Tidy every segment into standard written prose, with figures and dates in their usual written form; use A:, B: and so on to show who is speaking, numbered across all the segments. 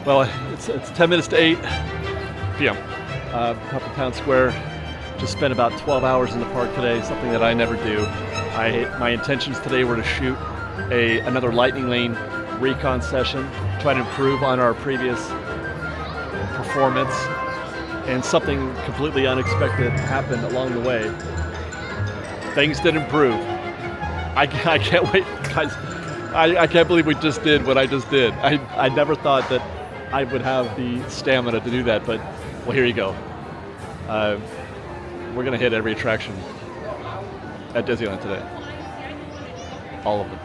A: Well, it's 10 minutes to 8 p.m. Up in Town Square. Just spent about 12 hours in the park today, something that I never do. My intentions today were to shoot another Lightning Lane recon session, try to improve on our previous performance, and something completely unexpected happened along the way. Things did improve. I can't wait, guys. I can't believe we just did what I just did. I never thought that I would have the stamina to do that, but well, here you go. We're gonna hit every attraction at Disneyland today. All of them.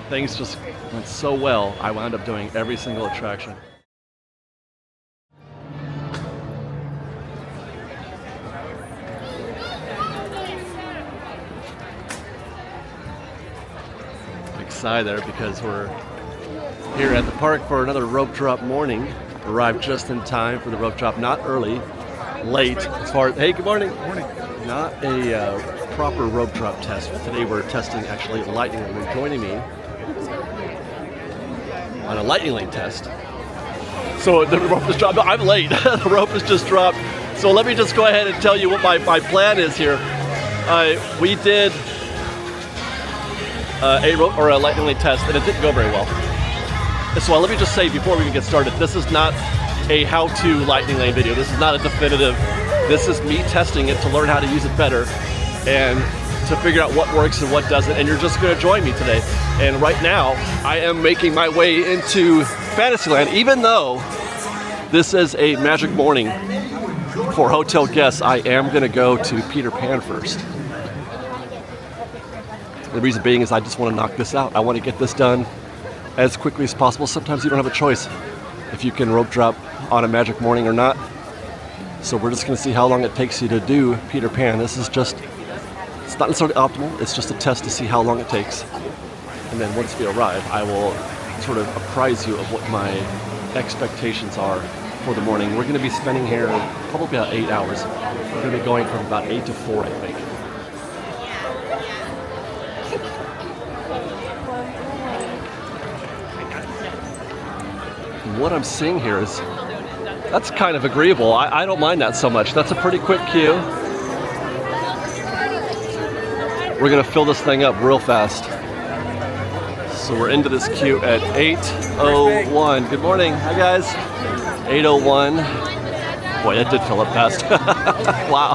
A: Things just went so well, I wound up doing every single attraction. Excited there because we're here at the park for another rope drop morning. Arrived just in time for the rope drop, not early, late as far as, hey, good morning. Good morning. Not a proper rope drop test. Today we're testing actually Lightning Lane. They're joining me on a Lightning Lane test. So the rope is dropped. I'm late. The rope is just dropped. So let me just go ahead and tell you what my plan is here. We did a Lightning Lane test and it didn't go very well. So let me just say before we even get started, this is not a how-to Lightning Lane video. This is not a definitive. This is me testing it to learn how to use it better and to figure out what works and what doesn't, and you're just going to join me today. And right now, I am making my way into Fantasyland. Even though this is a magic morning for hotel guests, I am going to go to Peter Pan first. The reason being is I just want to knock this out. I want to get this done as quickly as possible. Sometimes you don't have a choice if you can rope drop on a magic morning or not. So we're just going to see how long it takes you to do Peter Pan. This is just, it's not necessarily optimal, it's just a test to see how long it takes. And then once we arrive, I will sort of apprise you of what my expectations are for the morning. We're going to be spending here probably about 8 hours. We're going to be going from about 8 to 4, I think. And what I'm seeing here is, that's kind of agreeable. I don't mind that so much. That's a pretty quick queue. We're gonna fill this thing up real fast. So we're into this queue at 8:01. Good morning, hi guys. 8:01. Boy, that did fill up fast. Wow.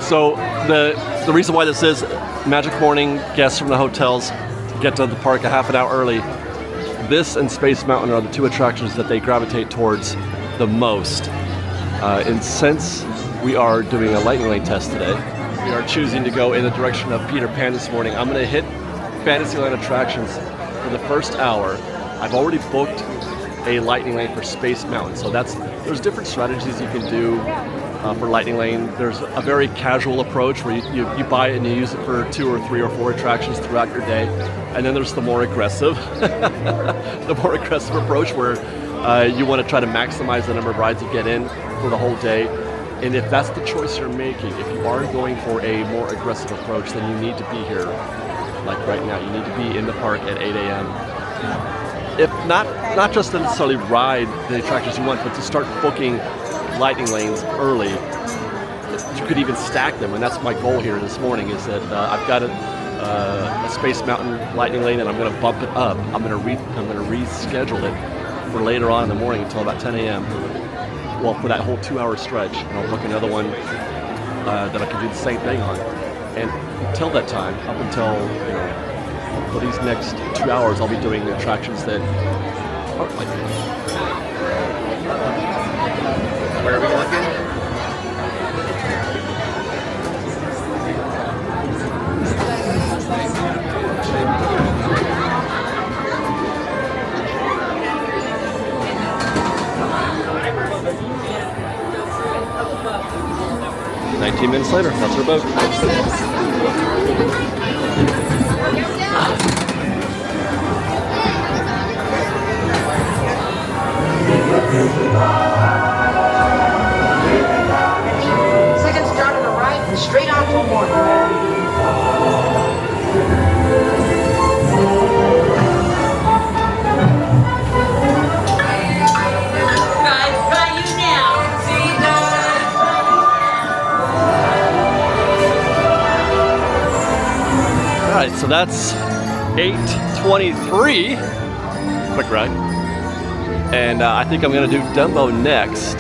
A: So the reason why this is Magic Morning, guests from the hotels get to the park a half an hour early. This and Space Mountain are the two attractions that they gravitate towards the most. And since we are doing a Lightning Lane test today, we are choosing to go in the direction of Peter Pan this morning. I'm gonna hit Fantasyland attractions for the first hour. I've already booked a Lightning Lane for Space Mountain. So there's different strategies you can do for Lightning Lane. There's a very casual approach where you buy it and you use it for 2 or 3 or 4 attractions throughout your day. And then there's the more aggressive, approach where you want to try to maximize the number of rides you get in for the whole day. And if that's the choice you're making, if you are going for a more aggressive approach, then you need to be here, like right now. You need to be in the park at 8 a.m. If not just to necessarily ride the attractions you want, but to start booking Lightning Lanes early. You could even stack them, and that's my goal here this morning, is that I've got a Space Mountain Lightning Lane and I'm going to bump it up. I'm going to reschedule it for later on in the morning until about 10 a.m. Well, for that whole 2-hour stretch, and I'll book another one that I can do the same thing on. And until that time, up until, for these next 2 hours, I'll be doing attractions that aren't like this.
B: Where are we looking?
A: 15 minutes later, that's our boat.
C: Second start on the right and straight on for more.
A: Alright, so that's 8:23. Quick ride. And I think I'm going to do Dumbo next.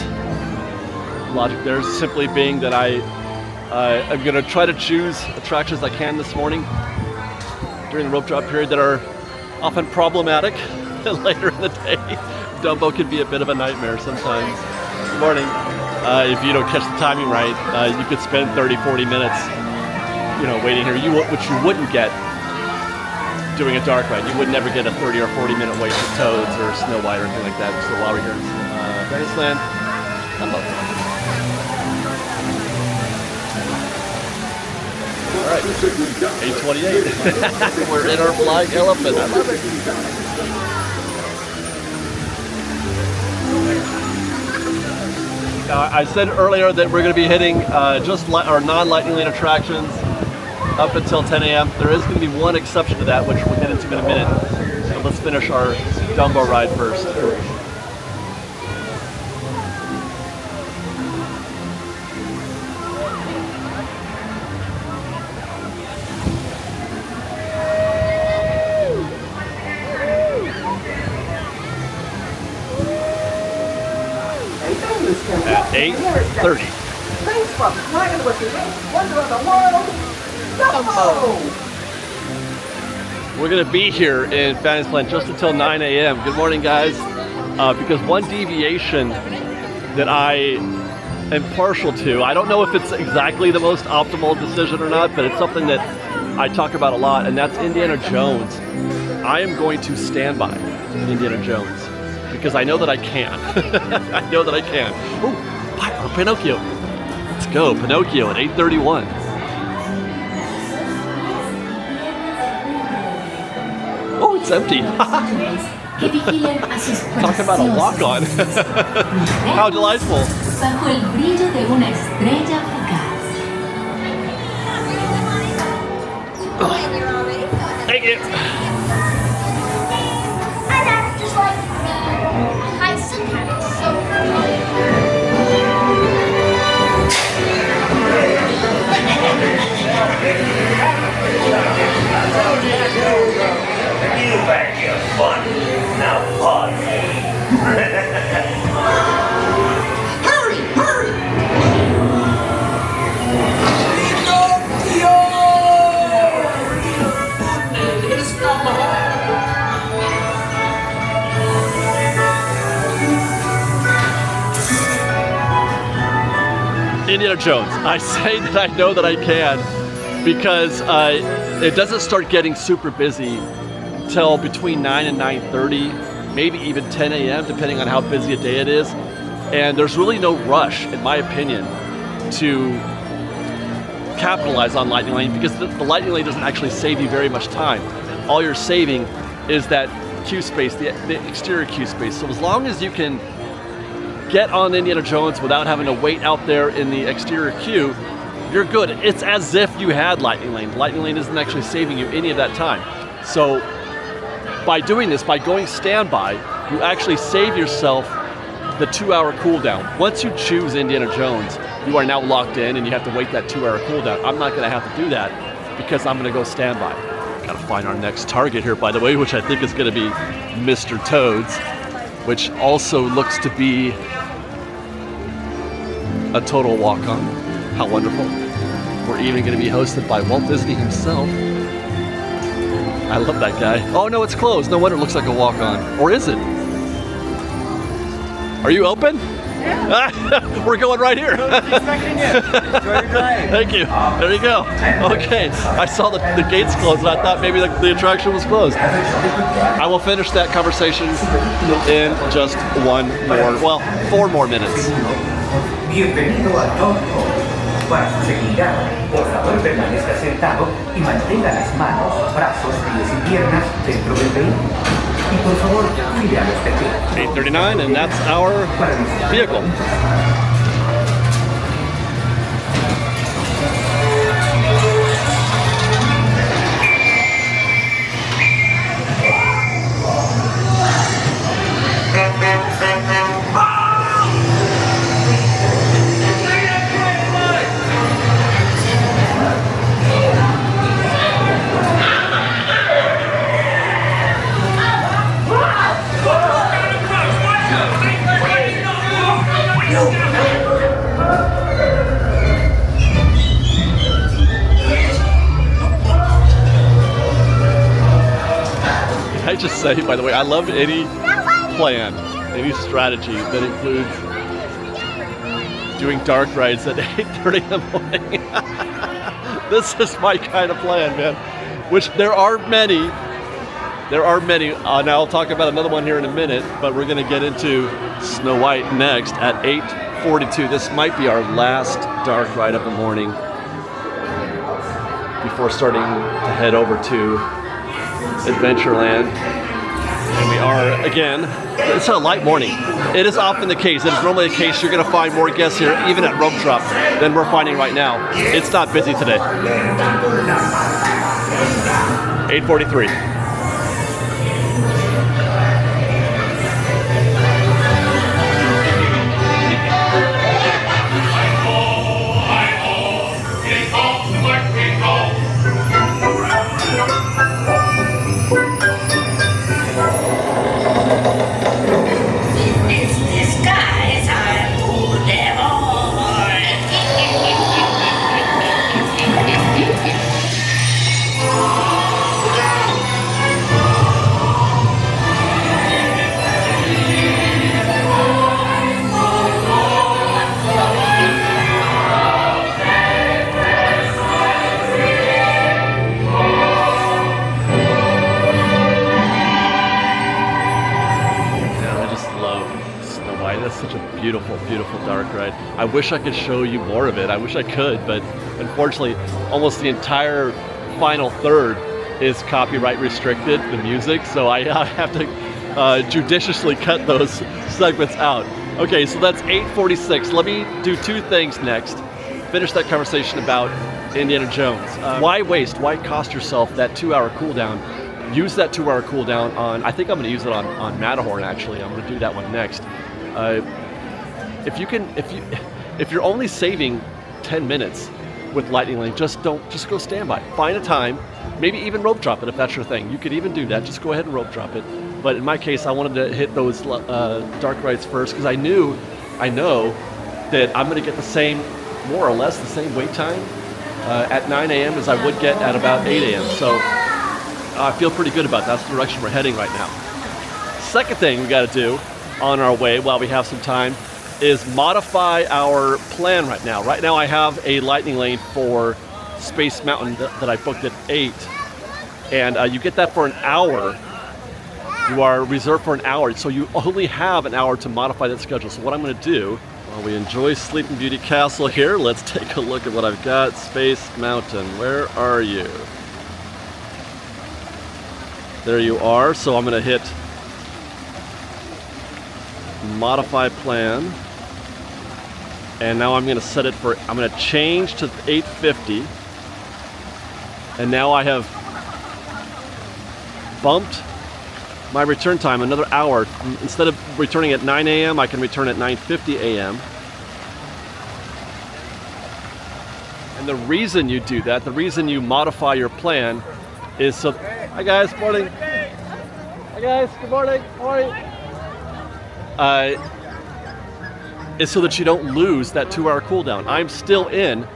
A: Logic there simply being that I'm going to try to choose attractions I can this morning during the rope drop period that are often problematic. Later in the day, Dumbo can be a bit of a nightmare sometimes. Good morning. If you don't catch the timing right, you could spend 30-40 minutes waiting here, which you wouldn't get doing a dark ride. You would never get a 30 or 40 minute wait for Toads or Snow White or anything like that. So while we're here, Disneyland, hello. All right, 8:28. We're in our flying elephant. I love it. I said earlier that we're going to be hitting just our non-Lightning Lane attractions up until 10 a.m. There is going to be one exception to that, which we'll get into in a minute. So let's finish our Dumbo ride first. At 8:30.
C: Thanks for flying with the wonder of the world, Dumbo!
A: We're going to be here in Fantasyland just until 9 a.m. Good morning, guys. Because one deviation that I am partial to, I don't know if it's exactly the most optimal decision or not, but it's something that I talk about a lot, and that's Indiana Jones. I am going to stand by Indiana Jones because I know that I can. I know that I can. Oh, Pinocchio. Let's go, Pinocchio at 8:31. Oh, it's empty. Talk about a walk-on. How delightful.
D: Bajo el brillo de una estrella fugaz.
A: Thank you.
E: Just like high sometimes, so
F: You've had your fun. Now pause.
C: Hurry, hurry!
A: Indiana Jones. I say that I know that I can because it doesn't start getting super busy until between 9 and 9:30, maybe even 10 a.m. depending on how busy a day it is. And there's really no rush, in my opinion, to capitalize on Lightning Lane because the Lightning Lane doesn't actually save you very much time. All you're saving is that queue space, the exterior queue space. So as long as you can get on Indiana Jones without having to wait out there in the exterior queue, you're good. It's as if you had Lightning Lane. Lightning Lane isn't actually saving you any of that time. So by doing this, by going standby, you actually save yourself the 2-hour cooldown. Once you choose Indiana Jones, you are now locked in and you have to wait that 2-hour cooldown. I'm not gonna have to do that because I'm gonna go standby. Gotta find our next target here, by the way, which I think is gonna be Mr. Toads, which also looks to be a total walk-on. How wonderful. We're even gonna be hosted by Walt Disney himself. I love that guy. Oh no, it's closed. No wonder it looks like a walk-on. Or is it? Are you open? Yeah. We're going right here.
B: Expecting you. Enjoy your drive.
A: Thank you. There you go. Okay. I saw the gates closed and I thought maybe the attraction was closed. I will finish that conversation in just 4 more minutes.
F: Bienvenido a Tokio.
B: Para su seguridad, por favor permanezca sentado y mantenga las manos, brazos, pies y piernas dentro del vehículo. Y por favor, cuide a los pequeños.
A: 8:39, and that's our vehicle. I just say, by the way, I love any plan, any strategy that includes doing dark rides at 8:30 in the morning. This is my kind of plan, man. Which there are many. And I'll talk about another one here in a minute, but we're going to get into Snow White next at 8:42. This might be our last dark ride of the morning before starting to head over to Adventureland. And we are, again, it's a light morning. It is often the case. It is normally the case you're going to find more guests here, even at Rope Drop, than we're finding right now. It's not busy today. 8:43. Beautiful, beautiful dark ride. I wish I could show you more of it. I wish I could, but unfortunately, almost the entire final third is copyright restricted, the music, so I have to judiciously cut those segments out. Okay, so that's 8:46. Let me do two things next. Finish that conversation about Indiana Jones. Why waste? Why cost yourself that 2-hour cooldown? Use that 2-hour cooldown on, I think I'm going to use it on Matterhorn actually. I'm going to do that one next. If you're only saving 10 minutes with Lightning Lane, just go standby. Find a time, maybe even rope drop it if that's your thing. You could even do that. Just go ahead and rope drop it. But in my case, I wanted to hit those dark rides first because I know that I'm going to get the same, more or less the same wait time at 9 a.m. as I would get at about 8 a.m. So I feel pretty good about that. That's the direction we're heading right now. Second thing we got to do on our way while we have some time is modify our plan right now. Right now I have a Lightning Lane for Space Mountain that I booked at 8. And you get that for an hour. You are reserved for an hour, so you only have an hour to modify that schedule. So what I'm going to do, while we enjoy Sleeping Beauty Castle here, let's take a look at what I've got. Space Mountain, where are you? There you are. So I'm going to hit modify plan. And now I'm going to set it for, I'm going to change to 8:50. And now I have bumped my return time another hour. Instead of returning at 9 a.m., I can return at 9:50 a.m. And the reason you do that, the reason you modify your plan is so, hi guys, morning. Hi guys, good morning, morning. Is so that you don't lose that 2-hour cooldown. I'm still in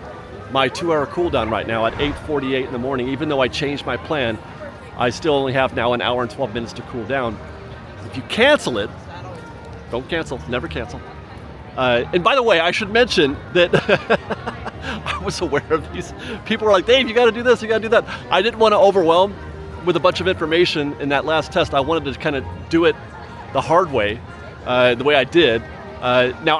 A: my 2-hour cooldown right now at 8:48 in the morning. Even though I changed my plan, I still only have now an hour and 12 minutes to cool down. If you cancel it, don't cancel, never cancel. And by the way, I should mention that I was aware of these. People were like, Dave, you got to do this, you got to do that. I didn't want to overwhelm with a bunch of information in that last test. I wanted to kind of do it the hard way, the way I did. Now,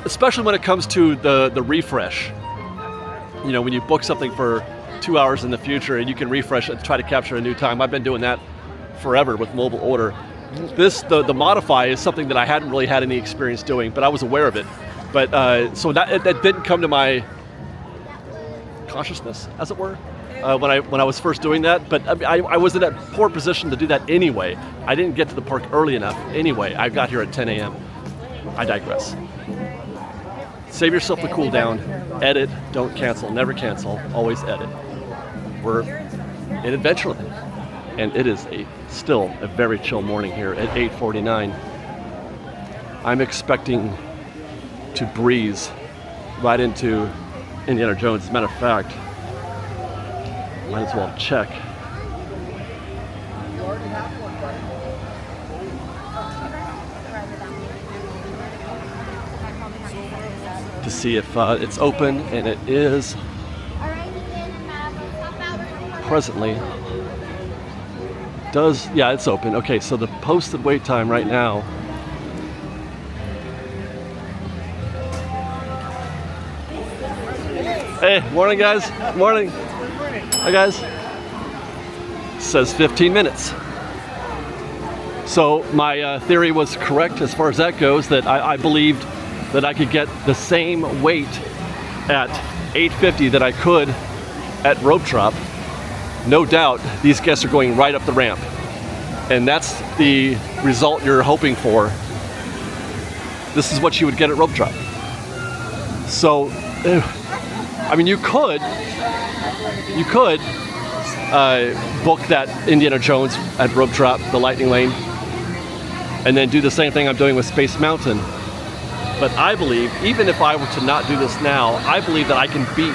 A: especially when it comes to the refresh. You know, when you book something for 2 hours in the future and you can refresh it and try to capture a new time. I've been doing that forever with mobile order. The modify is something that I hadn't really had any experience doing, but I was aware of it. But so that didn't come to my consciousness, as it were, when I was first doing that. But I was in a poor position to do that anyway. I didn't get to the park early enough anyway. I got here at 10 a.m. I digress. Save yourself the cool down. Edit, don't cancel, never cancel, always edit. We're in Adventureland, and it is still a very chill morning here at 8:49. I'm expecting to breeze right into Indiana Jones. As a matter of fact, might as well check. To see if it's open, and it is presently. Yeah, it's open. Okay, so the posted wait time right now Hey, morning guys. Morning. Hi guys. Says 15 minutes. So my theory was correct as far as that goes, that I believed that I could get the same weight at 850 that I could at rope drop. No doubt these guests are going right up the ramp, and that's the result you're hoping for. This is what you would get at rope drop. So I mean, you could book that Indiana Jones at rope drop, the lightning lane, and then do the same thing I'm doing with Space Mountain. But I believe, even if I were to not do this now, I believe that I can beat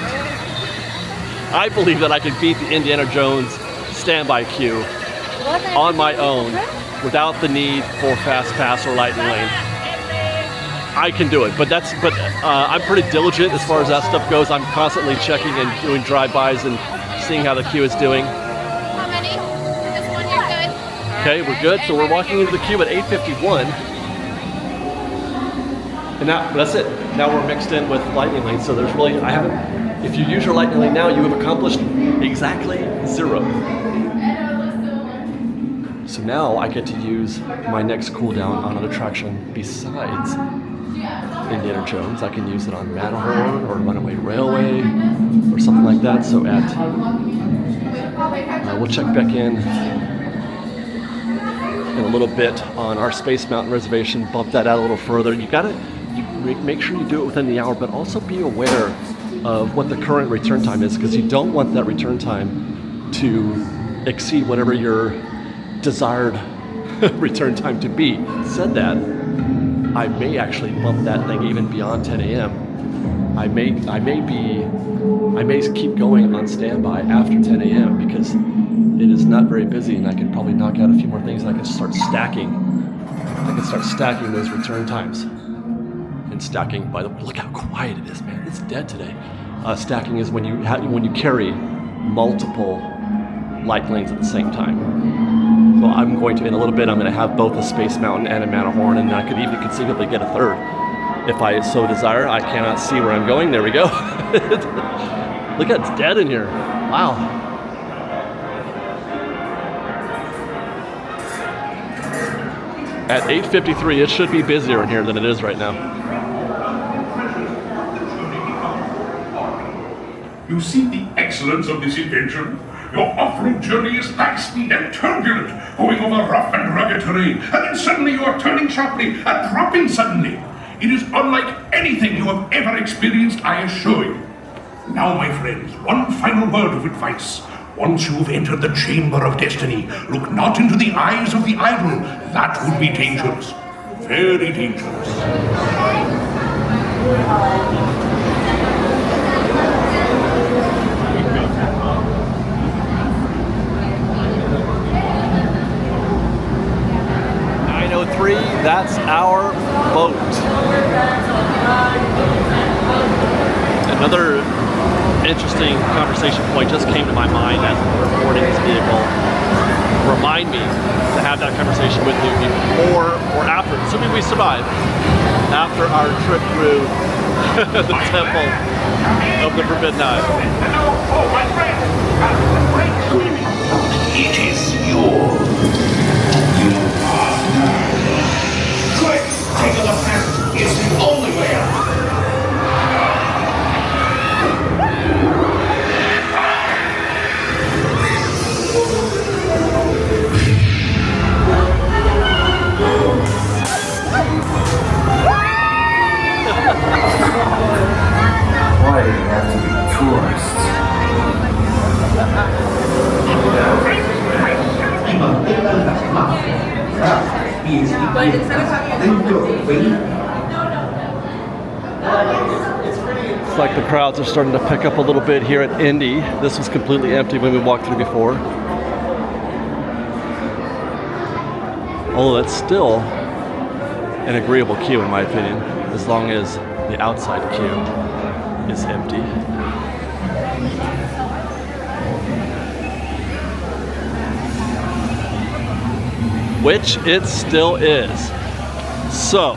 A: the Indiana Jones standby queue on my own without the need for Fast Pass or Lightning Lane. I can do it, but I'm pretty diligent as far as that stuff goes. I'm constantly checking and doing drive-bys and seeing how the queue is doing.
E: How many? This one, you're good.
A: Okay, we're good. So we're walking into the queue at 8:51. And now, that's it. Now we're mixed in with Lightning Lane, so there's really, if you use your Lightning Lane now, you have accomplished exactly 0. So now I get to use my next cooldown on an attraction besides Indiana Jones. I can use it on Matterhorn or Runaway Railway or something like that. So we'll check back in a little bit on our Space Mountain reservation, bump that out a little further. You make sure you do it within the hour, but also be aware of what the current return time is, because you don't want that return time to exceed whatever your desired return time to be. Said that, I may actually bump that thing even beyond 10 a.m. I may keep going on standby after 10 a.m. because it is not very busy, and I can probably knock out a few more things. And I can start stacking. Those return times. And stacking, by the way, look how quiet it is, man. It's dead today. Stacking is when you carry multiple light lanes at the same time. So I'm going to, in a little bit, I'm going to have both a Space Mountain and a Matterhorn, and I could even conceivably get a third if I so desire. I cannot see where I'm going. There we go. Look, it's dead in here. Wow. At 8:53, it should be busier in here than it is right now.
G: You see the excellence of this invention? Your off-road journey is high-speed and turbulent, going over rough and rugged terrain, and then suddenly you are turning sharply and dropping suddenly. It is unlike anything you have ever experienced, I assure you. Now, my friends, one final word of advice. Once you've entered the chamber of destiny, look not into the eyes of the idol. That would be dangerous. Very dangerous.
A: That's our boat. Another interesting conversation point just came to my mind as we were boarding this vehicle. remind me to have that conversation with you before or after, assuming we survive, after our trip through the Temple of the Forbidden Eye.
F: Oh, my friend! It is yours. You are now. Quick! Take a look at it. It's the only way out.
B: Why do you have to be tourists? Y mantengan las manos, brazos, pies y piernas dentro del vehículo.
A: It's like the crowds are starting to pick up a little bit here at Indy. This was completely empty when we walked through before. Although that's still an agreeable queue in my opinion, as long as the outside queue is empty. Which it still is. So,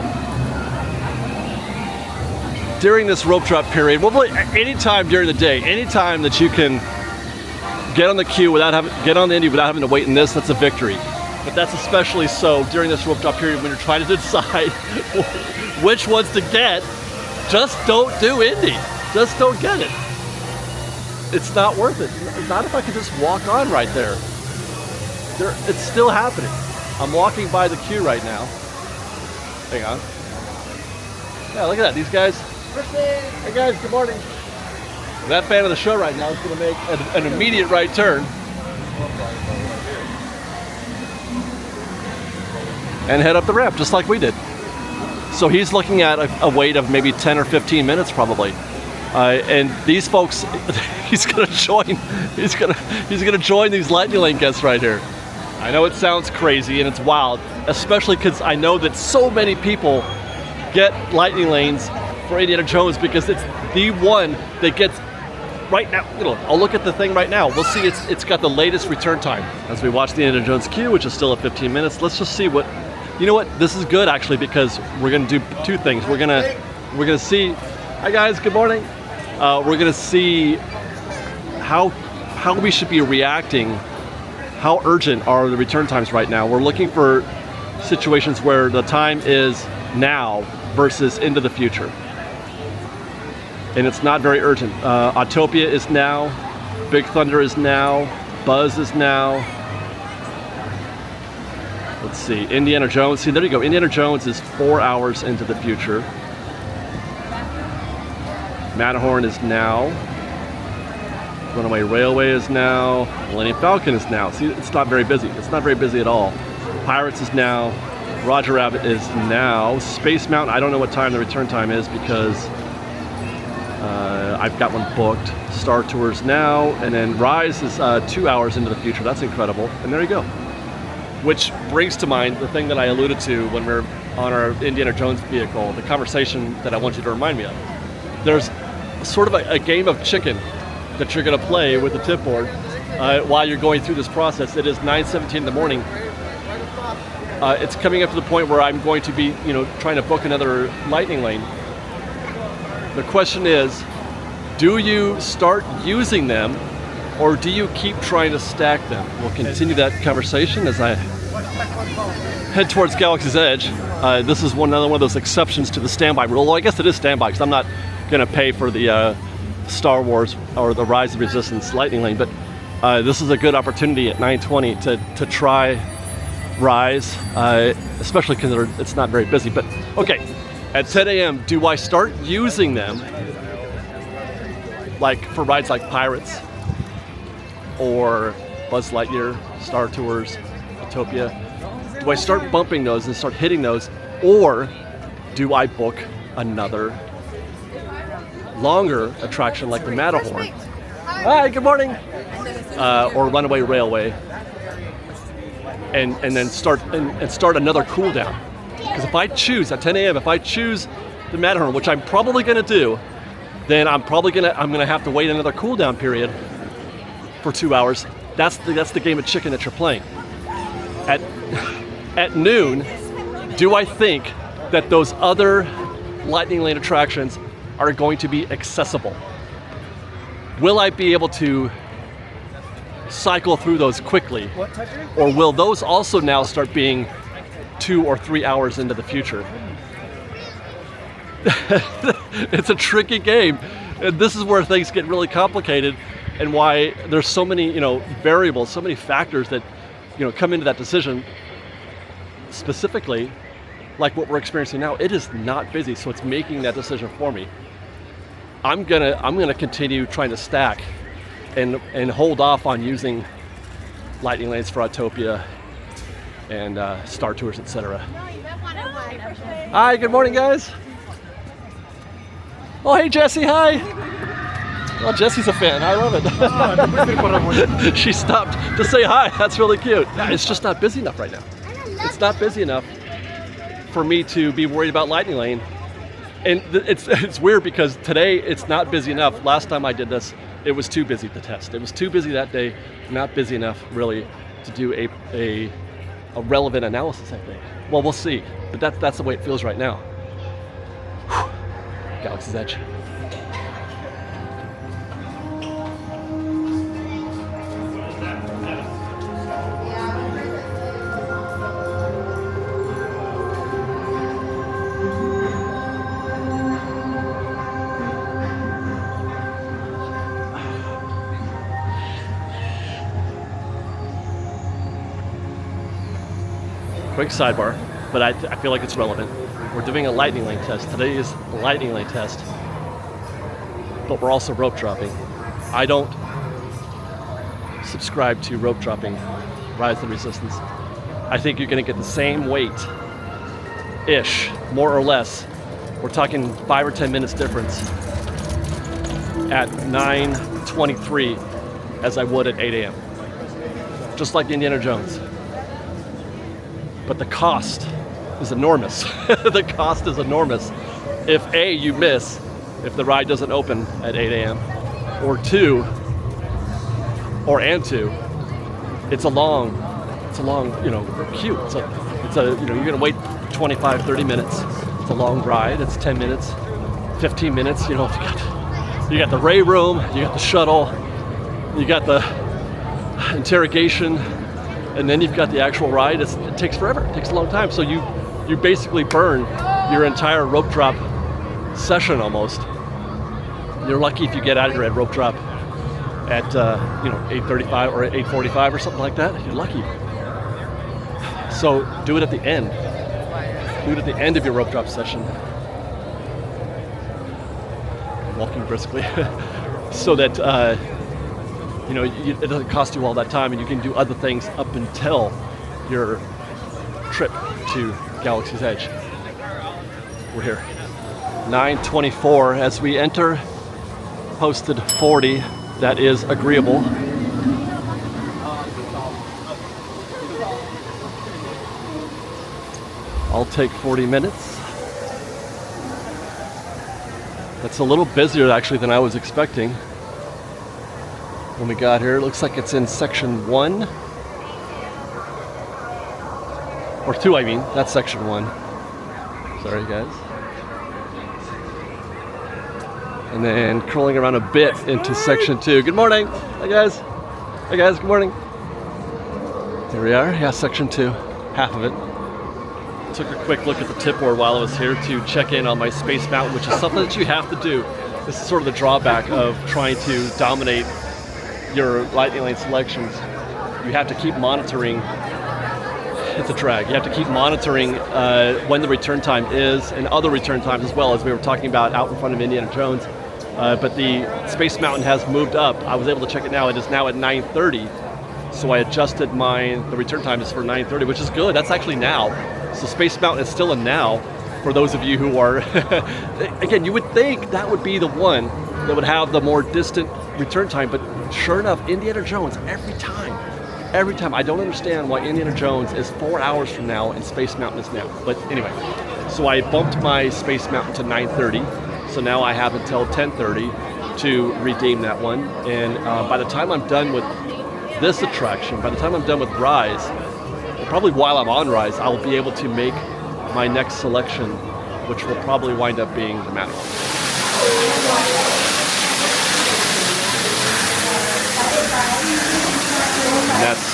A: during this rope drop period, well, really anytime during the day, anytime that you can get on the queue get on the Indy without having to wait in this, that's a victory. But that's especially so during this rope drop period when you're trying to decide which ones to get. Just don't do Indy. Just don't get it. It's not worth it. Not if I could just walk on right there. It's still happening. I'm walking by the queue right now. Hang on. Yeah, look at that. These guys. Hey guys, good morning. That fan of the show right now is going to make an immediate right turn. And head up the ramp, just like we did. So he's looking at a wait of maybe 10 or 15 minutes probably. And these folks, he's gonna join these Lightning Lane guests right here. I know it sounds crazy and it's wild, especially because I know that so many people get Lightning Lanes for Indiana Jones because it's the one that gets right now. I'll look at the thing right now. We'll see it's got the latest return time. As we watch the Indiana Jones queue, which is still at 15 minutes, let's just see what, you know what, this is good actually because we're gonna do two things. We're gonna see, hi guys, good morning. We're gonna see how we should be reacting. How urgent are the return times right now? We're looking for situations where the time is now versus into the future. And it's not very urgent. Autopia is now, Big Thunder is now, Buzz is now. Let's see, Indiana Jones, see there you go. Indiana Jones is 4 hours into the future. Matterhorn is now. Runaway Railway is now. Millennium Falcon is now. See, it's not very busy. It's not very busy at all. Pirates is now. Roger Rabbit is now. Space Mountain, I don't know what time the return time is because I've got one booked. Star Tours now. And then Rise is 2 hours into the future. That's incredible. And there you go. Which brings to mind the thing that I alluded to when we're on our Indiana Jones vehicle, the conversation that I want you to remind me of. There's sort of a game of chicken that you're going to play with the tip board while you're going through this process. It is 9:17 in the morning. It's coming up to the point where I'm going to be, trying to book another Lightning Lane. The question is, do you start using them or do you keep trying to stack them? We'll continue that conversation as I head towards Galaxy's Edge. This is another one of those exceptions to the standby rule. Well, I guess it is standby because I'm not going to pay for the Star Wars or the Rise of Resistance Lightning Lane, but this is a good opportunity at 9:20 to try Rise, especially because it's not very busy. But okay, at 10 a.m., do I start using them like for rides like Pirates or Buzz Lightyear, Star Tours, Autopia? Do I start bumping those and start hitting those, or do I book another longer attraction like the Matterhorn? Hi, good morning. Or Runaway Railway, and then start another cool down. Because if I choose at 10 a.m., if I choose the Matterhorn, which I'm probably going to do, then I'm gonna have to wait another cool down period for 2 hours. That's the game of chicken that you're playing. at noon, do I think that those other Lightning Lane attractions are going to be accessible? Will I be able to cycle through those quickly? Or will those also now start being 2 or 3 hours into the future? It's a tricky game. And this is where things get really complicated, and why there's so many, variables, so many factors that, come into that decision. Specifically, like what we're experiencing now, it is not busy, so it's making that decision for me. I'm gonna continue trying to stack and hold off on using Lightning Lanes for Autopia and Star Tours, etc. Hi, good morning, guys. Oh, hey, Jessie, hi. Well, Jessie's a fan. I love it. She stopped to say hi. That's really cute. It's just not busy enough right now. It's not busy enough for me to be worried about Lightning Lane. And it's weird because today it's not busy enough. Last time I did this, it was too busy to test. It was too busy that day, not busy enough really to do a relevant analysis, I think. Well, we'll see. But that's the way it feels right now. Whew. Galaxy's Edge. Quick sidebar, but I feel like it's relevant. We're doing a Lightning Lane test. Today is a Lightning Lane test, but we're also rope dropping. I don't subscribe to rope dropping Rise of the Resistance. I think you're gonna get the same weight-ish, more or less. We're talking 5 or 10 minutes difference at 9:23 as I would at 8 a.m. Just like Indiana Jones. But the cost is enormous. The cost is enormous. If A, you miss, if the ride doesn't open at 8 a.m., or two, it's a long, queue. It's a you're gonna wait 25, 30 minutes. It's a long ride. It's 10 minutes, 15 minutes. You got the Ray room, you got the shuttle, you got the interrogation, and then you've got the actual ride. It takes forever. It takes a long time. So you basically burn your entire rope drop session almost. You're lucky if you get out of here at rope drop at 8:35 or 8:45 or something like that. You're lucky. So do it at the end. Do it at the end of your rope drop session. Walking briskly, so that it doesn't cost you all that time, and you can do other things up until your trip to Galaxy's Edge. We're here. 9:24 as we enter. Posted 40. That is agreeable. I'll take 40 minutes. That's a little busier actually than I was expecting. When we got here, it looks like it's in section 1. Or 2, I mean. That's section 1. Sorry, guys. And then curling around a bit into section 2. Good morning. Hi, guys. Hi, guys. Good morning. Here we are. Yeah, section 2. Half of it. Took a quick look at the tip board while I was here to check in on my Space Mountain, which is something that you have to do. This is sort of the drawback of trying to dominate your Lightning Lane selections. You have to keep monitoring. It's a drag. You have to keep monitoring when the return time is, and other return times as well, as we were talking about out in front of Indiana Jones. But the Space Mountain has moved up. I was able to check it now. It is now at 9:30. So I adjusted mine. The return time is for 9:30, which is good. That's actually now. So Space Mountain is still a now for those of you who are, again, you would think that would be the one that would have the more distant return time, but sure enough, Indiana Jones, every time, I don't understand why Indiana Jones is 4 hours from now and Space Mountain is now. But anyway, so I bumped my Space Mountain to 9:30, so now I have until 10:30 to redeem that one. And by the time I'm done with this attraction, by the time I'm done with Rise, probably while I'm on Rise, I'll be able to make my next selection, which will probably wind up being the Matterhorn. And that's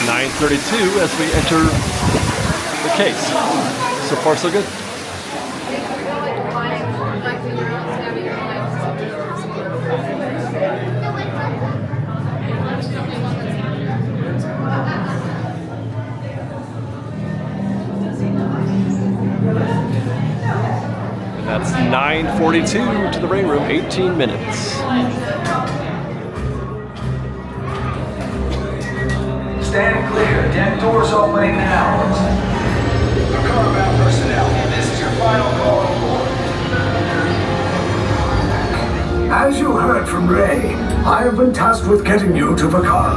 A: 9:32 as we enter the case. So far, so good. And that's 9:42 to the rain room, 18 minutes.
H: Stand clear. Deck doors opening now. Car-bound personnel, this is your final call on board.
I: As you heard from Ray, I have been tasked with getting you to the car.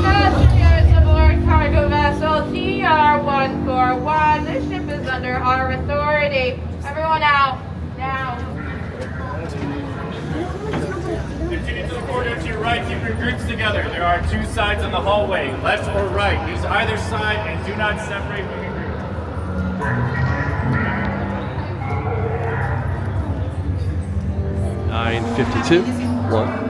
E: Passengers aboard cargo vessel TR-141. This ship is under our authority. Everyone out. Now.
J: Continue to the corridor to your right. Keep your groups together. There are two sides in the hallway, left or right. Use either side and do not separate from your group.
A: 9:52. 1.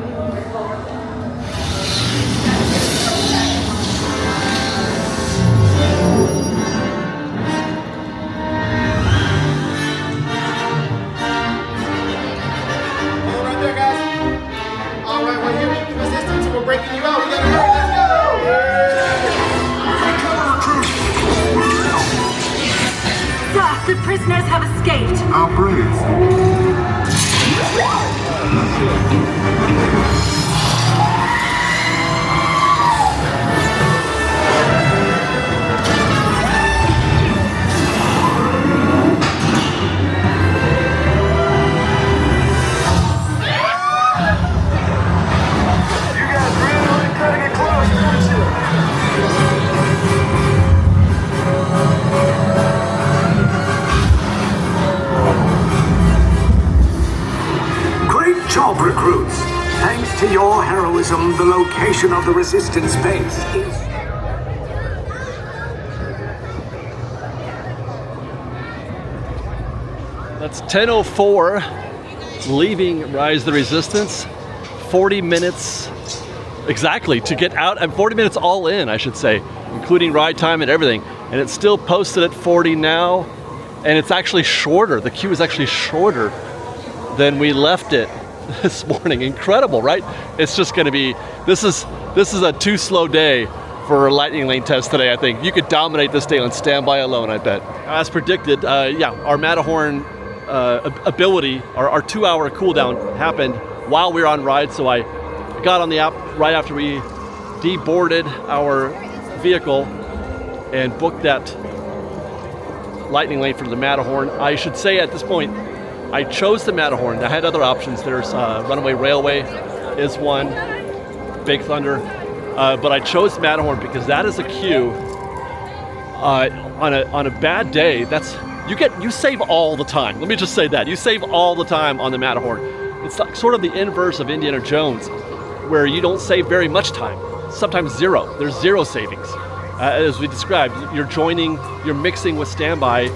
C: Breaking you out. We gotta hurry. Let's go.
D: Sir, the prisoners have escaped.
F: How brave.
I: Job, recruits. Thanks to your heroism, the location of the resistance base is...
A: That's 10:04, leaving Rise the Resistance. 40 minutes exactly to get out, and 40 minutes all in, I should say, including ride time and everything. And it's still posted at 40 now, and it's actually shorter. The queue is actually shorter than we left it this morning. Incredible, right? It's just going to be, this is a too slow day for a lightning lane test today. I think you could dominate this day on standby alone, I bet. As predicted, our Matterhorn ability, our 2-hour cooldown happened while we were on ride, so I got on the app right after we deboarded our vehicle and booked that lightning lane for the Matterhorn. I should say at this point, I chose the Matterhorn. I had other options. There's Runaway Railway is one, Big Thunder, but I chose Matterhorn because that is a queue on a bad day. You save all the time. Let me just say that you save all the time on the Matterhorn. It's like sort of the inverse of Indiana Jones, where you don't save very much time. Sometimes zero. There's zero savings. As we described, you're mixing with standby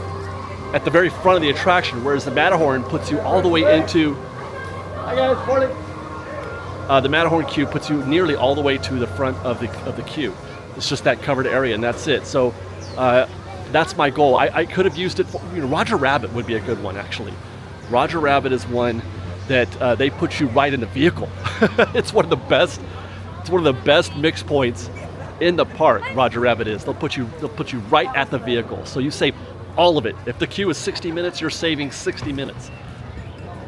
A: at the very front of the attraction, whereas the Matterhorn puts you all the way into... Hi guys, morning! The Matterhorn queue puts you nearly all the way to the front of the queue. It's just that covered area, and that's it. So that's my goal. I could have used it for... Roger Rabbit would be a good one, actually. Roger Rabbit is one that they put you right in the vehicle. It's one of the best mix points in the park. Roger Rabbit is. They'll put you right at the vehicle, so you save all of it. If the queue is 60 minutes, you're saving 60 minutes.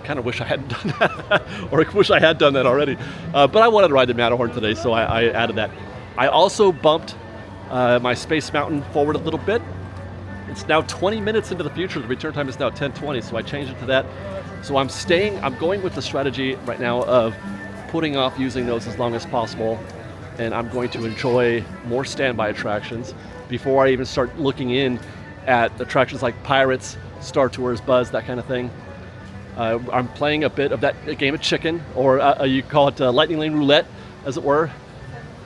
A: Kind of wish I hadn't done that, or I wish I had done that already. But I wanted to ride the Matterhorn today, so I added that. I also bumped my Space Mountain forward a little bit. It's now 20 minutes into the future. The return time is now 10:20, so I changed it to that. So I'm going with the strategy right now of putting off using those as long as possible, and I'm going to enjoy more standby attractions before I even start looking in at attractions like Pirates, Star Tours, Buzz, that kind of thing. I'm playing a bit of that game of chicken, or you call it Lightning Lane Roulette, as it were.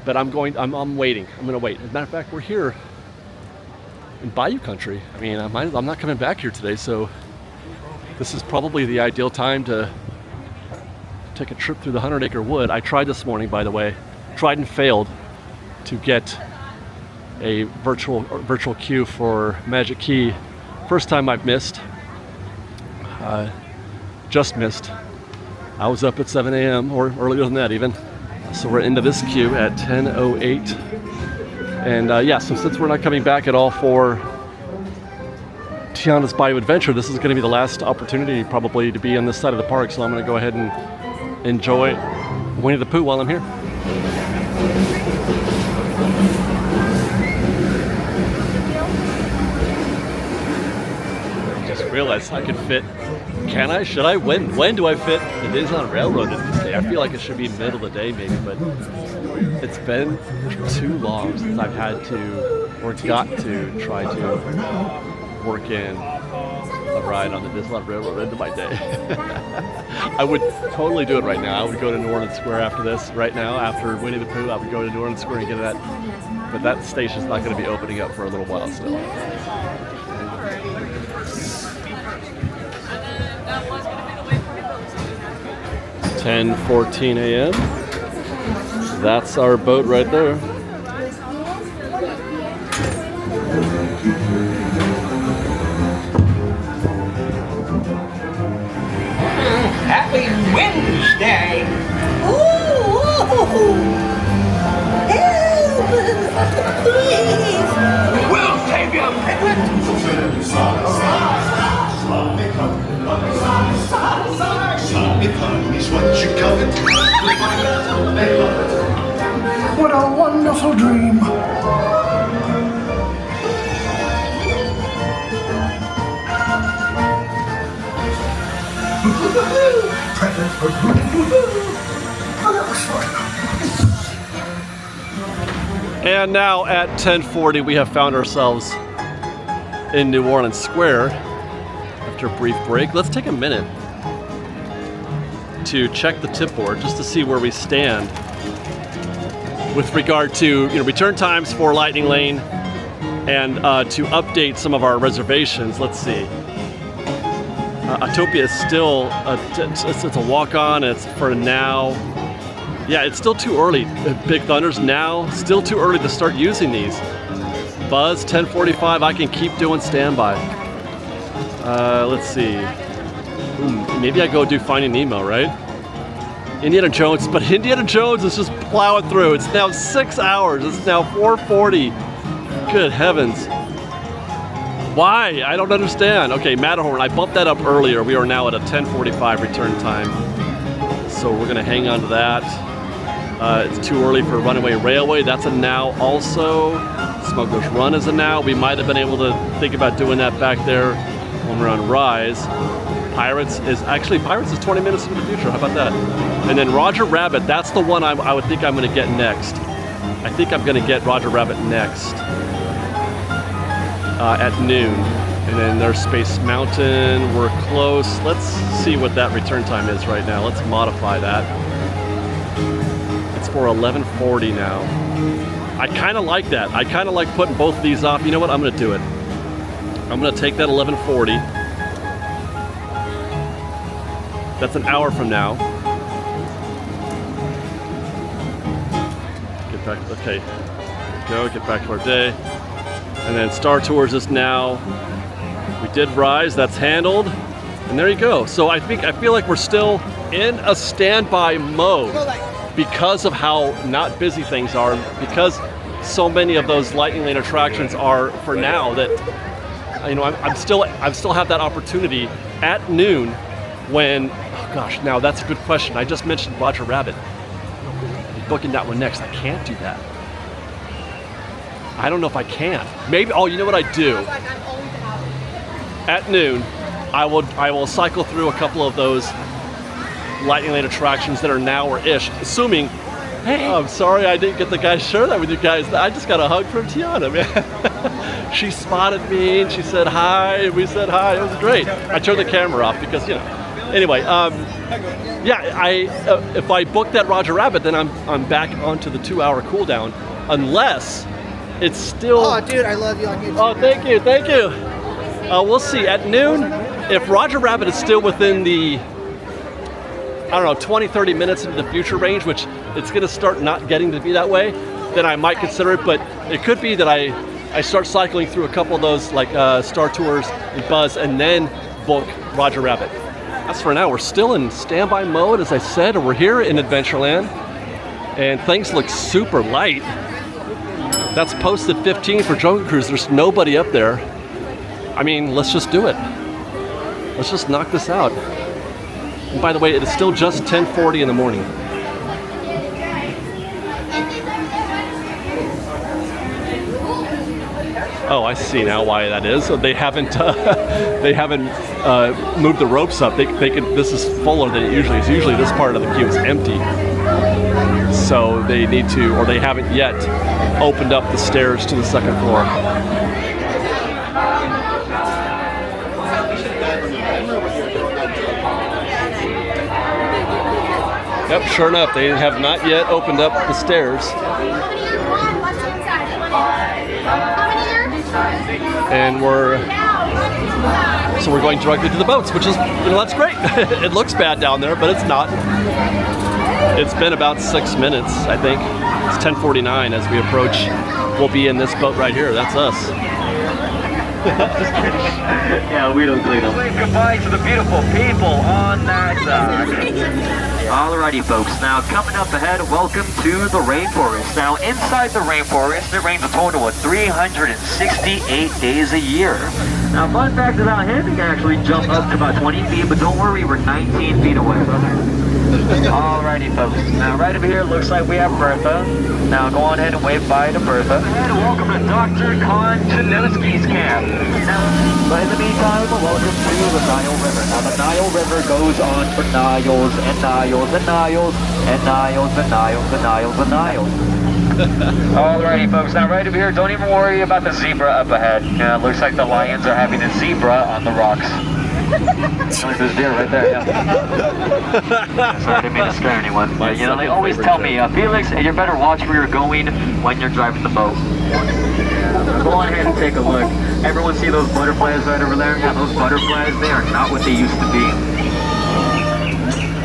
A: but I'm waiting. I'm gonna wait. As a matter of fact, we're here in Bayou Country. I mean, I'm not coming back here today, so this is probably the ideal time to take a trip through the 100-acre wood. I tried this morning, by the way, tried and failed to get a virtual queue for Magic Key. First time I've missed. Just missed. I was up at 7 a.m. or earlier than that even. So we're into this queue at 10:08. And yeah, so since we're not coming back at all for Tiana's Bayou Adventure, this is going to be the last opportunity probably to be on this side of the park. So I'm going to go ahead and enjoy Winnie the Pooh while I'm here. Just realized I could fit. Can I? Should I? When do I fit the Disneyland Railroad this day? I feel like it should be middle of the day maybe, but it's been too long since I've had to or got to try to work in a ride on the Disneyland Railroad into my day. I would totally do it right now. I would go to New Orleans Square after this. Right now, after Winnie the Pooh, I would go to New Orleans Square and get that. But that station's not going to be opening up for a little while still. 10:14 a.m. That's our boat right there.
C: Happy Wednesday! Ooh! Help! Please! We'll save you, Piglet!
F: Is what you covet.
I: What a wonderful dream.
A: And now at 10:40, we have found ourselves in New Orleans Square after a brief break. Let's take a minute to check the tip board just to see where we stand with regard to return times for Lightning Lane and to update some of our reservations. Let's see. Autopia is still it's a walk-on. It's for now. Yeah, it's still too early. Big Thunder's now still too early to start using these. Buzz 10:45. I can keep doing standby. Let's see. Maybe I go do Finding Nemo, right? Indiana Jones, but Indiana Jones is just plowing through. It's now 6 hours. It's now 4:40. Good heavens. Why? I don't understand. Okay, Matterhorn, I bumped that up earlier. We are now at a 10:45 return time. So we're gonna hang on to that. It's too early for Runaway Railway. That's a now also. Smuggler's Run is a now. We might have been able to think about doing that back there when we're on Rise. Pirates is 20 minutes into the future. How about that? And then Roger Rabbit, that's the one I would think I'm going to get next. I think I'm going to get Roger Rabbit next at noon. And then there's Space Mountain. We're close. Let's see what that return time is right now. Let's modify that. It's for 11:40 now. I kind of like that. I kind of like putting both of these off. You know what? I'm going to do it. I'm going to take that 11:40. That's an hour from now. Get back, okay. Go, get back to our day. And then Star Tours is now. We did Rise, that's handled. And there you go. So I feel like we're still in a standby mode because of how not busy things are, because so many of those Lightning Lane attractions are for now that I still have that opportunity at noon when, oh gosh, now that's a good question. I just mentioned Roger Rabbit. I'm booking that one next. I can't do that. I don't know if I can. Maybe, oh, you know what I do? At noon, I will cycle through a couple of those Lightning Lane attractions that are now or ish, assuming, hey, I'm sorry I didn't get the guy to share that with you guys. I just got a hug from Tiana, man. She spotted me and she said hi, and we said hi. It was great. I turned the camera off because, Anyway, yeah, if I book that Roger Rabbit, then I'm back onto the 2-hour cooldown, unless it's still.
C: Oh, dude, I love you on YouTube.
A: Oh, thank you. We'll see at noon if Roger Rabbit is still within the, I don't know, 20-30 minutes into the future range, which it's going to start not getting to be that way. Then I might consider it, but it could be that I start cycling through a couple of those like Star Tours and Buzz, and then book Roger Rabbit. As for now, we're still in standby mode, as I said, and we're here in Adventureland, and things look super light. That's posted 15 for Jungle Cruise. There's nobody up there. I mean, let's just do it. Let's just knock this out. And by the way, it is still just 10:40 in the morning. Oh, I see now why that is. They haven't moved the ropes up. They could. This is fuller than it usually is. Usually this part of the queue is empty. So they need to, or they haven't yet opened up the stairs to the second floor. Yep, sure enough, they have not yet opened up the stairs. And we're going directly to the boats, which is, that's great. It looks bad down there, but it's not. It's been about 6 minutes, I think. It's 10:49 as we approach. We'll be in this boat right here. That's us.
K: Yeah, we don't clean them. Wave goodbye to the beautiful people on that dock. Alrighty, folks. Now, coming up ahead, welcome to the rainforest. Now, inside the rainforest, it rains a total of 368 days a year. Now, fun fact about him, he can actually jump up to about 20 feet, but don't worry, we're 19 feet away. Alrighty, folks. Now, right over here, looks like we have Bertha. Now, go on ahead and wave bye to Bertha. And welcome to Dr. Konchanovsky's camp. Now, but in the meantime, welcome to the Nile River. Now, the Nile River goes on for Niles and Niles and Niles and Niles and Niles and Niles and Niles. Alrighty, folks. Now, right over here, don't even worry about the zebra up ahead. Looks like the lions are having a zebra on the rocks. There's a deer right there, yeah. Sorry, I didn't mean to scare anyone. But, they always tell me, Felix, you better watch where you're going when you're driving the boat. Go on ahead and take a look. Everyone see those butterflies right over there? Yeah, those butterflies, they are not what they used to be.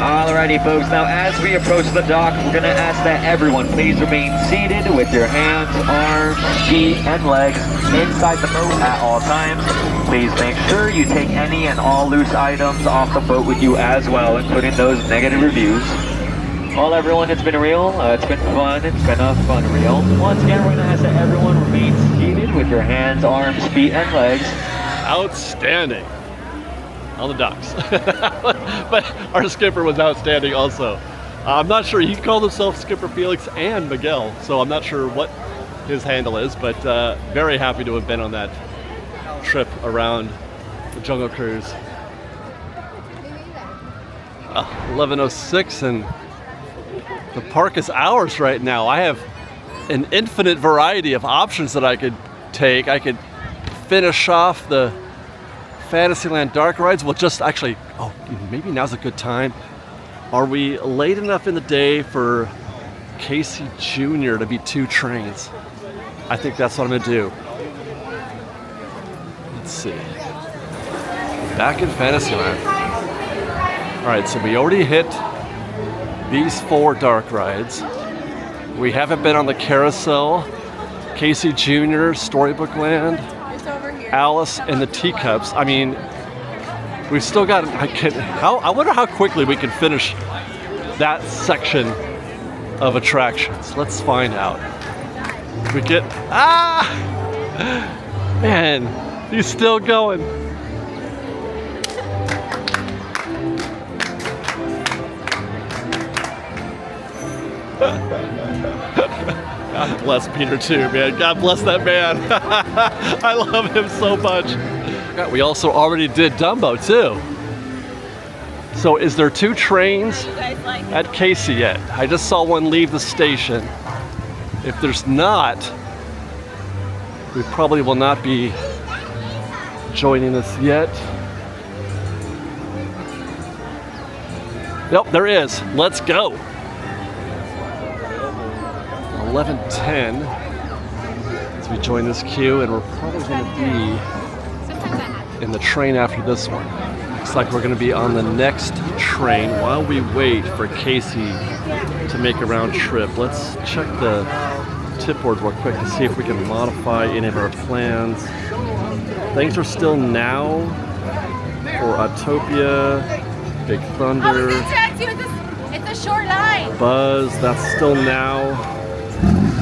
K: Alrighty, folks. Now, as we approach the dock, we're going to ask that everyone please remain seated with your hands, arms, feet, and legs inside the boat at all times. Please make sure you take any and all loose items off the boat with you as well, including those negative reviews. Well, everyone, it's been real. It's been fun. It's been a fun reel. Once again, we're going to ask that everyone remain seated with your hands, arms, feet, and legs.
A: Outstanding. On the docks. But our skipper was outstanding also. I'm not sure, he called himself Skipper Felix and Miguel, so I'm not sure what his handle is, but very happy to have been on that trip around the Jungle Cruise. 11:06 and the park is ours right now. I have an infinite variety of options that I could take. I could finish off the Fantasyland dark rides. Well, just actually, maybe now's a good time. Are we late enough in the day for Casey Jr. to be 2 trains? I think that's what I'm gonna do. Let's see. Back in Fantasyland. All right, so we already hit these 4 dark rides. We haven't been on the Carousel, Casey Jr., Storybook Land, Alice, and the Teacups. I mean, we've still got. I wonder how quickly we can finish that section of attractions. Let's find out. We get man, he's still going. God bless Peter too, man. God bless that man. I love him so much. We also already did Dumbo too. So is there 2 trains at Casey yet? I just saw one leave the station. If there's not, we probably will not be joining us yet. Nope, there is. Let's go. 11:10 as we join this queue, and we're probably going to be in the train after this one. Looks like we're going to be on the next train while we wait for Casey to make a round trip. Let's check the tip board real quick to see if we can modify any of our plans. Things are still now for Autopia, Big Thunder,
E: it's a short line.
A: Buzz, that's still now.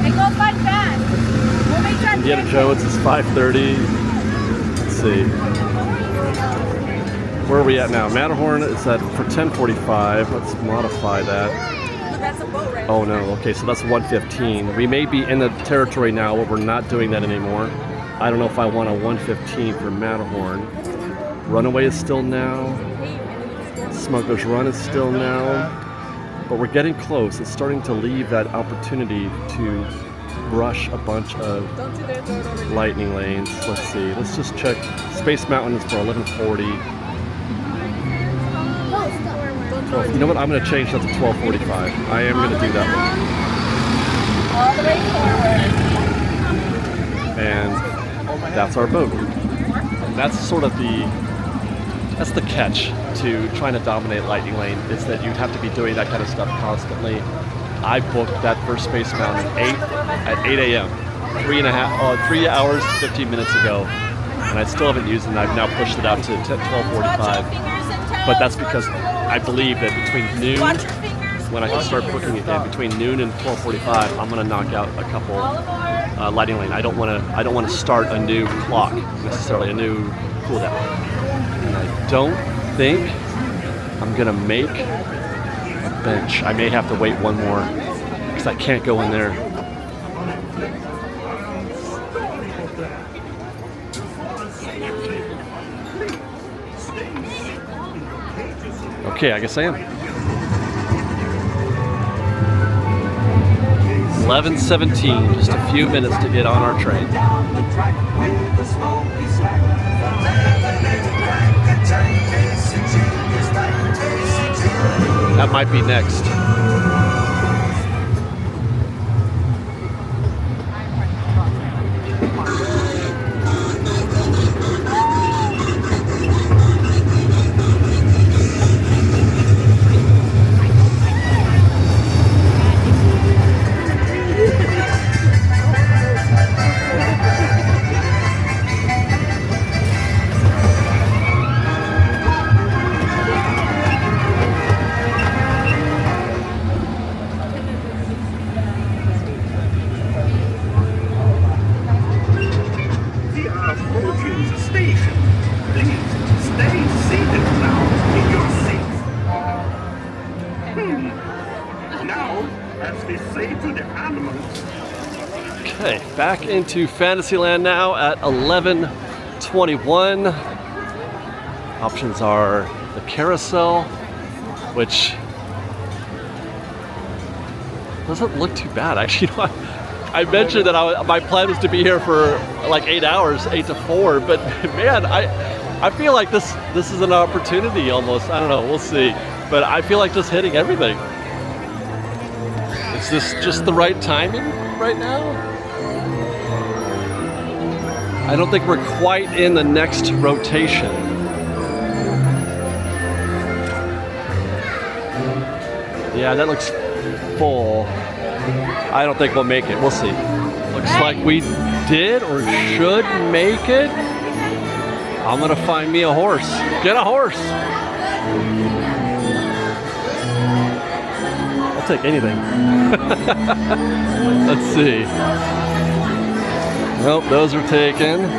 E: It goes by fast.
A: Indiana Jones is 5:30. Let's see. Where are we at now? Matterhorn is at for 10:45. Let's modify that. Oh no, okay, so that's 1:15. We may be in the territory now where we're not doing that anymore. I don't know if I want a 1:15 for Matterhorn. Runaway is still now. Smuggler's Run is still now. But we're getting close. It's starting to leave that opportunity to brush a bunch of lightning lanes. Let's see. Let's just check. Space Mountain is for 11:40. You know what? I'm going to change that to 12:45. I am going to do that one. And that's our boat. And that's sort of that's the catch to trying to dominate Lightning Lane, is that you'd have to be doing that kind of stuff constantly. I booked that first Space Mountain at 8 a.m. 3 hours, 15 minutes ago, and I still haven't used it, and I've now pushed it out to 12:45. But that's because I believe that between noon, when I can start booking again, between noon and 12:45, I'm going to knock out a couple Lightning Lane. I don't want to start a new clock necessarily, a new cooldown. And I don't think I'm gonna make a bench. I may have to wait one more because I can't go in there. Okay, I guess I am. 11:17, just a few minutes to get on our train. That might be next. Okay, back into Fantasyland now at 11:21. Options are the carousel, which doesn't look too bad. Actually, you know, I mentioned that my plan was to be here for like 8 hours, 8 to 4, but man, I feel like this is an opportunity almost. I don't know, we'll see. But I feel like just hitting everything. Is this just the right timing right now? I don't think we're quite in the next rotation. Yeah, that looks full. I don't think we'll make it. We'll see. Looks like we did or should make it. I'm gonna find me a horse. Get a horse. I'll take anything. Let's see. Nope, those are taken.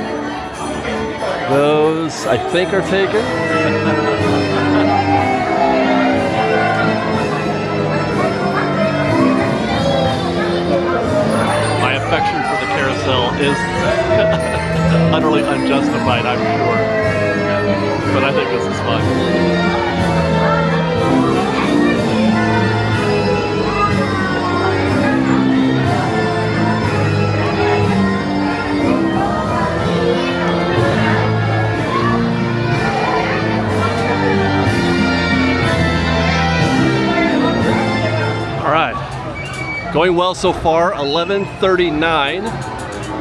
A: Those, I think, are taken. My affection for the carousel is utterly unjustified, I'm sure. But I think this is fun. Going well so far, 11:39.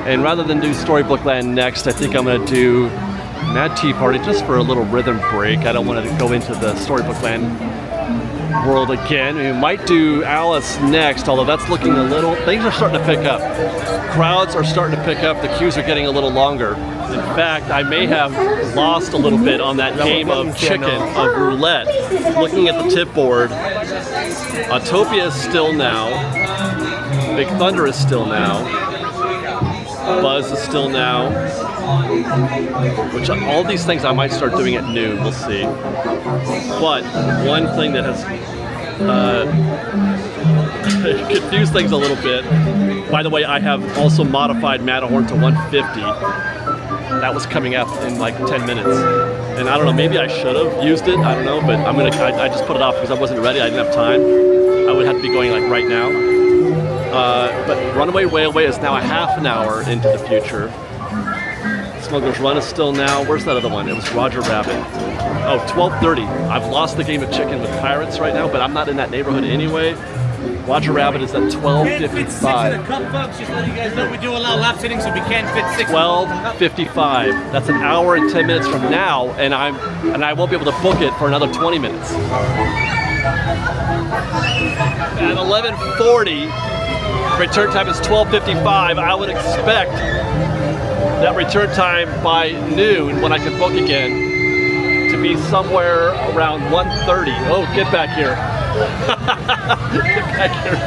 A: And rather than do Storybook Land next, I think I'm gonna do Mad Tea Party just for a little rhythm break. I don't want to go into the Storybook Land world again. We might do Alice next, although that's looking a little, things are starting to pick up. Crowds are starting to pick up, the queues are getting a little longer. In fact, I may have lost a little bit on that game of chicken, of roulette. Looking at the tip board, Autopia is still now, Big Thunder is still now, Buzz is still now, which all these things I might start doing at noon, we'll see. But one thing that has confused things a little bit, by the way, I have also modified Matterhorn to 150. That was coming up in like 10 minutes. And I don't know, maybe I should have used it, I don't know, but I just put it off because I wasn't ready, I didn't have time. I would have to be going like right now. But Runaway Railway is now a half an hour into the future. Smuggler's Run is still now, where's that other one? It was Roger Rabbit. Oh, 12:30. I've lost the game of chicken with pirates right now, but I'm not in that neighborhood anyway. Roger Rabbit is at 12:55.
J: Just letting you guys know we do allow lap sittings, so we can't fit 6.
A: 12:55. That's an hour and 10 minutes from now, and I won't be able to book it for another 20 minutes. At 11:40, return time is 12:55. I would expect that return time by noon, when I can book again, to be somewhere around 1:30. Oh, get back here. Get back here.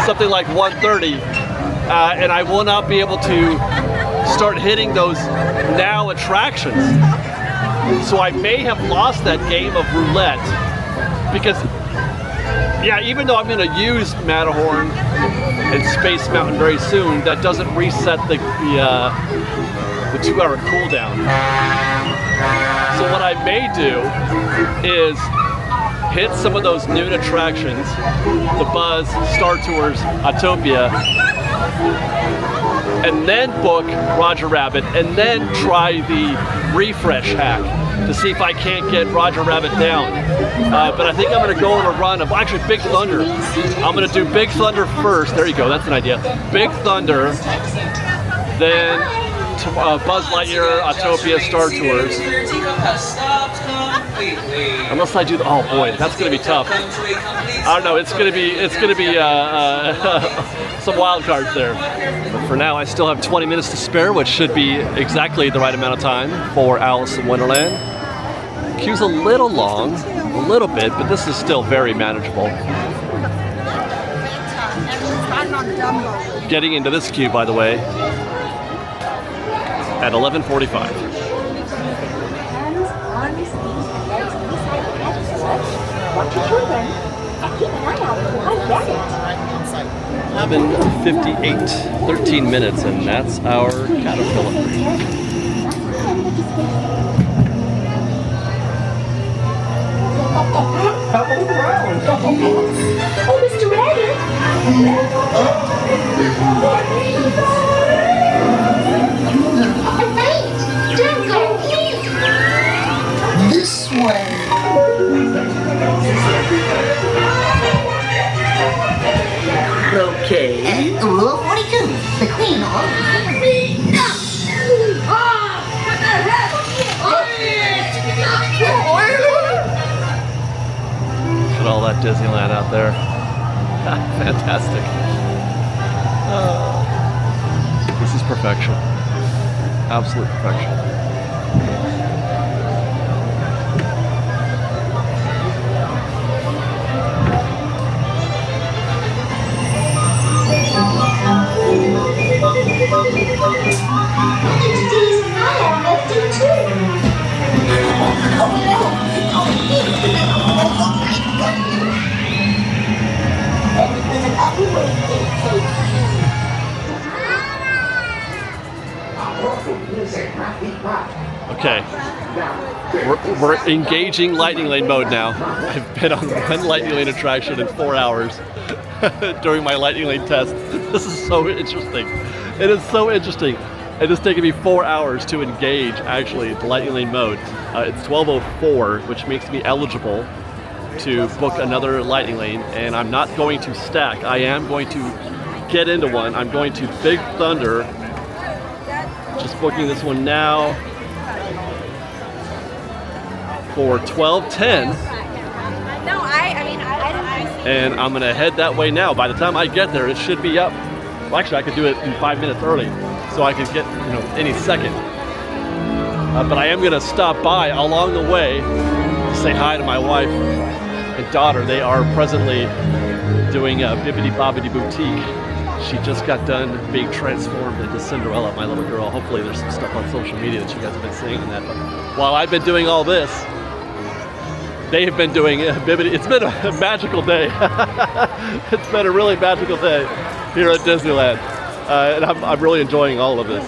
A: Something like 1:30. And I will not be able to start hitting those now attractions. So I may have lost that game of roulette because, yeah, even though I'm going to use Matterhorn and Space Mountain very soon, that doesn't reset the 2-hour cooldown. So what I may do is hit some of those noon attractions, the Buzz, Star Tours, Autopia, and then book Roger Rabbit, and then try the refresh hack to see if I can't get Roger Rabbit down. But I think I'm going to go on a run of, actually, Big Thunder. I'm going to do Big Thunder first. There you go, that's an idea. Big Thunder, then Buzz Lightyear, Autopia, Star Tours. Unless I do the, oh boy, that's going to be tough. I don't know, it's going to be some wild cards there. But for now, I still have 20 minutes to spare, which should be exactly the right amount of time for Alice in Wonderland. Queue's a little long, a little bit, but this is still very manageable. Getting into this queue, by the way, at 11:45.
C: Watch your children and keep an eye out for high bandits.
A: 11:58, 13 minutes, and that's our Caterpillar.
C: Oh, Mr. Rabbit! Wait! Don't go, please! This way!
L: Okay.
C: Rule 42. The Queen of... What the heck?
A: Look at all that Disneyland out there. Fantastic. This is perfection. Absolute perfection. Okay, we're engaging Lightning Lane mode now. I've been on one Lightning Lane attraction in 4 hours during my Lightning Lane test. This is so interesting. It is so interesting. It has taken me 4 hours to engage, actually, the Lightning Lane mode. It's 12:04, which makes me eligible to book another Lightning Lane, and I'm not going to stack. I am going to get into one, I'm going to Big Thunder. Just booking this one now for 12:10.
E: No, I mean,
A: And I'm gonna head that way now. By the time I get there, it should be up. Well, actually, I could do it in 5 minutes early, so I could get, any second. But I am gonna stop by along the way to say hi to my wife and daughter. They are presently doing a Bibbidi Bobbidi Boutique. She just got done being transformed into Cinderella, my little girl. Hopefully there's some stuff on social media that you guys have been seeing on that. But while I've been doing all this, they have been doing Bibbidi. It's been a magical day. It's been a really magical day here at Disneyland. And I'm really enjoying all of this.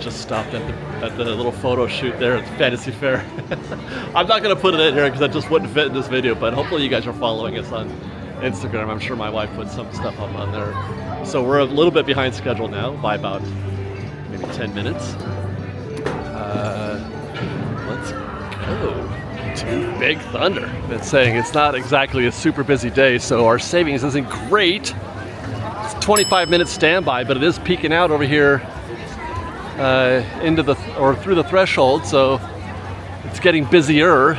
A: Just stopped at the little photo shoot there at the Fantasy Fair. I'm not going to put it in here because it just wouldn't fit in this video, but hopefully you guys are following us on Instagram. I'm sure my wife put some stuff up on there. So we're a little bit behind schedule now by about maybe 10 minutes. Let's go to Big Thunder. Been saying it's not exactly a super busy day, so our savings isn't great. It's 25 minutes standby, but it is peaking out over here through the threshold, so it's getting busier.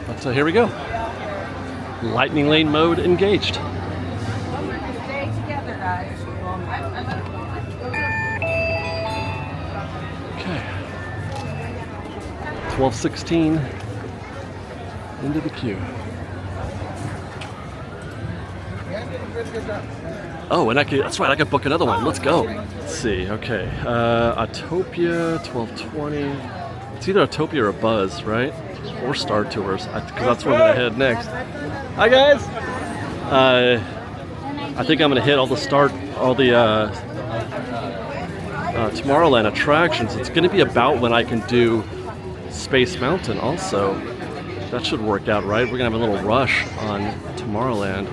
A: But here we go. Lightning lane mode engaged. Okay. 12:16 into the queue. Oh, and that's right, I can book another one. Let's go. Let's see, okay. Autopia, 12:20. It's either Autopia or Buzz, right? Or Star Tours, because that's where I'm gonna head next. Hi guys! I think I'm gonna hit all the Tomorrowland attractions. It's gonna be about when I can do Space Mountain also. That should work out right. We're gonna have a little rush on Tomorrowland.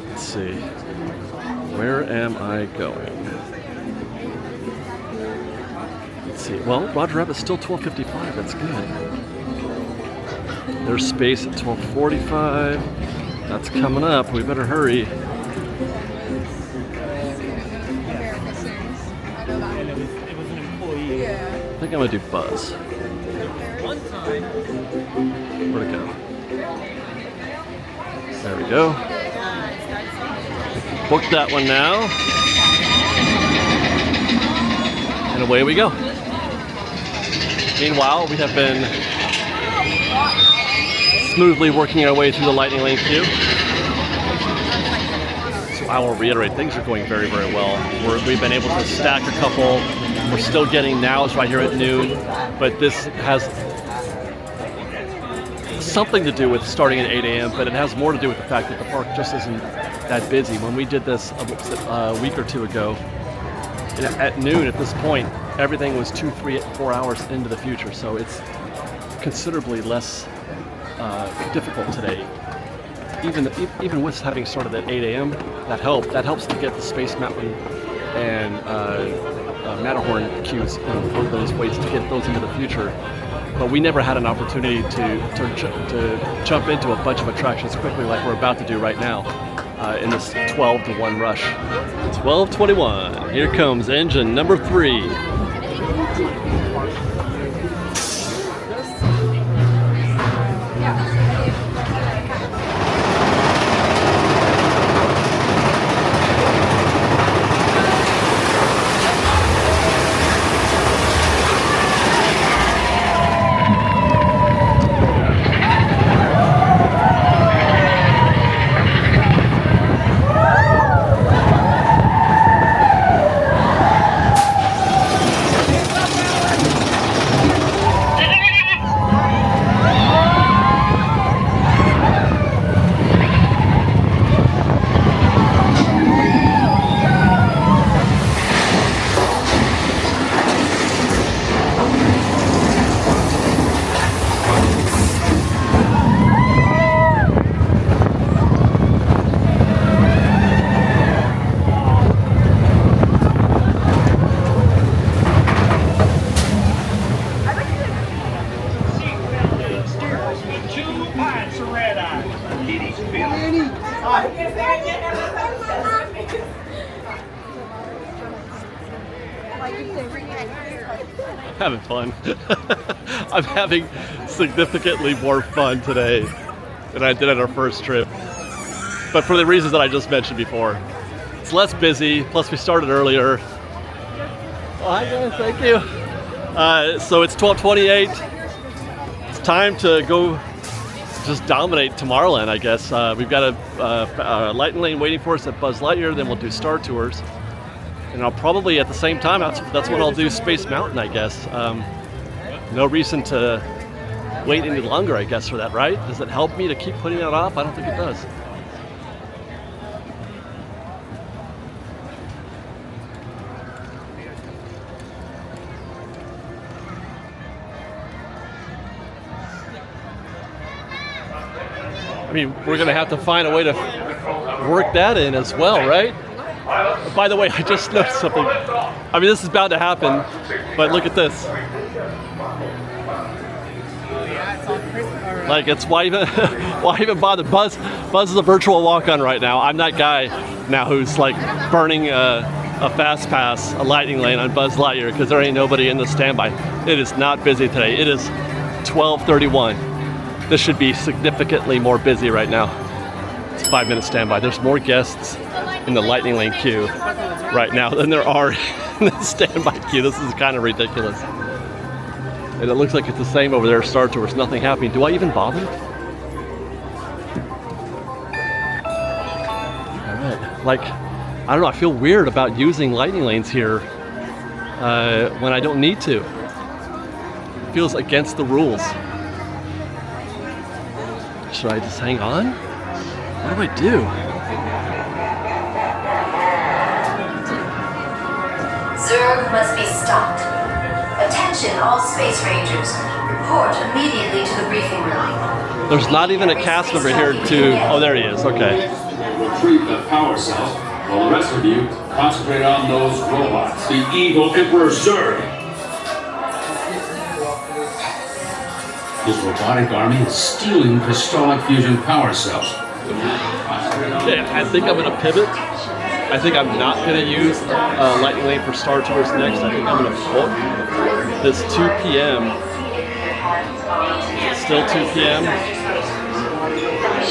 A: Let's see. Where am I going? Let's see. Well, Roger Rabbit's still 12:55. That's good. There's space at 12:45. That's coming up. We better hurry. I think I'm gonna do Buzz. Where'd it go? There we go. Book that one now. And away we go. Meanwhile, we have been smoothly working our way through the Lightning Lane queue. So I will reiterate, things are going very, very well. We've been able to stack a couple. We're still getting nows right here at noon, but this has something to do with starting at 8 a.m., but it has more to do with the fact that the park just isn't that busy. When we did this a week or two ago, at noon at this point, everything was 2, 3, 4 hours into the future, so it's considerably less difficult today. Even with having started at 8 a.m., that helps to get the Space Mountain and Matterhorn queues on those ways to get those into the future. But we never had an opportunity to jump into a bunch of attractions quickly like we're about to do right now in this 12 to 1 rush. 12:21. Here comes engine number 3. Having fun. I'm having significantly more fun today than I did at our first trip. But for the reasons that I just mentioned before. It's less busy, plus we started earlier. Oh, hi guys, thank you. So it's 12:28. It's time to go just dominate Tomorrowland, I guess. We've got a Lightning Lane waiting for us at Buzz Lightyear, then we'll do Star Tours. And I'll probably at the same time, that's when I'll do Space Mountain, I guess. No reason to wait any longer, I guess, for that, right? Does it help me to keep putting that off? I don't think it does. I mean, we're gonna have to find a way to work that in as well, right? By the way, I just noticed something. I mean, this is bound to happen, but look at this. Like, it's why even bother? Buzz is a virtual walk-on right now. I'm that guy now who's like burning a fast pass, a Lightning Lane on Buzz Lightyear because there ain't nobody in the standby. It is not busy today. It is 12:31. This should be significantly more busy right now. It's a 5-minute standby. There's more guests in the Lightning Lane queue right now than there are in the standby queue. This is kind of ridiculous. And it looks like it's the same over there at Star Tours. Nothing happening. Do I even bother? All right. Like, I don't know. I feel weird about using Lightning Lanes here when I don't need to. It feels against the rules. Should I just hang on? What do I do?
L: Zerg must be stopped. Attention all Space Rangers. Report immediately to the briefing room.
A: There's not even a cast member here to... Oh, there he is. Okay.
M: Retrieve the power cells, while the rest of you concentrate on those robots. The evil Emperor Zerg. His robotic army is stealing crystallic fusion power cells.
A: Okay, I think I'm going to pivot. I think I'm not going to use Lightning Lane for Star Tours next. I think I'm going to book this 2 p.m. Still 2 p.m.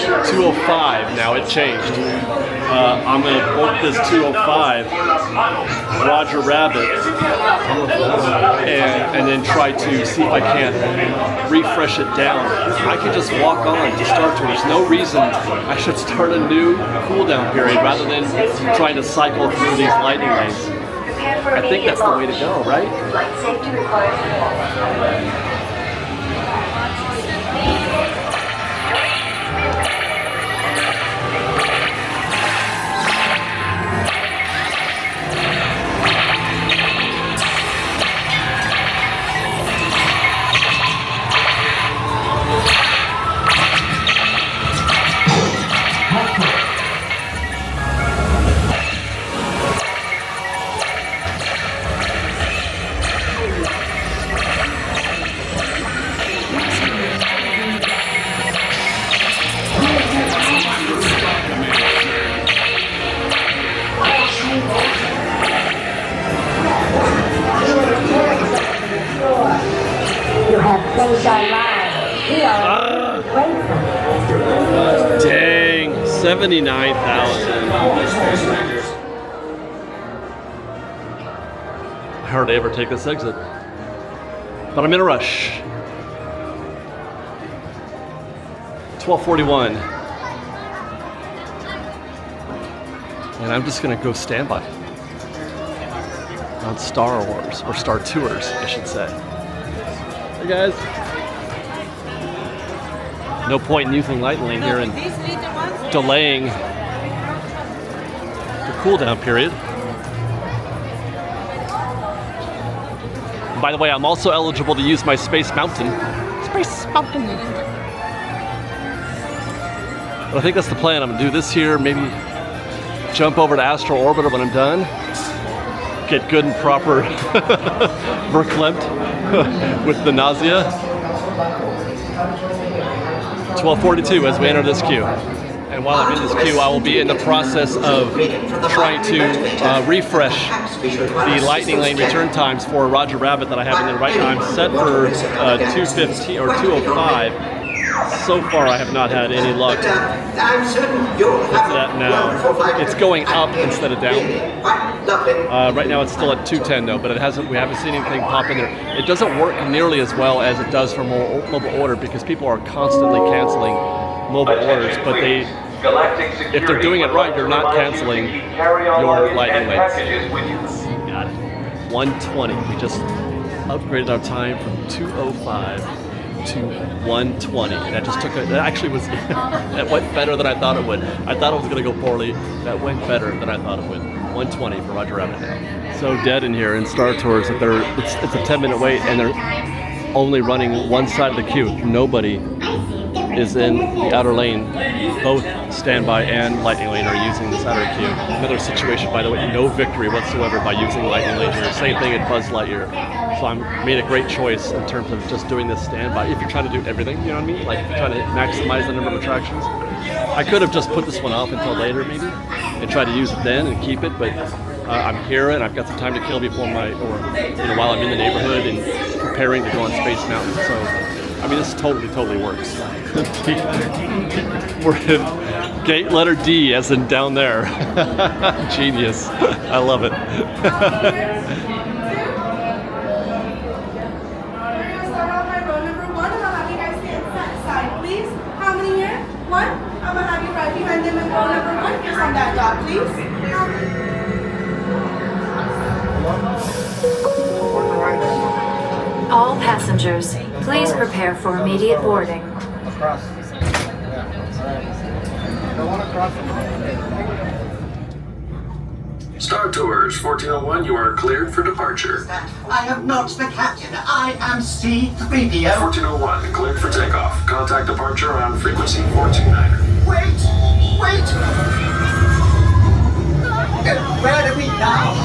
A: 2:05 now. It changed. I'm going to book this 2:05 Roger Rabbit and then try to see if I can't refresh it down. I could just walk on to Star Tours. There's no reason I should start a new cooldown period rather than trying to cycle through these Lightning Lanes. I think that's the way to go, right?
L: Flight safety requires
A: Dang, 79,000. I hardly ever take this exit, but I'm in a rush. 12:41, and I'm just gonna go standby on Star Wars, or Star Tours, I should say. Hey guys. No point in using Lightning Lane here and delaying the cooldown period. And by the way, I'm also eligible to use my Space Mountain. Space Mountain! But I think that's the plan. I'm gonna do this here, maybe jump over to Astral Orbiter when I'm done. Get good and proper verklempt with the nausea. 12:42 as we enter this queue. And while I'm in this queue, I will be in the process of trying to refresh the Lightning Lane return times for Roger Rabbit that I have in there right now. I'm set for 2:15 or 2:05. So far, I have not had any luck. What's that now? It's going up instead of down. Right now, it's still at 2:10 though, but it hasn't. We haven't seen anything pop in there. It doesn't work nearly as well as it does for mobile order because people are constantly canceling mobile orders, but if they're doing it right, you're not canceling your Lightning Lanes. Got it. 120. We just upgraded our time from 2:05 to 1:20. And that just took it actually was that went better than I thought it would. I thought it was gonna go poorly. That went better than I thought it would. 120 for Roger Rabbit now. So dead in here in Star Tours that it's a 10-minute wait and they're only running one side of the queue. Nobody is in the outer lane. Both Standby and Lightning Lane are using this outer queue. Another situation, by the way, no victory whatsoever by using Lightning Lane here. Same thing at Buzz Lightyear. So I made a great choice in terms of just doing this Standby. If you're trying to do everything, you know what I mean? Like if you're trying to maximize the number of attractions. I could have just put this one off until later maybe and try to use it then and keep it, but I'm here and I've got some time to kill before while I'm in the neighborhood and preparing to go on Space Mountain. So I mean, this totally works. We're in gate letter D, as in down there. Genius. I love it.
C: We're gonna start off by row number 1. I'm gonna have you guys stand side, please. How many here? 1. I'm gonna have you right behind them in row number 1. Just on that dot, please.
N: All passengers, please prepare for immediate boarding.
O: Star Tours 1401, you are cleared for departure.
P: I am not the captain. I am C-3PO.
O: 1401, cleared for takeoff. Contact departure on frequency 429.
P: Wait! Where are we now?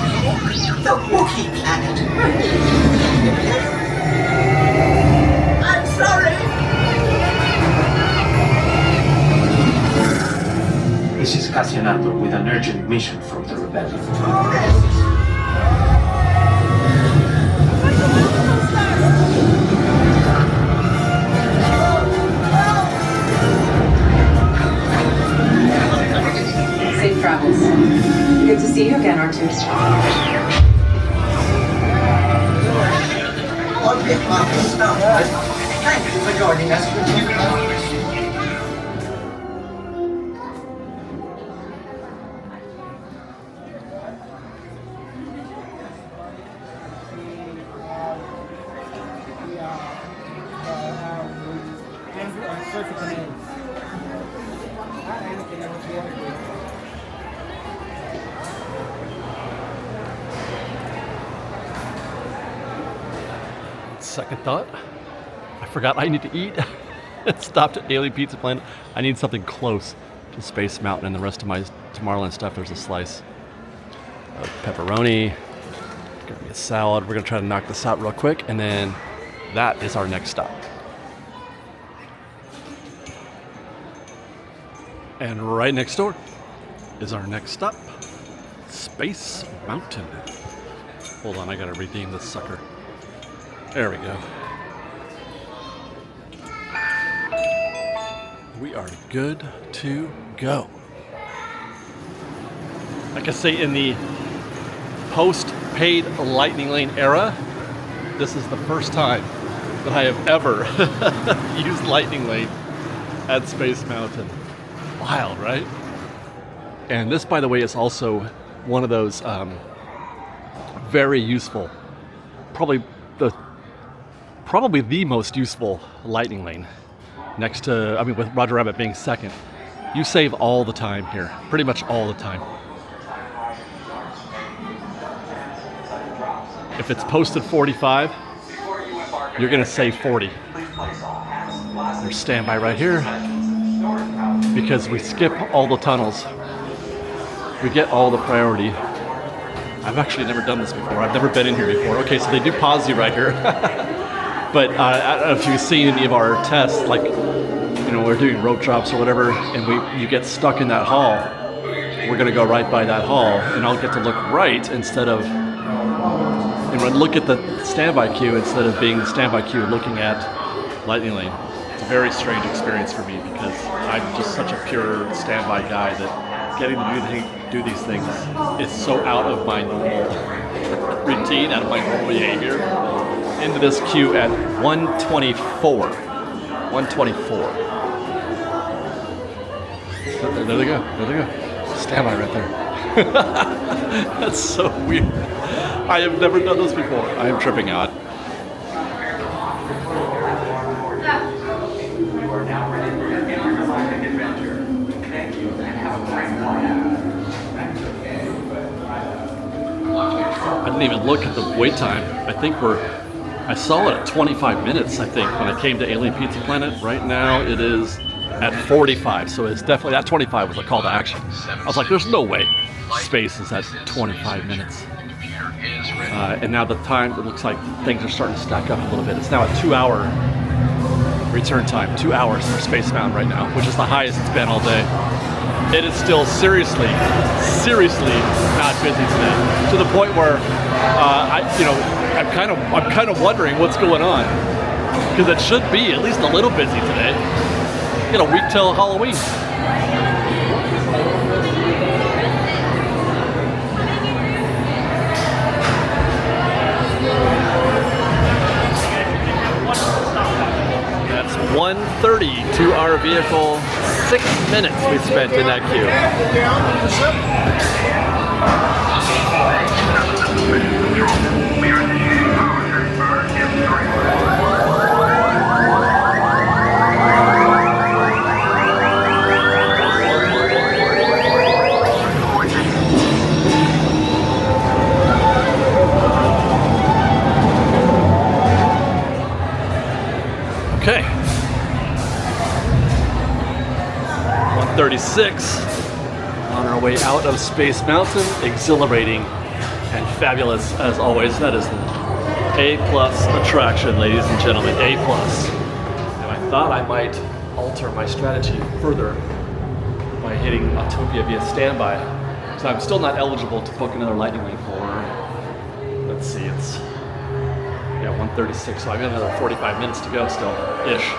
P: The Wookiee planet. I'm sorry!
B: This is Cassianando with an urgent mission from the rebellion.
Q: Safe travels. Good to see you again, R2.
P: On behalf of Star Wars, thank you for joining us.
A: Second thought, I forgot I need to eat. Stopped at Daily Pizza Planet. I need something close to Space Mountain and the rest of my Tomorrowland stuff. There's a slice of pepperoni. Gonna be a salad. We're gonna try to knock this out real quick, and then that is our next stop. And right next door is our next stop, Space Mountain. Hold on, I gotta redeem this sucker. There we go. We are good to go. Like I say, in the post-paid Lightning Lane era, this is the first time that I have ever used Lightning Lane at Space Mountain. Wild, right? And this, by the way, is also one of those very useful, probably the most useful Lightning Lane. Next to, with Roger Rabbit being second. You save all the time here, pretty much all the time. If it's posted 45, you're gonna save 40. There's standby right here, because we skip all the tunnels. We get all the priority. I've actually never done this before. I've never been in here before. Okay, so they do pause you right here. But I don't know if you've seen any of our tests, like, know, we're doing road drops or whatever, and you get stuck in that hall, we're gonna go right by that hall, and I'll get to look right instead of, and look at the standby queue instead of being the standby queue looking at Lightning Lane. It's a very strange experience for me because I'm just such a pure standby guy that getting to do these things is so out of my normal routine, out of my normal behavior. Into this queue at 124. 124. There they go. There they go. Standby right there. That's so weird. I have never done this before. I am tripping out. I didn't even look at the wait time. I think I saw it at 25 minutes, I think, when I came to Alien Pizza Planet. Right now it is at 45, so it's definitely, that 25 was a call to action. I was like, there's no way space is at 25 minutes. And now the time, it looks like things are starting to stack up a little bit. It's now a 2-hour return time, 2 hours for Space Mountain right now, which is the highest it's been all day. It is still seriously not busy today, to the point where I'm kind of wondering what's going on, because it should be at least a little busy today. A week till Halloween. That's 1:30 to our vehicle. 6 minutes we spent in that queue. Okay. 1:36 on our way out of Space Mountain. Exhilarating and fabulous as always. That is an A+ attraction, ladies and gentlemen. A+. And I thought I might alter my strategy further by hitting Autopia via standby. So I'm still not eligible to book another Lightning Lane for, let's see, it's 1:36, so I've got another 45 minutes to go still, ish.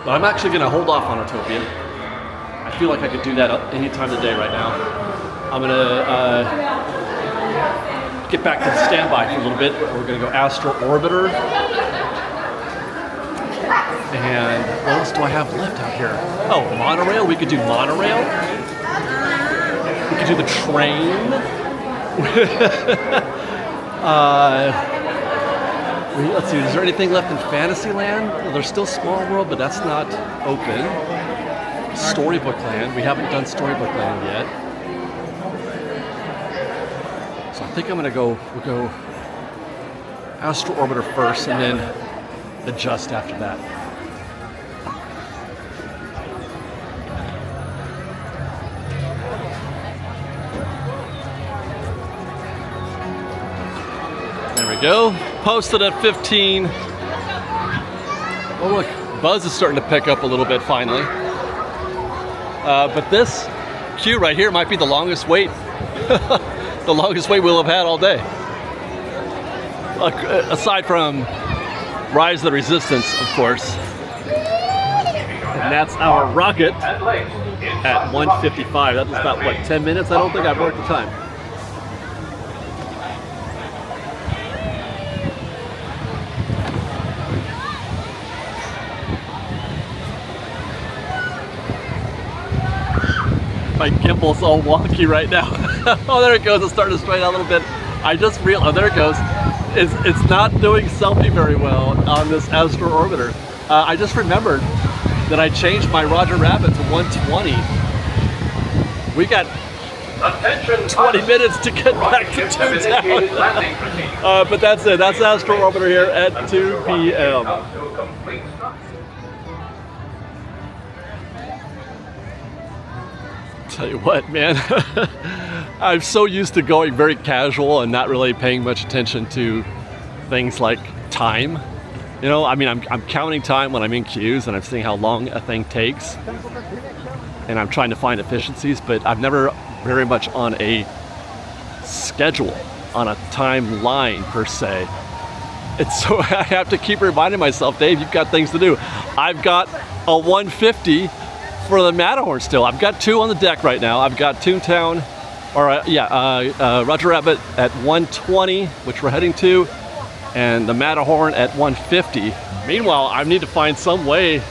A: But I'm actually going to hold off on Autopia. I feel like I could do that any time of the day right now. I'm going to get back to the standby for a little bit. We're going to go Astro Orbiter. And what else do I have left out here? Oh, monorail. We could do monorail. We could do the train. Let's see, is there anything left in Fantasyland? Well, there's still Small World, but that's not open. Storybook Land, we haven't done Storybook Land yet. So I think we'll go Astro Orbiter first and then adjust after that. There we go. Posted at 15. Oh look, buzz is starting to pick up a little bit finally. But this queue right here might be the longest wait. The longest wait we'll have had all day. Aside from Rise of the Resistance, of course. And that's our rocket at 1:55. That was about, what, 10 minutes? I don't think I've worked the time. My gimbal's all wonky right now. Oh, there it goes. It's starting to straighten out a little bit. I just realized, oh, there it goes. It's not doing selfie very well on this Astro Orbiter. I just remembered that I changed my Roger Rabbit to 120. We got 20 minutes to get back to 2 town. But that's it. That's Astro Orbiter here at 2 p.m. Tell you what, man, I'm so used to going very casual and not really paying much attention to things like time You know, I mean, I'm counting time when I'm in queues and I'm seeing how long a thing takes. And I'm trying to find efficiencies, but I've never very much on a schedule, on a timeline per se. It's so I have to keep reminding myself, Dave, you've got things to do. I've got a 150 for the Matterhorn still. I've got 2 on the deck right now. I've got Toontown, or Roger Rabbit at 120, which we're heading to, and the Matterhorn at 150. Meanwhile, I need to find some way,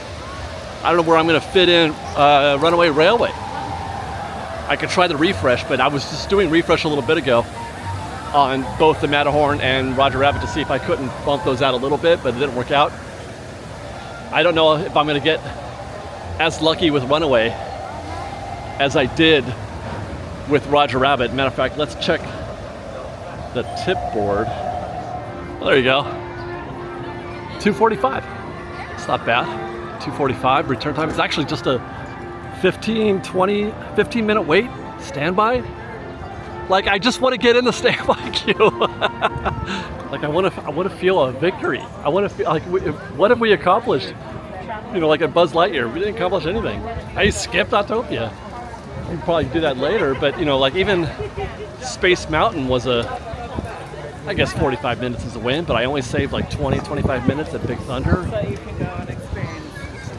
A: I don't know where I'm gonna fit in Runaway Railway. I could try the refresh, but I was just doing refresh a little bit ago on both the Matterhorn and Roger Rabbit to see if I couldn't bump those out a little bit, but it didn't work out. I don't know if I'm gonna get as lucky with Runaway as I did with Roger Rabbit. Matter of fact, let's check the tip board. Well, there you go. 2:45. It's not bad. 2:45 return time. It's actually just a 15 minute wait, standby. Like, I just want to get in the standby queue. Like, I want to feel a victory. I want to feel like, what have we accomplished? You know, like at Buzz Lightyear, we didn't accomplish anything. I skipped Autopia. We can probably do that later, but you know, like even Space Mountain was I guess 45 minutes is a win, but I only saved like 20-25 minutes at Big Thunder.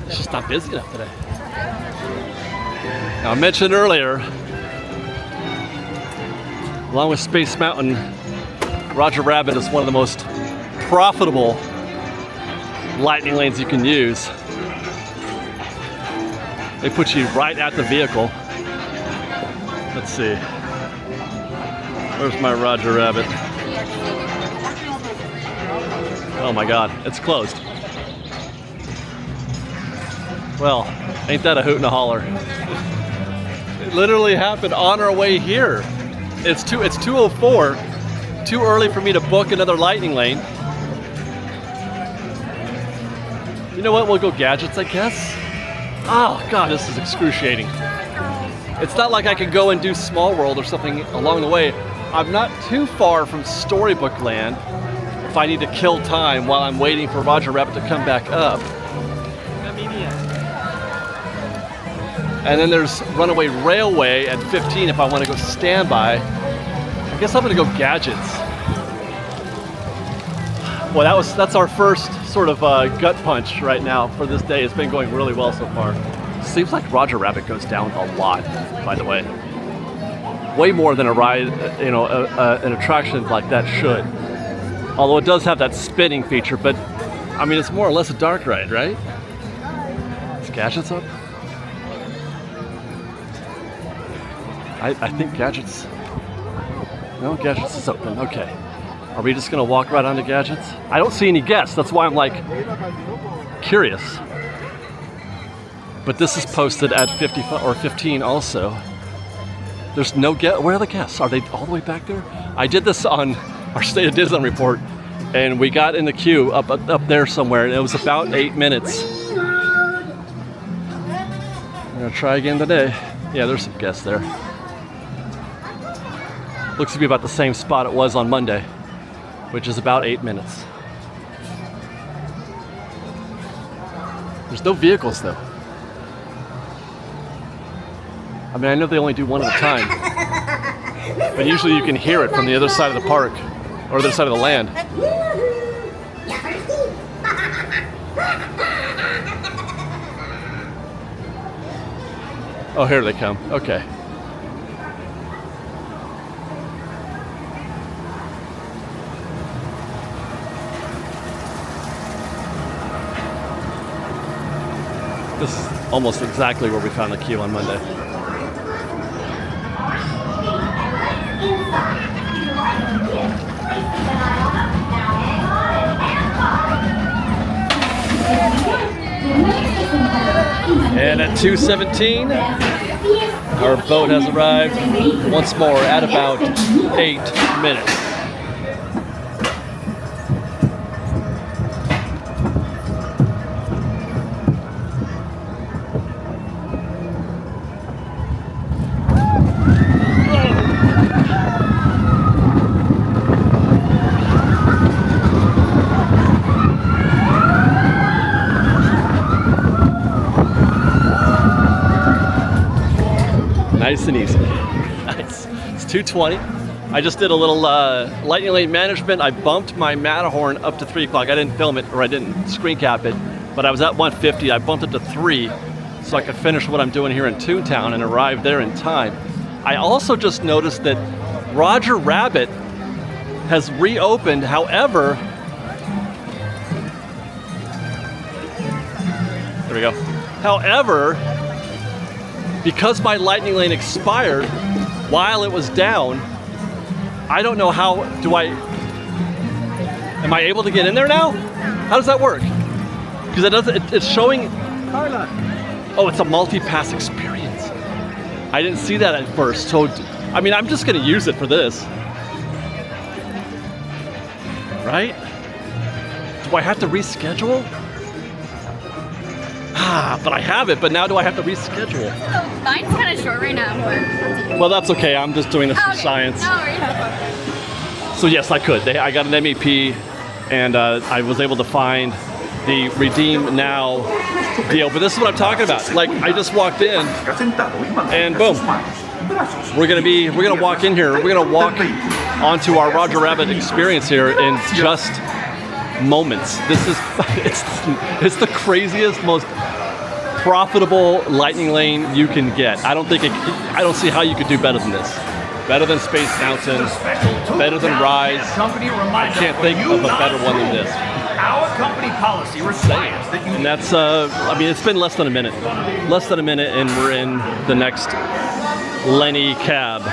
A: It's just not busy enough today. Now, I mentioned earlier, along with Space Mountain, Roger Rabbit is one of the most profitable lightning lanes you can use. They put you right at the vehicle. Let's see. Where's my Roger Rabbit? Oh my God, it's closed. Well, ain't that a hoot and a holler? It literally happened on our way here. It's 2:04. Too early for me to book another lightning lane. You know what? We'll go gadgets, I guess. Oh God, this is excruciating. It's not like I can go and do Small World or something along the way. I'm not too far from Storybook Land if I need to kill time while I'm waiting for Roger Rabbit to come back up. And then there's Runaway Railway at 15 if I want to go standby. I guess I'm going to go gadgets. Well, that's our first sort of gut punch right now for this day. It's been going really well so far. Seems like Roger Rabbit goes down a lot, by the way. Way more than a ride, you know, an attraction like that should. Although it does have that spinning feature, but I mean, it's more or less a dark ride, right? Is Gadgets up? I think Gadgets, no, Gadgets is open, okay. Are we just gonna walk right onto Gadgets? I don't see any guests, that's why I'm like curious. But this is posted at 55 or 15 also. There's no guest. Where are the guests? Are they all the way back there? I did this on our State of Disneyland report, and we got in the queue up there somewhere, and it was about 8 minutes. I'm gonna try again today. Yeah, there's some guests there. Looks to be about the same spot it was on Monday, which is about 8 minutes. There's no vehicles though. I mean, I know they only do one at a time, but usually you can hear it from the other side of the park, or the other side of the land. Oh, here they come. Okay. This is almost exactly where we found the queue on Monday. And at 2:17, our boat has arrived once more at about 8 minutes. Nice and easy. Nice. It's 2:20. I just did a little lightning lane management. I bumped my Matterhorn up to 3 o'clock. I didn't film it, or I didn't screen cap it, but I was at 150. I bumped it to 3 so I could finish what I'm doing here in Toontown and arrive there in time. I also just noticed that Roger Rabbit has reopened. However, there we go. However, because my lightning lane expired while it was down, I don't know how am I able to get in there now? How does that work? Because it's showing, oh, it's a multi-pass experience. I didn't see that at first, so, I mean, I'm just gonna use it for this. Right? Do I have to reschedule? But I have it, but now do I have to reschedule?
R: Mine's kind of short right now, but...
A: Well, that's okay. I'm just doing this for science.
R: No worries.
A: So yes, I could. I got an MEP, and I was able to find the Redeem Now deal. But this is what I'm talking about. Like, I just walked in, and boom. We're gonna walk in here. We're gonna walk onto our Roger Rabbit experience here in just moments. This is it's the craziest, most profitable lightning lane you can get. I don't see how you could do better than this. Better than Space Mountain, better than Rise. I can't think of a better one than this.
H: Our company policy requires that you...
A: And that's, I mean, it's been less than a minute. Less than a minute, and we're in the next Lenny cab.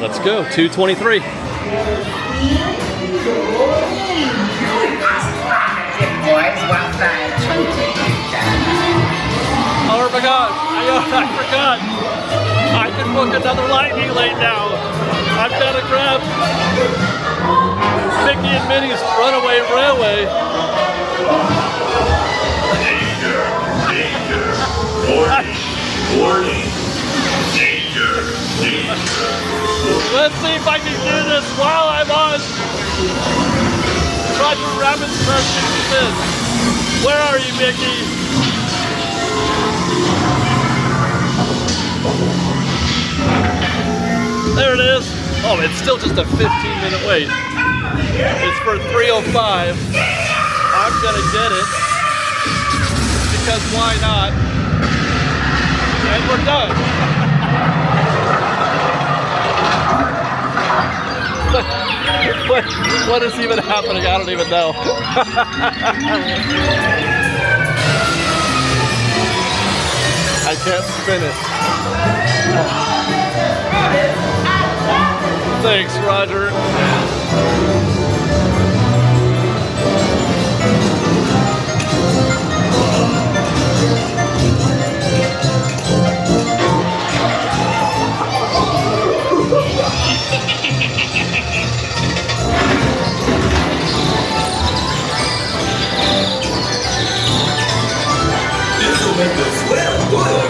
A: Let's go, 2:23. Oh my God, I forgot. I can book another lightning lane now. I've got to grab Mickey and Minnie's Runaway Railway.
F: Danger, danger, warning, danger, danger.
A: Let's see if I can do this while I'm on Roger Rabbit's first. Where are you, Mickey? There it is. Oh, it's still just a 15-minute wait. It's for 3:05. I'm gonna get it because why not? And we're done. What is even happening? I don't even know. I can't spin it. Thanks, Roger.
F: This will make the sweat boil.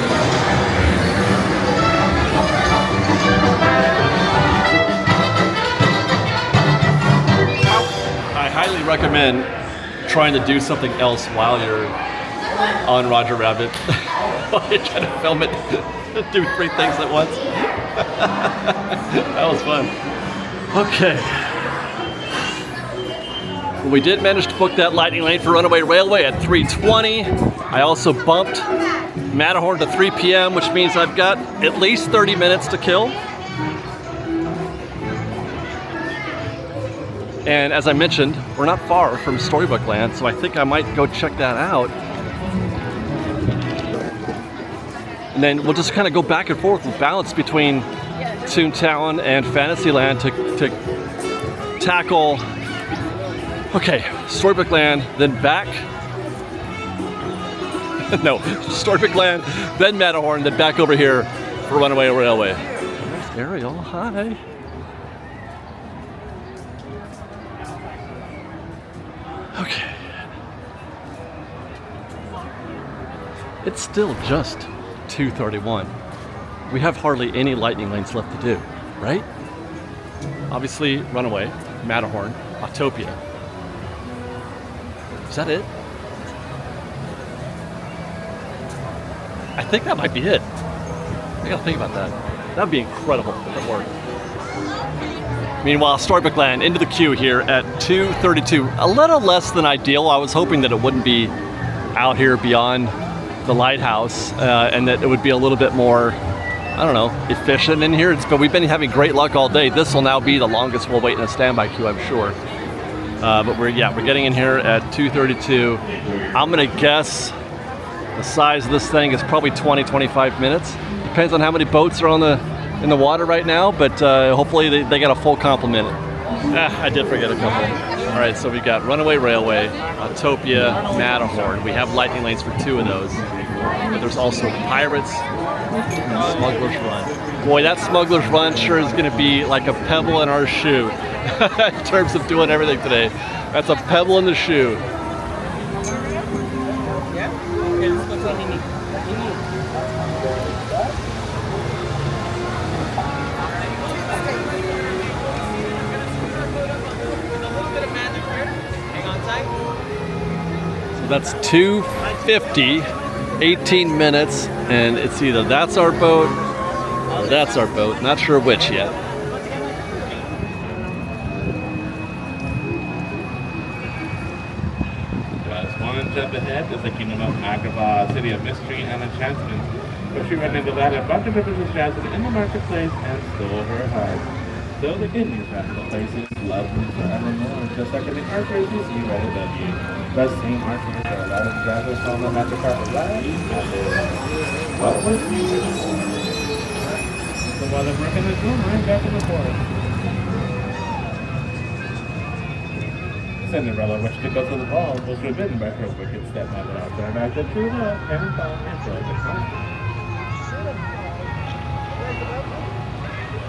A: I highly recommend trying to do something else while you're on Roger Rabbit. While you're trying to film it, do 3 things at once. That was fun. Okay. Well, we did manage to book that lightning lane for Runaway Railway at 3:20. I also bumped Matterhorn to 3 p.m., which means I've got at least 30 minutes to kill. And as I mentioned, we're not far from Storybook Land, so I think I might go check that out. And then we'll just kind of go back and forth with balance between Toontown and Fantasyland to tackle, okay, Storybook Land, then back. No, Storybook Land, then Matterhorn, then back over here for Runaway Railway. There's Ariel, hi. Okay. It's still just 2:31. We have hardly any lightning lanes left to do, right? Obviously, Runaway, Matterhorn, Autopia. Is that it? I think that might be it. gotta think about that. That'd be incredible if it worked. Meanwhile, Storybook Land into the queue here at 2:32. A little less than ideal. I was hoping that it wouldn't be out here beyond the lighthouse and that it would be a little bit more, I don't know, efficient in here. But we've been having great luck all day. This will now be the longest we'll wait in a standby queue, I'm sure. But we're getting in here at 2:32. I'm gonna guess the size of this thing is probably 20-25 minutes. Depends on how many boats are in the water right now, but hopefully they got a full complement. I did forget a couple. All right, so we got Runaway Railway, Autopia, Matterhorn. We have lightning lanes for 2 of those. But there's also Pirates and Smuggler's Run. Boy, that Smuggler's Run sure is gonna be like a pebble in our shoe in terms of doing everything today. That's a pebble in the shoe. So that's 2:50, 18 minutes, and it's either that's our boat or that's our boat. Not sure which yet.
S: One jump ahead is the Kingdom of Agrabah, City of Mystery and Enchantment, which we run into that a bunch of rivers of jasmine in the marketplace and stole her heart. So the good news about the place is love me forevermore, just like in the archers you see right above you. The same archers are allowed to gather on the magic carpet right out there. What was music for? So while they're working this room, I'm back in the forest. Cinderella wished to go to the ball, was forbidden by her wicked stepmother. I'll turn back to true love and found herself a husband.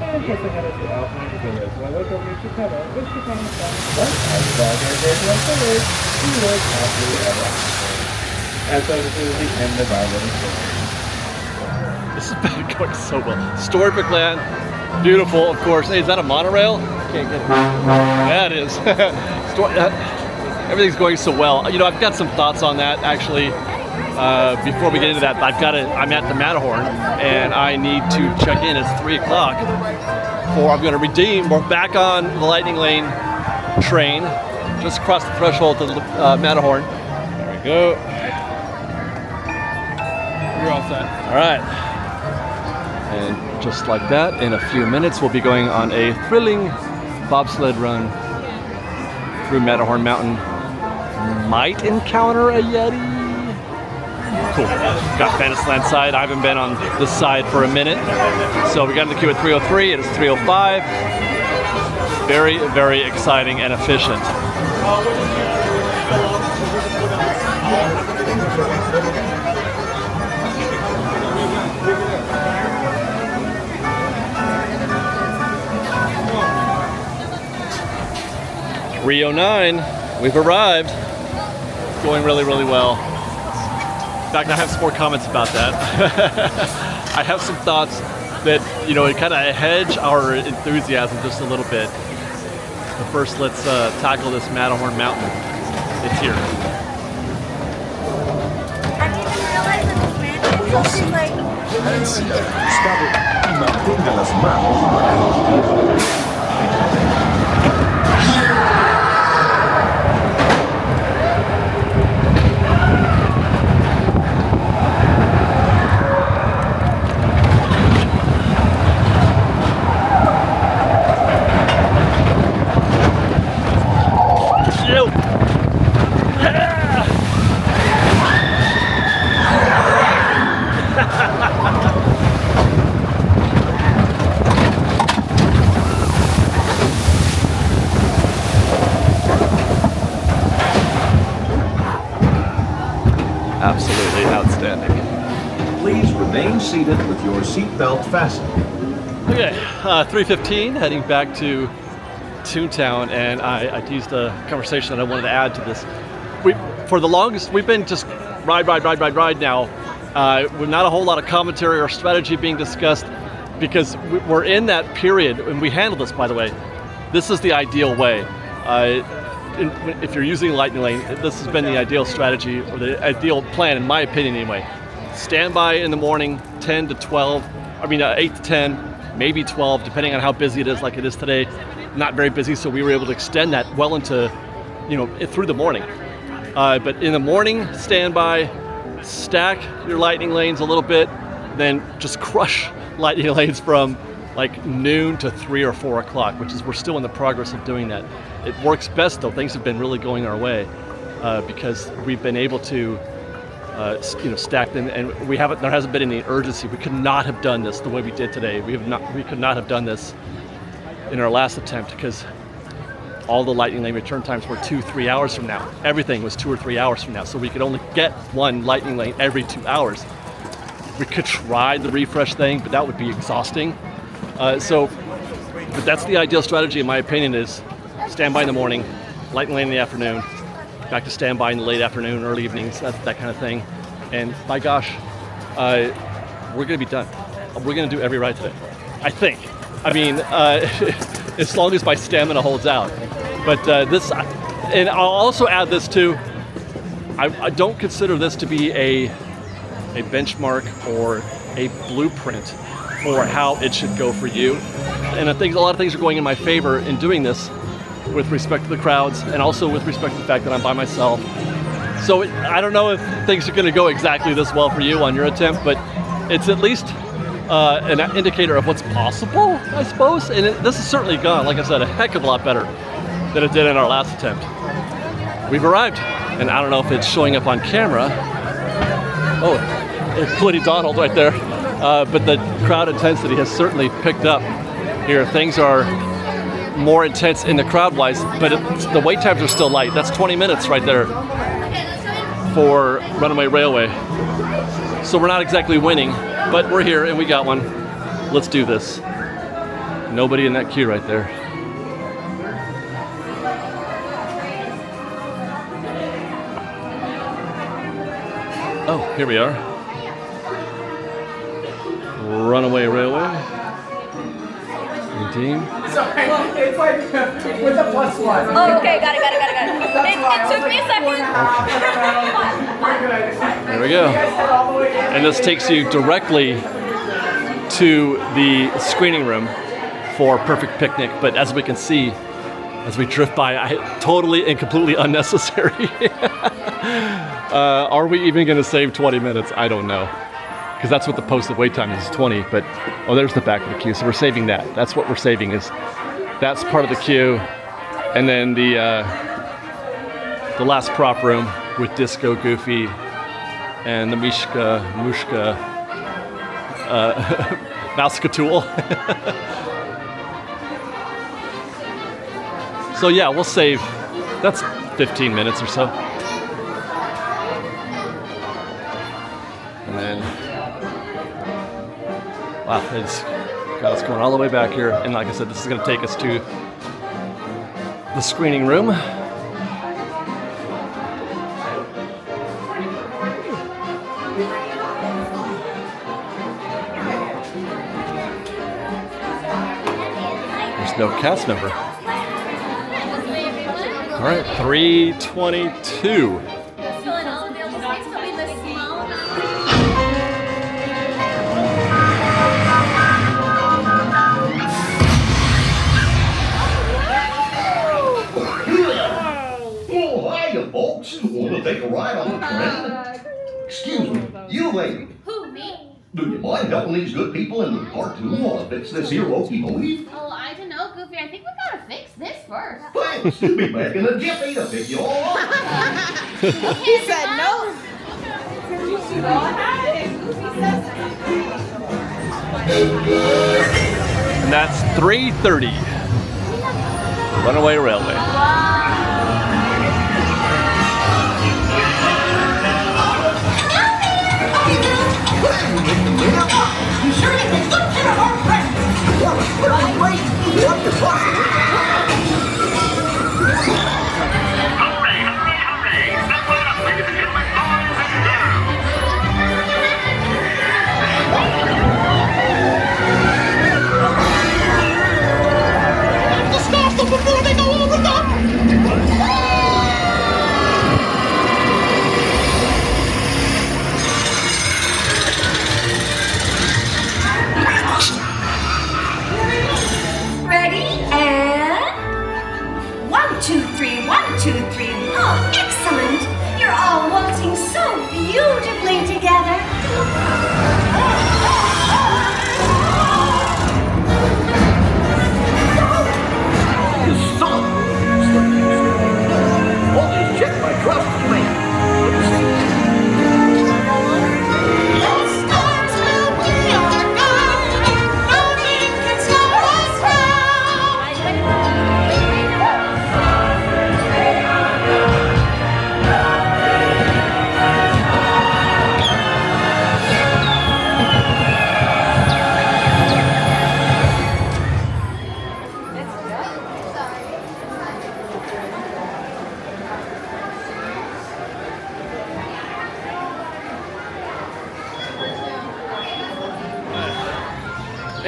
S: And kissing at us out my village, while I look over to Chicago, wish to come and stop. But I was all there, like the word, he was happily ever after. And so this is the end of our little story.
A: This has been going so well. Storybook Land, beautiful, of course. Hey, is that a monorail? Can't get it. Yeah, it is. Everything's going so well. You know, I've got some thoughts on that actually. Before we get into that, I'm at the Matterhorn and I need to check in. It's 3 o'clock. I'm going to redeem. We're back on the Lightning Lane train, just across the threshold to the Matterhorn. There we go. You're all set. All right. And just like that, in a few minutes, we'll be going on a thrilling bobsled run through Matterhorn Mountain. Might encounter a Yeti. Cool. Got Fantasyland side. I haven't been on this side for a minute. So we got in the queue at 3:03. It is 3:05. Very, very exciting and efficient. .309, we've arrived. It's going really, really well. In fact, I have some more comments about that. I have some thoughts that, you know, kind of hedge our enthusiasm just a little bit. But first, let's tackle this Matterhorn Mountain. It's here.
C: I didn't even realize that this man is something like...
F: y mantenga las manos para
A: Absolutely outstanding.
F: Please remain seated with your seatbelt fastened.
A: Okay, 3:15, heading back to Toontown, and I teased a conversation that I wanted to add to this. For the longest, we've been just ride now. With not a whole lot of commentary or strategy being discussed, because we're in that period, and we handle this, by the way. This is the ideal way. If you're using Lightning Lane, this has been the ideal strategy, or the ideal plan, in my opinion anyway. Standby in the morning, 10 to 12, I mean 8 to 10, maybe 12, depending on how busy it is, like it is today. Not very busy, so we were able to extend that well into, through the morning. But in the morning, standby, stack your lightning lanes a little bit, then just crush lightning lanes from like noon to 3 or 4 o'clock, which is, we're still in the progress of doing that. It works best though. Things have been really going our way because we've been able to stack them, and there hasn't been any urgency. We could not have done this the way we did today. We could not have done this in our last attempt because all the lightning lane return times were 2-3 hours from now. Everything was 2 or 3 hours from now, so we could only get one lightning lane every 2 hours. We could try the refresh thing, but that would be exhausting. But that's the ideal strategy in my opinion, is standby in the morning, lightning lane in the afternoon, back to standby in the late afternoon, early evenings, that kind of thing. And by gosh, we're gonna be done. We're gonna do every ride today, I think. I mean, as long as my stamina holds out. But and I'll also add this too, I don't consider this to be a benchmark or a blueprint for how it should go for you. And I think a lot of things are going in my favor in doing this with respect to the crowds and also with respect to the fact that I'm by myself. So I don't know if things are gonna go exactly this well for you on your attempt, but it's at least an indicator of what's possible, I suppose. And this has certainly gone, like I said, a heck of a lot better than it did in our last attempt. We've arrived, and I don't know if it's showing up on camera. Oh, it's Bloody Donald right there. But the crowd intensity has certainly picked up here. Things are more intense in the crowd-wise, but the wait times are still light. That's 20 minutes right there for Runaway Railway. So we're not exactly winning, but we're here and we got one. Let's do this. Nobody in that queue right there. Oh, here we are. Runaway Railway. Team.
P: Sorry, it's like with the plus one.
R: Oh, okay, got it. It took me a second.
A: There we go. And this takes you directly to the screening room for Perfect Picnic. But as we can see, as we drift by, totally and completely unnecessary. Are we even going to save 20 minutes? I don't know. Because that's what the posted wait time is 20, but oh, there's the back of the queue, so we're saving that. That's what we're saving, is that's part of the queue, and then the last prop room with Disco Goofy and the Mushka Mouskatool. So yeah, we'll save, that's 15 minutes or so. And then wow, it's got us going all the way back here. And like I said, this is going to take us to the screening room. There's no cast member. All right, 322.
F: Folks, want to take a ride on the train? Excuse me, you lady.
R: Who, me?
F: Do you mind helping these good people in the cartoon while I fix this here locomotive?
R: Oh, I don't know, Goofy. I think we gotta fix this first.
F: Thanks, you'll be back in a jiffy to pick you all up.
C: He said no.
A: And that's 3:30. Runaway Railway.
F: Before they go over the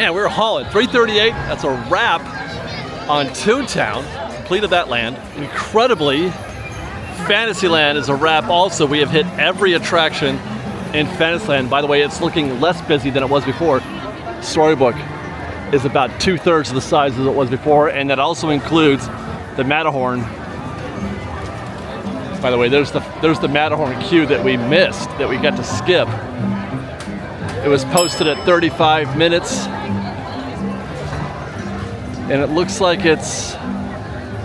A: Man, we were hauling. 338, that's a wrap on Toontown. Completed that land. Incredibly, Fantasyland is a wrap also. We have hit every attraction in Fantasyland. By the way, it's looking less busy than it was before. Storybook is about 2/3 of the size as it was before, and that also includes the Matterhorn. By the way, there's the Matterhorn queue that we missed, that we got to skip. It was posted at 35 minutes, and it looks like it's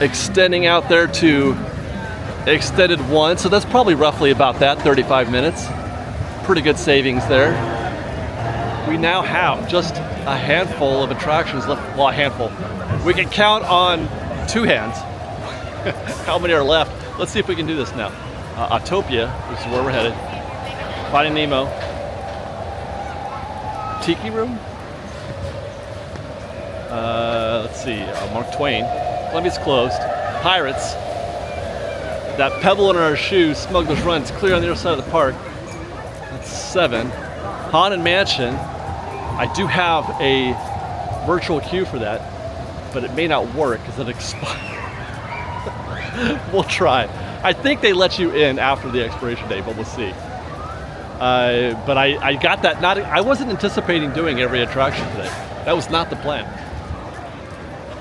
A: extending out there to extended 1, so that's probably roughly about that, 35 minutes. Pretty good savings there. We now have just a handful of attractions left. Well, a handful. We can count on 2 hands how many are left. Let's see if we can do this now. Autopia, which is where we're headed. Finding Nemo. Tiki Room. Let's see, Mark Twain. Fleming's closed. Pirates. That pebble in our shoe, Smuggler's Run, it's clear on the other side of the park. That's 7. Haunted Mansion. I do have a virtual queue for that, but it may not work because it expired. We'll try. I think they let you in after the expiration date, but we'll see. But I got that. I wasn't anticipating doing every attraction today. That was not the plan.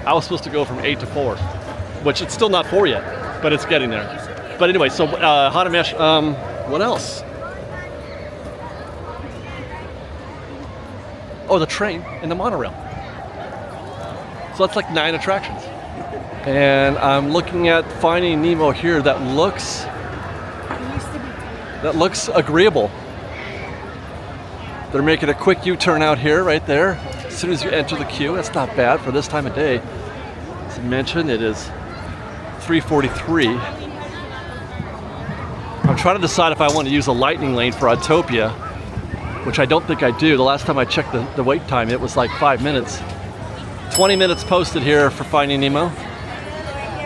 A: I was supposed to go from 8 to 4, which it's still not 4 yet, but it's getting there. But anyway, so Haunted Mansion. What else? Oh, the train and the monorail. So that's like 9 attractions. And I'm looking at Finding Nemo here. That looks agreeable. They're making a quick U-turn out here, right there. As soon as you enter the queue, that's not bad for this time of day. As I mentioned, it is 3:43. I'm trying to decide if I want to use a lightning lane for Autopia, which I don't think I do. The last time I checked the wait time, it was like 5 minutes. 20 minutes posted here for Finding Nemo.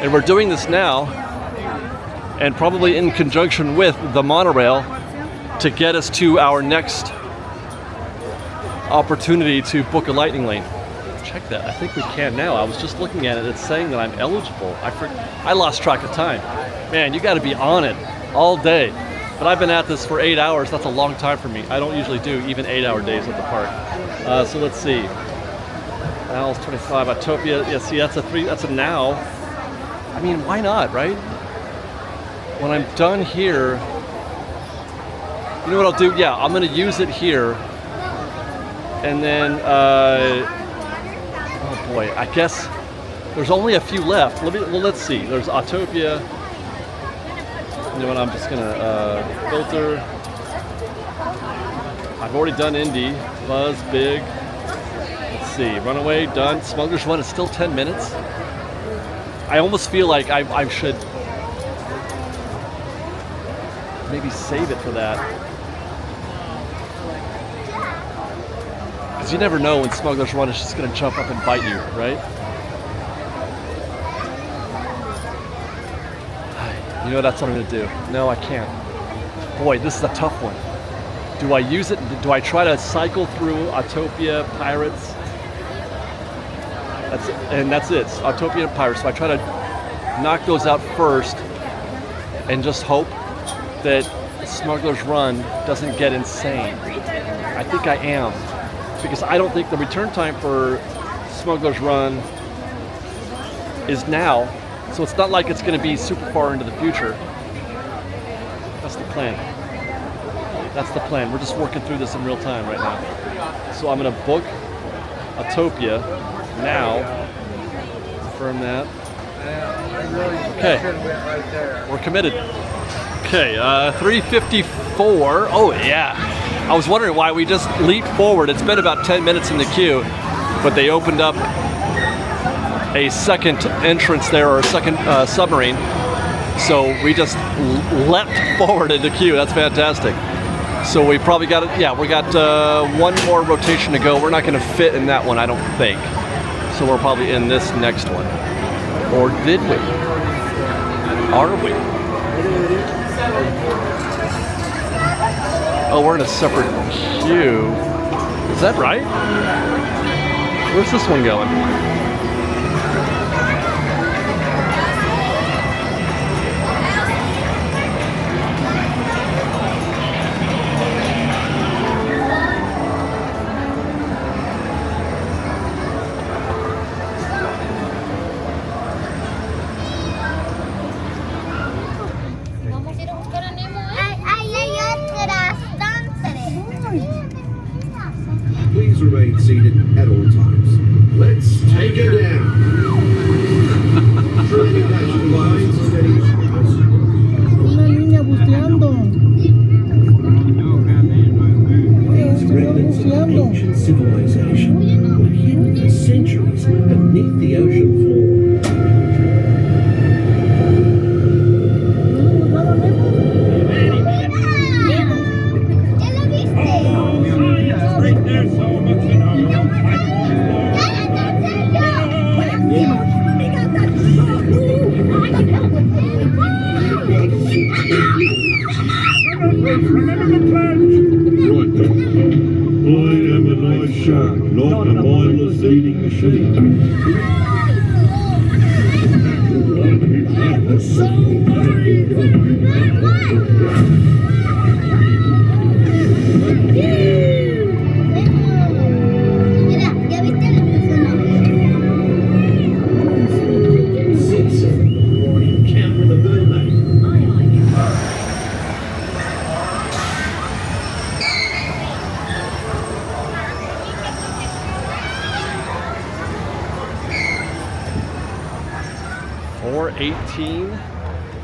A: And we're doing this now, and probably in conjunction with the monorail, to get us to our next opportunity to book a lightning lane. Check that. I think we can now. I was just looking at it. It's saying that I'm eligible. I lost track of time. Man, you got to be on it all day. But I've been at this for 8 hours. That's a long time for me. I don't usually do even 8-hour days at the park. So let's see. Now it's 25. Autopia. Yeah, see, that's a now. I mean, why not, right? When I'm done here, you know what I'll do? Yeah, I'm going to use it here. And then, oh boy, I guess there's only a few left. Let's see. There's Autopia. You know what? I'm just going to filter. I've already done Indy. Buzz, Big. Let's see. Runaway, done. Smuggler's Run is still 10 minutes. I almost feel like I should maybe save it for that. Because you never know when Smuggler's Run is just going to jump up and bite you, right? You know, that's what I'm going to do. No, I can't. Boy, this is a tough one. Do I use it? Do I try to cycle through Autopia, Pirates? That's it. It's Autopia and Pirates. So I try to knock those out first and just hope that Smuggler's Run doesn't get insane. I think I am. Because I don't think the return time for Smuggler's Run is now. So it's not like it's going to be super far into the future. That's the plan. That's the plan. We're just working through this in real time right now. So I'm going to book Autopia now. Confirm that. Okay. We're committed. Okay, 3:54. Oh yeah. I was wondering why we just leaped forward. It's been about 10 minutes in the queue, but they opened up a second entrance there, or a second submarine. So we just leapt forward in the queue. That's fantastic. So we probably got it. Yeah, we got one more rotation to go. We're not going to fit in that one, I don't think. So we're probably in this next one. Or did we? Are we? Oh, we're in a separate queue. Is that right? Where's this one going?
F: Please remain seated at all times. Let's take her down. Truly catching lines, steady strides.
T: Una niña buceando.
F: These remnants of ancient civilization were hidden for centuries beneath the ocean floor.
U: Not a mindless eating machine. So worried.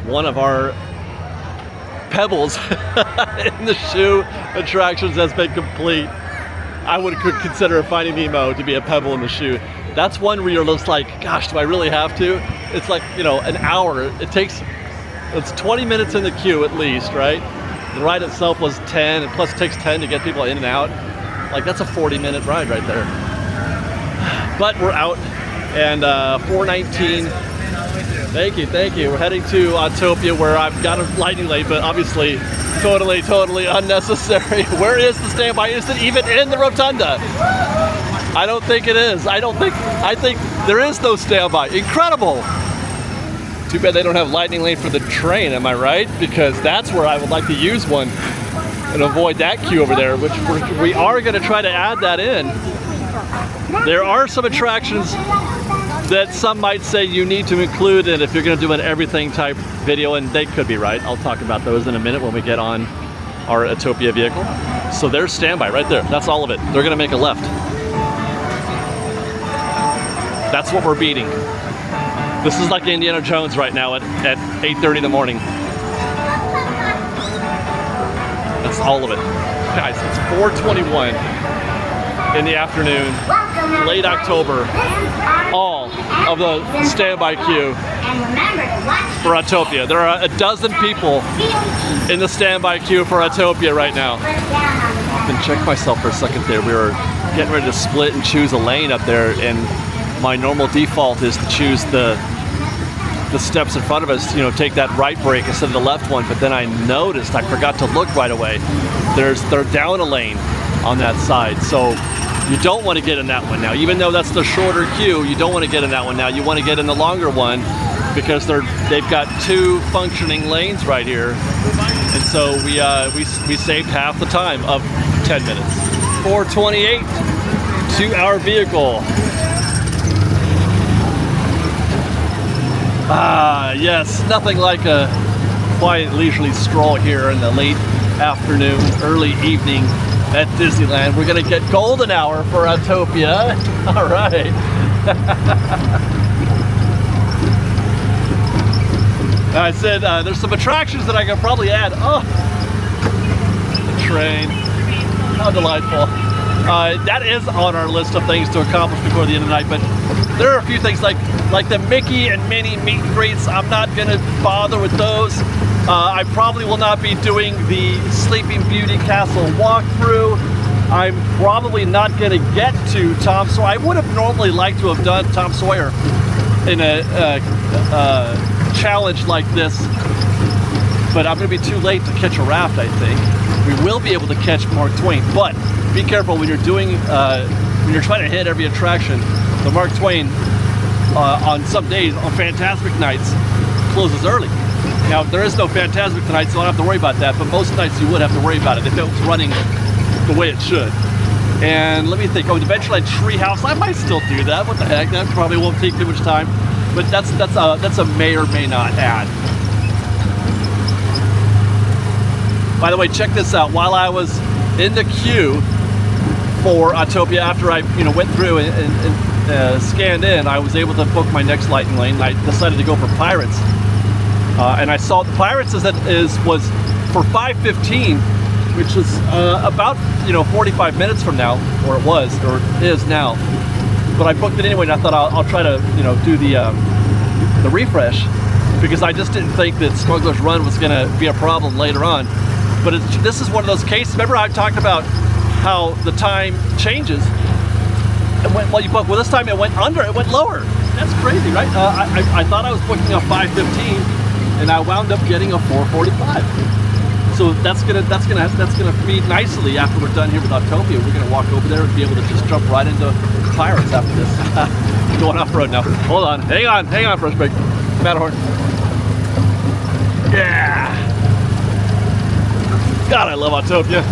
A: One of our pebbles in the shoe attractions has been complete. I would consider Finding Nemo to be a pebble in the shoe. That's one where you're just like, gosh, do I really have to? It's like, you know, an hour. It's 20 minutes in the queue at least, right? The ride itself was 10, and plus it takes 10 to get people in and out. Like, that's a 40-minute ride right there. But we're out, and 4:19. Thank you. We're heading to Autopia, where I've got a lightning lane, but obviously totally unnecessary. Where is the standby? Is it even in the rotunda? I don't think it is. I think there is no standby. Incredible. Too bad they don't have lightning lane for the train, am I right? Because that's where I would like to use one and avoid that queue over there, which we are going to try to add that in. There are some attractions that some might say you need to include in if you're going to do an everything type video, and they could be right. I'll talk about those in a minute when we get on our Autopia vehicle. So there's standby right there. That's all of it. They're going to make a left. That's what we're beating. This is like Indiana Jones right now at 8:30 in the morning. That's all of it. Guys, it's 4:21 in the afternoon, late October. All of the standby queue for Autopia. There are a dozen people in the standby queue for Autopia right now. I've been checking myself for a second there. We were getting ready to split and choose a lane up there, and my normal default is to choose the steps in front of us, you know, take that right brake instead of the left one, but then I noticed, I forgot to look right away. They're down a lane on that side, so you don't want to get in that one now. Even though that's the shorter queue, you don't want to get in that one now. You want to get in the longer one because they've got two functioning lanes right here, and so we saved half the time of 10 minutes. 4:28 to our vehicle. Ah, yes, nothing like a quiet, leisurely stroll here in the late afternoon, early evening at Disneyland. We're gonna get golden hour for Autopia. All right. I said there's some attractions that I could probably add. Oh, the train. How delightful. That is on our list of things to accomplish before the end of the night, but there are a few things like the Mickey and Minnie meet and greets. I'm not gonna bother with those. I probably will not be doing the Sleeping Beauty Castle walkthrough. I'm probably not gonna get to Tom Sawyer. I would have normally liked to have done Tom Sawyer in a challenge like this, but I'm gonna be too late to catch a raft, I think. We will be able to catch Mark Twain, but be careful when you're doing when you're trying to hit every attraction, the Mark Twain on some days, on Fantasmic nights, closes early. Now, there is no Fantasmic tonight, so I don't have to worry about that, but most nights you would have to worry about it if it was running the way it should. And let me think, oh, the Adventureland Treehouse, I might still do that. What the heck, that probably won't take too much time. But that's a may or may not add. By the way, check this out. While I was in the queue for Autopia, after I went through and scanned in, I was able to book my next lightning lane. I decided to go for Pirates. And I saw the Pirates was for 5:15, which is about 45 minutes from now, or it was, or it is now. But I booked it anyway, and I thought I'll try to do the refresh, because I just didn't think that Smuggler's Run was going to be a problem later on. But this is one of those cases. Remember I talked about how the time changes and while you book. Well, this time it went lower. That's crazy, right? I thought I was booking a 5:15, and I wound up getting a 4:45. So that's gonna feed nicely after we're done here with Autopia. We're gonna walk over there and be able to just jump right into Pirates after this. Going off road now. Hold on, hang on for a break. Matterhorn. Yeah. God, I love Autopia.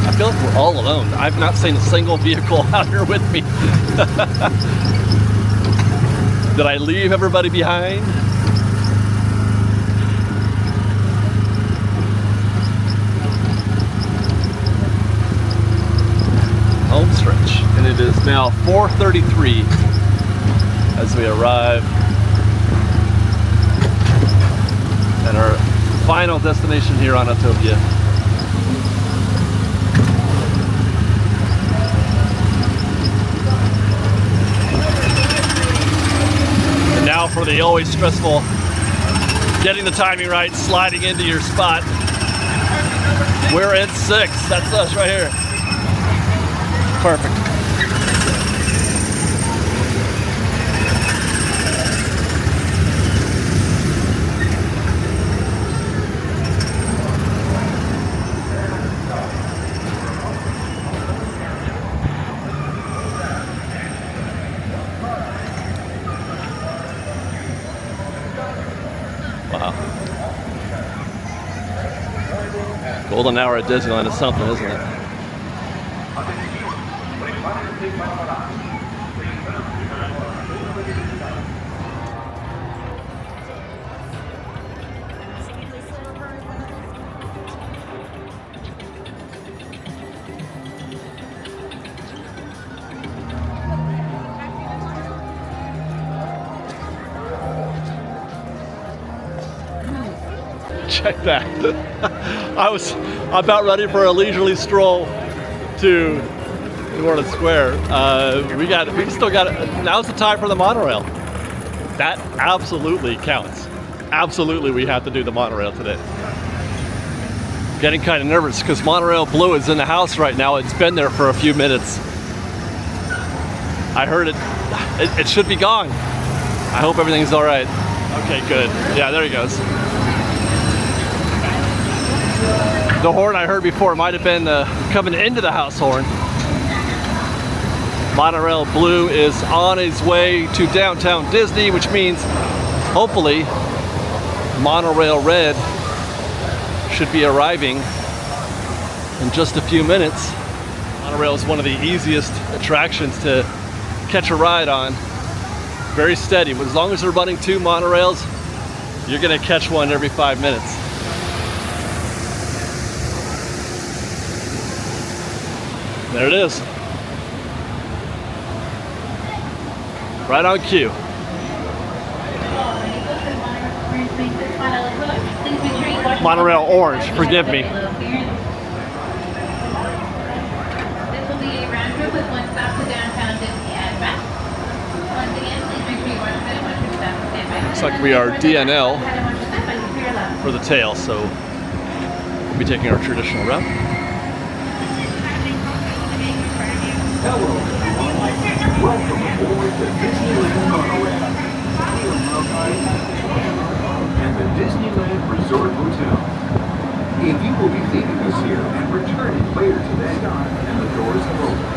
A: I feel like we're all alone. I've not seen a single vehicle out here with me. Did I leave everybody behind? Home stretch, and it is now 4:33 as we arrive at our final destination here on Autopia. And now for the always stressful, getting the timing right, sliding into your spot. We're at 6, that's us right here. Perfect. Wow. Golden hour at Disneyland is something, isn't it? Check that. I was about ready for a leisurely stroll to New Orleans Square. We still got it. Now's the time for the monorail. That absolutely counts. Absolutely, we have to do the monorail today. Getting kind of nervous because Monorail Blue is in the house right now. It's been there for a few minutes. I heard it should be gone. I hope everything's all right. Okay, good. Yeah, there he goes. The horn I heard before might have been coming into the house horn. Monorail Blue is on its way to downtown Disney, which means hopefully Monorail Red should be arriving in just a few minutes. Monorail is one of the easiest attractions to catch a ride on. Very steady. As long as they're running 2 monorails, you're gonna catch one every 5 minutes. There it is. Right on cue. Monorail orange, forgive me.
E: This will be a round trip with one stop to downtown Disney and back. Once again, please make sure you watch the one trip stop to stand by.
A: Looks like we are DNL for the tail, so we'll be taking our traditional route.
I: Hello, everyone. Welcome aboard the Disneyland Monorail.
O: the Disneyland Resort Hotel. If you will be leaving us here and returning later today, and the doors have opened,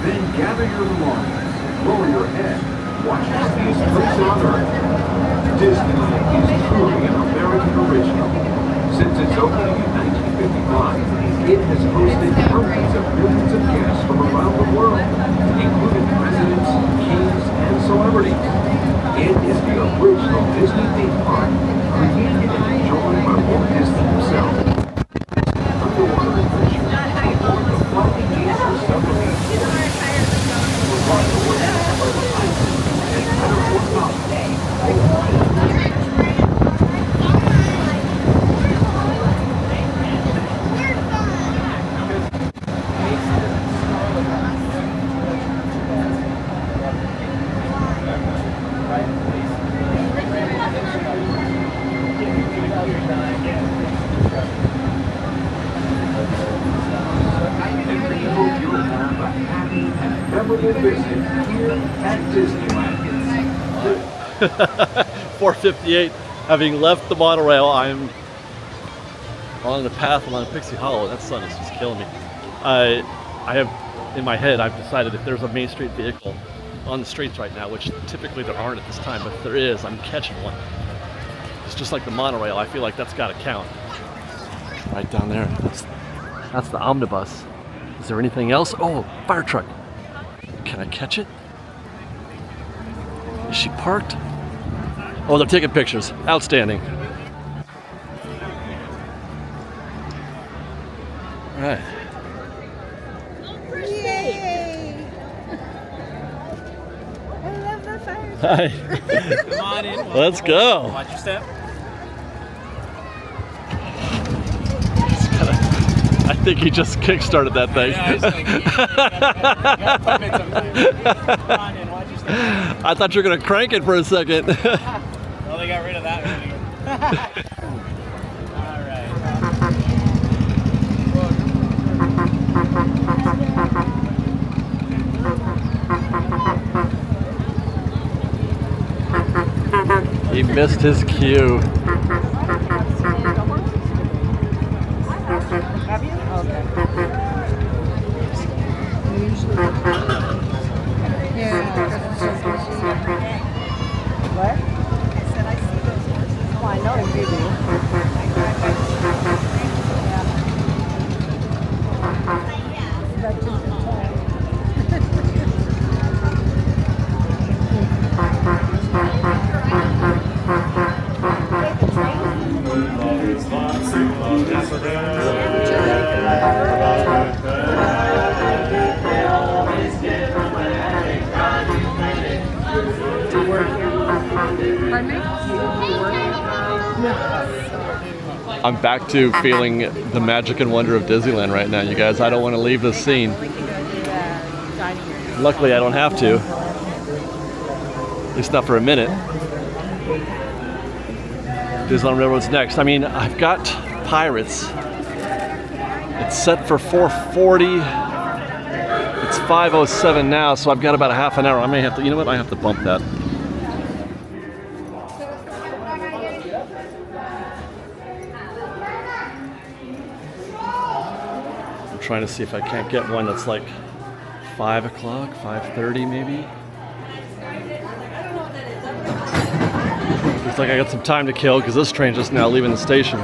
O: then gather your belongings, lower your head, watch as these place on Earth. Disneyland is truly an American original. Since its opening in 1955, it has hosted hundreds of millions of guests from around the world, including presidents, kings, and celebrities. It is the original Disney theme park, created and enjoyed by Walt Disney himself. Underwater adventure aboard the Flying Gator submarine. We're brought to work by the Tustin and Matterport Mountain. Memorable visit here at Disneyland.
A: 4:58. Having left the monorail, I'm on the path along Pixie Hollow. That sun is just killing me. I have, in my head, I've decided if there's a Main Street vehicle on the streets right now, which typically there aren't at this time, but if there is, I'm catching one. It's just like the monorail. I feel like that's got to count. Right down there. That's the omnibus. Is there anything else? Oh, fire truck. Can I catch it? Is she parked? Oh, they're taking pictures. Outstanding. All right.
C: Yay! I love the fire.
A: Hi.
G: Come on in.
A: Let's go.
G: Watch your step.
A: I think he just kick-started that thing. I thought you were going to crank it for a second.
G: Well, they got rid of that one.
A: He missed his cue.
C: Have you? Okay. What? I said I see those horses. Oh, I know you do. That's just a time.
A: I'm back to feeling the magic and wonder of Disneyland right now, you guys. I don't want to leave this scene. Luckily, I don't have to. At least not for a minute. Disneyland Railroad's next. I mean, I've got Pirates. It's set for 4:40. It's 5:07 now, so I've got about a half an hour. I may have to, you know what? I have to bump that. I'm trying to see if I can't get one that's like 5 o'clock, 5:30 maybe. Looks like I got some time to kill because this train's just now leaving the station.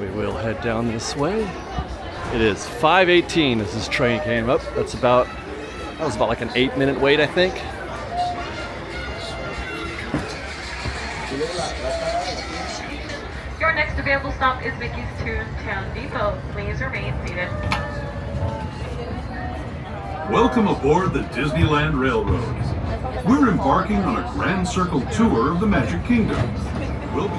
A: We will head down this way. It is 5:18 as this train came up. That was about like an 8-minute wait, I think.
V: Your next available stop is Mickey's Toontown Depot. Please remain seated.
W: Welcome aboard the Disneyland Railroad. We're embarking on a Grand Circle tour of the Magic Kingdom. We'll be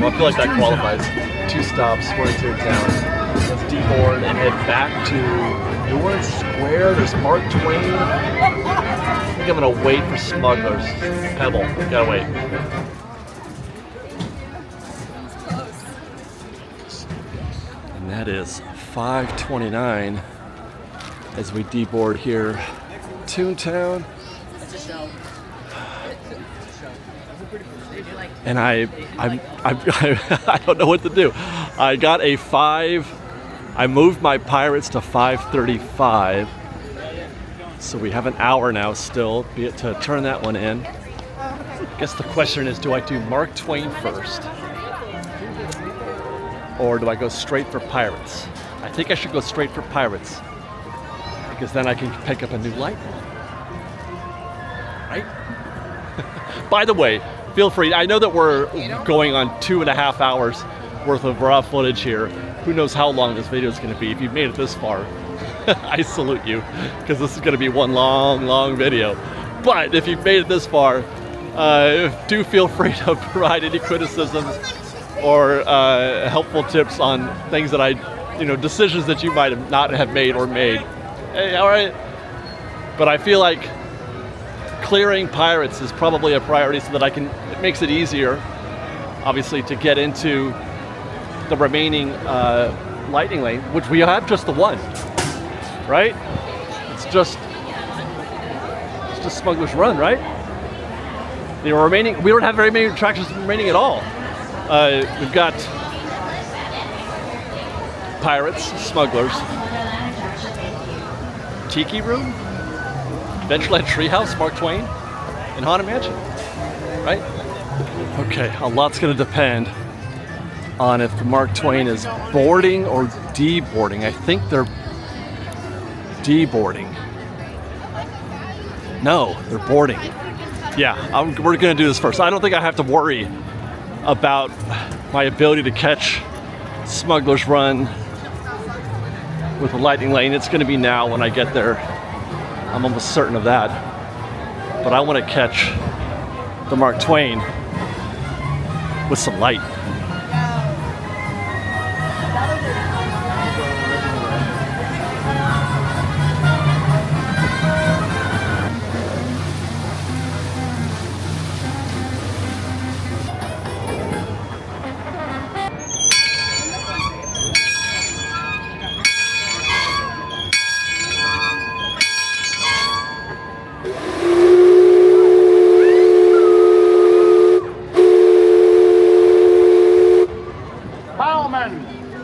A: I feel like that qualifies. 2 stops, we're into town. Let's deboard and head back to Breuer Square. There's Mark Twain. I think I'm gonna wait for Smugglers. Pebble, gotta wait. And that is 5:29 as we deboard here, Toontown. And I don't know what to do. I got a 5. I moved my Pirates to 5:35. So we have an hour now still to turn that one in. I guess the question is, do I do Mark Twain first? Or do I go straight for Pirates? I think I should go straight for Pirates, because then I can pick up a new light. Right? By the way, feel free. I know that we're going on 2.5 hours worth of raw footage here. Who knows how long this video is going to be. If you've made it this far, I salute you, because this is going to be one long video. But if you've made it this far, do feel free to provide any criticisms or helpful tips on things that decisions that you might have not have made or made. Hey, all right. But I feel like clearing Pirates is probably a priority, so that it makes it easier, obviously, to get into the remaining lightning lane, which we have just the one, right? It's just Smuggler's Run, right? The remaining, we don't have very many attractions remaining at all. We've got Pirates, Smugglers, Tiki Room, Adventureland Treehouse, Mark Twain, and Haunted Mansion, right? Okay, a lot's gonna depend on if the Mark Twain is boarding or deboarding. I think they're deboarding. No, they're boarding. Yeah, we're gonna do this first. I don't think I have to worry about my ability to catch Smuggler's Run with the lightning lane. It's gonna be now when I get there. I'm almost certain of that. But I want to catch the Mark Twain with some light.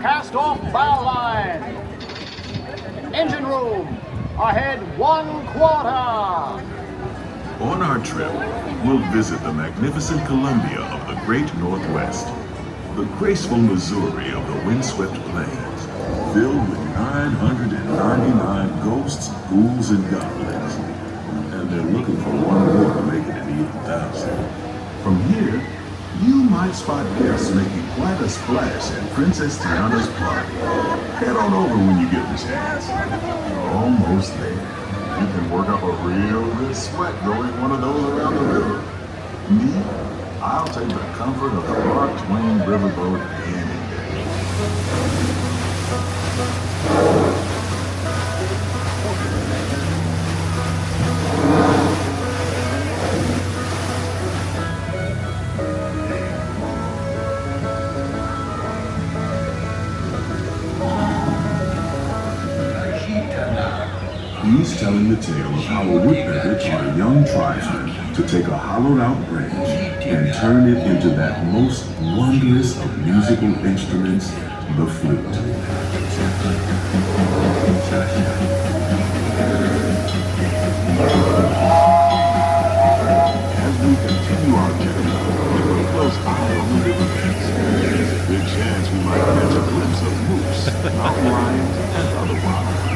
D: Cast off bow line. Engine room. Ahead 1/4.
W: On our trip, we'll visit the magnificent Columbia of the Great Northwest, the graceful Missouri of the windswept plains, filled with 999 ghosts, ghouls, and goblins. And they're looking for one more to make it an even thousand. From here, you might spot guests making quite a splash at Princess Tiana's party. Head on over when you get the chance. You're almost there. You can work up a real good sweat going one of those around the river. Me, I'll take the comfort of the Mark Twain riverboat any day. He's telling the tale of how a woodpecker taught a young tribesman to take a hollowed-out branch and turn it into that most wondrous of musical instruments, the flute. As we continue our journey, keep a close eye on the riverbanks. There's a good chance we might catch a glimpse of moose, mountain lions, and other wildlife.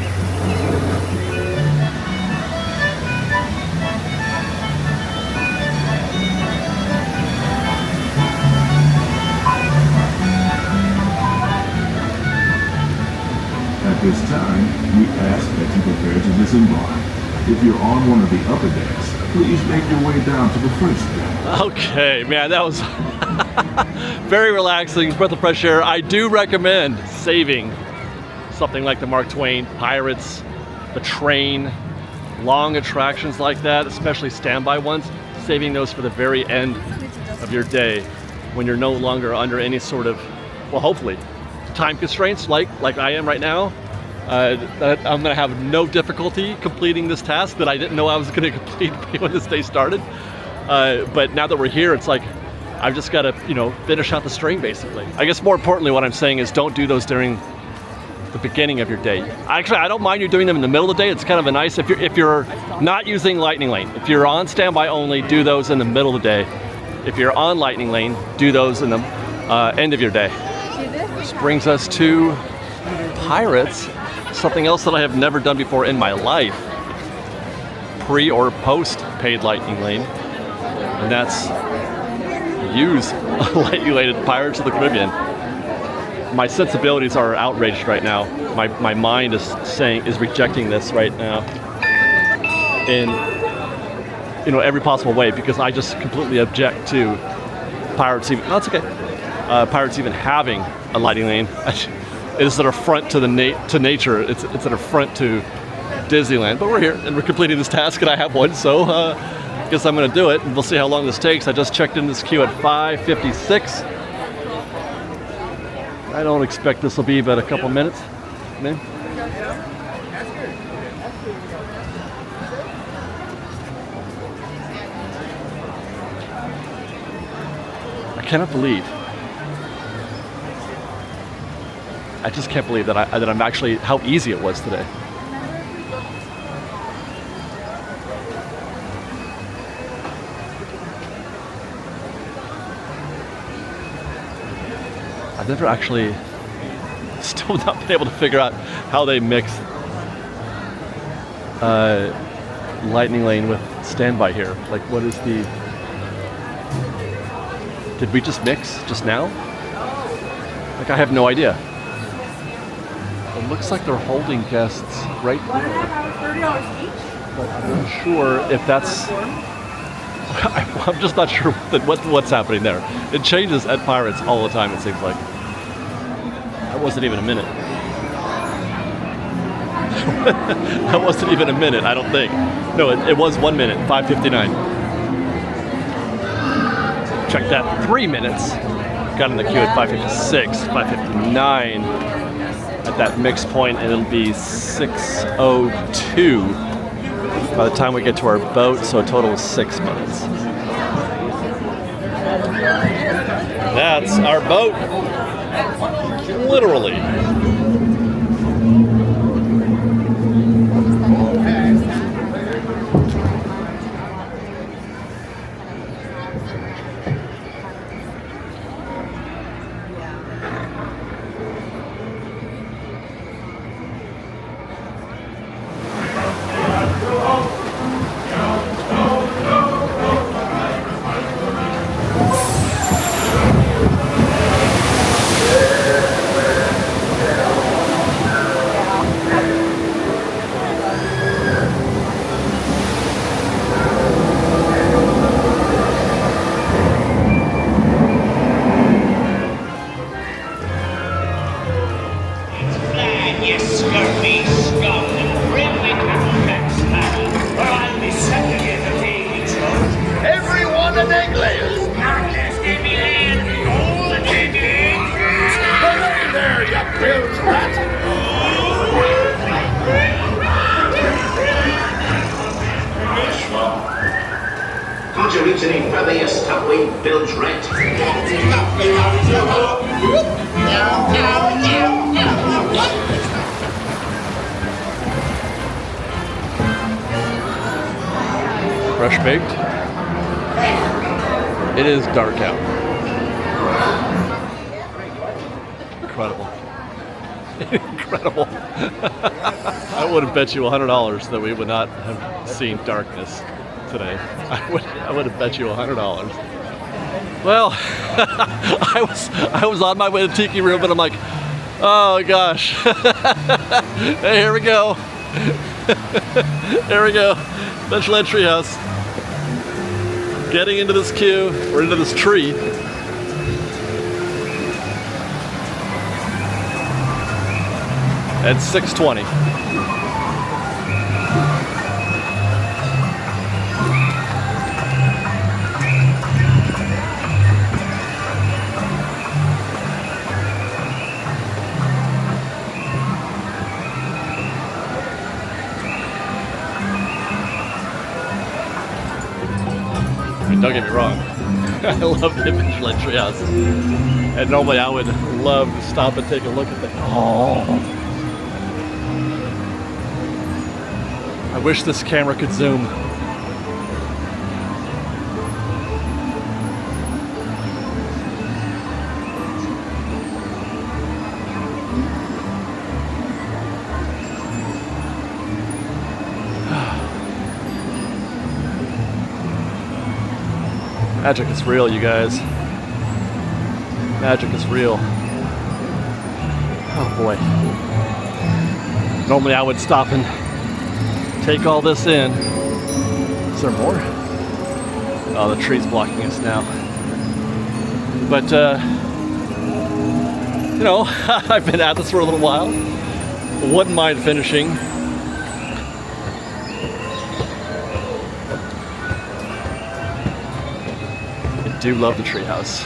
W: At this time, we ask that you prepare to disembark. If you're on one of the upper decks, please make your way down to the front step.
A: Okay, man, that was very relaxing, breath of fresh air. I do recommend saving something like the Mark Twain, Pirates, the train, long attractions like that, especially standby ones, saving those for the very end of your day when you're no longer under any sort of, well, hopefully, time constraints like I am right now. That I'm gonna have no difficulty completing this task that I didn't know I was gonna complete when this day started. But now that we're here, it's like, I've just gotta, finish out the string basically. I guess more importantly, what I'm saying is don't do those during the beginning of your day. Actually, I don't mind you doing them in the middle of the day. It's kind of a nice, if you're not using Lightning Lane, if you're on standby only, do those in the middle of the day. If you're on Lightning Lane, do those in the end of your day. This brings us to Pirates, something else that I have never done before in my life. Pre or post paid Lightning Lane, and that's use Lightning Lane at Pirates of the Caribbean. My sensibilities are outraged right now. My mind is rejecting this right now in every possible way, because I just completely object to Pirates even. No, it's okay. Pirates even having a Lightning Lane. It is an affront to nature. It's an affront to Disneyland. But we're here and we're completing this task, and I have one, so I guess I'm going to do it, and we'll see how long this takes. I just checked in this queue at 5:56. I don't expect this will be but a couple minutes. Maybe. I cannot believe. I just can't believe that I'm actually, how easy it was today. I've never actually, still not been able to figure out how they mix Lightning Lane with standby here. Like, what is the, did we just mix just now? Like, I have no idea. It looks like they're holding guests right there.
C: 1.5 hours, $30 each.
A: But I'm not sure if that's, I'm just not sure what's happening there. It changes at Pirates all the time, it seems like. That wasn't even a minute. That wasn't even a minute, I don't think. No, it was 1 minute, 5:59. Check that, 3 minutes. Got in the queue at 5:56, 5:59 at that mix point, and it'll be 6:02 by the time we get to our boat, so a total of 6 minutes. That's our boat. Literally.
F: Originating from the subway builds rent.
A: Fresh baked. It is dark out. Incredible. Incredible. I would have bet you $100 that we would not have seen darkness today. I would have bet you $100. Well, I was on my way to Tiki Room, but I'm like, oh gosh. Hey, here we go. Here we go. Special entry house. getting into this queue, or into this tree. At 6:20. Don't get me wrong, I love the Adventureland treehouse. And normally I would love to stop and take a look at the... Oh. I wish this camera could zoom. Magic is real, you guys. Magic is real. Oh boy. Normally I would stop and take all this in. Is there more? Oh, the tree's blocking us now. But, you know, I've been at this for a little while. Wouldn't mind finishing. I do love the treehouse.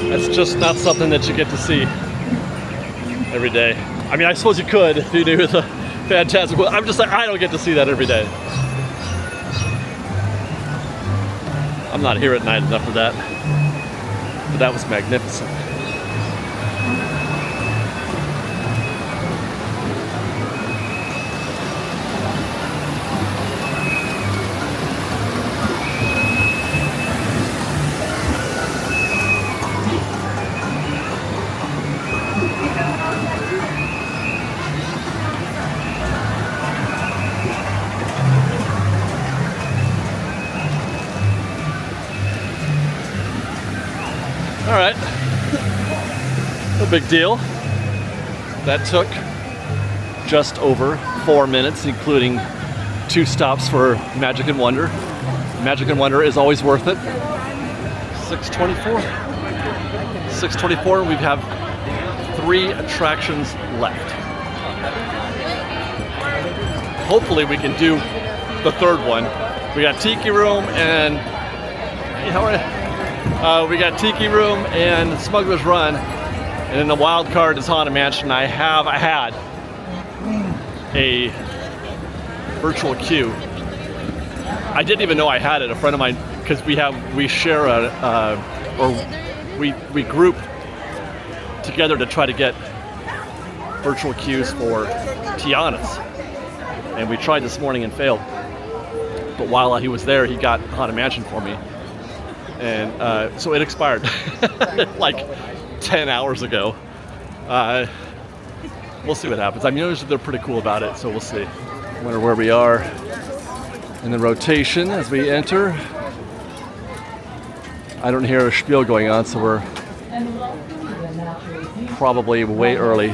A: It's just not something that you get to see every day. I mean, I suppose you could if you knew the fantastic. I'm just like, I don't get to see that every day. I'm not here at night enough for that. But that was magnificent. All right, no big deal. That took just over 4 minutes, including 2 stops for Magic and Wonder. Magic and Wonder is always worth it. 6:24. 6:24, we have 3 attractions left. Hopefully we can do the 3rd one. We got Tiki Room and, we got Tiki Room and Smuggler's Run, and then the wild card is Haunted Mansion. I had a virtual queue. I didn't even know I had it. A friend of mine, because we share we group together to try to get virtual queues for Tiana's, and we tried this morning and failed. But while he was there, he got Haunted Mansion for me. And so it expired like 10 hours ago. We'll see what happens. I mean, usually they're pretty cool about it, so we'll see. I wonder where we are in the rotation as we enter. I don't hear a spiel going on, so we're probably way early.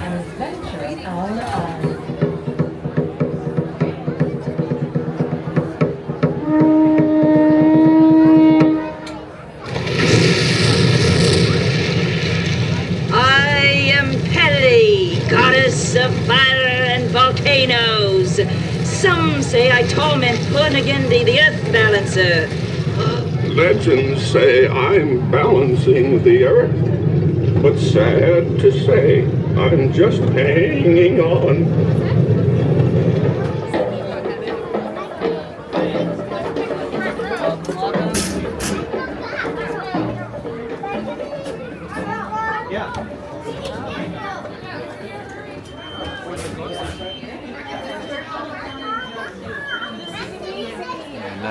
J: Of fire and volcanoes. Some say I torment Purnagindi, the earth balancer.
F: Legends say I'm balancing the earth, but sad to say, I'm just hanging on.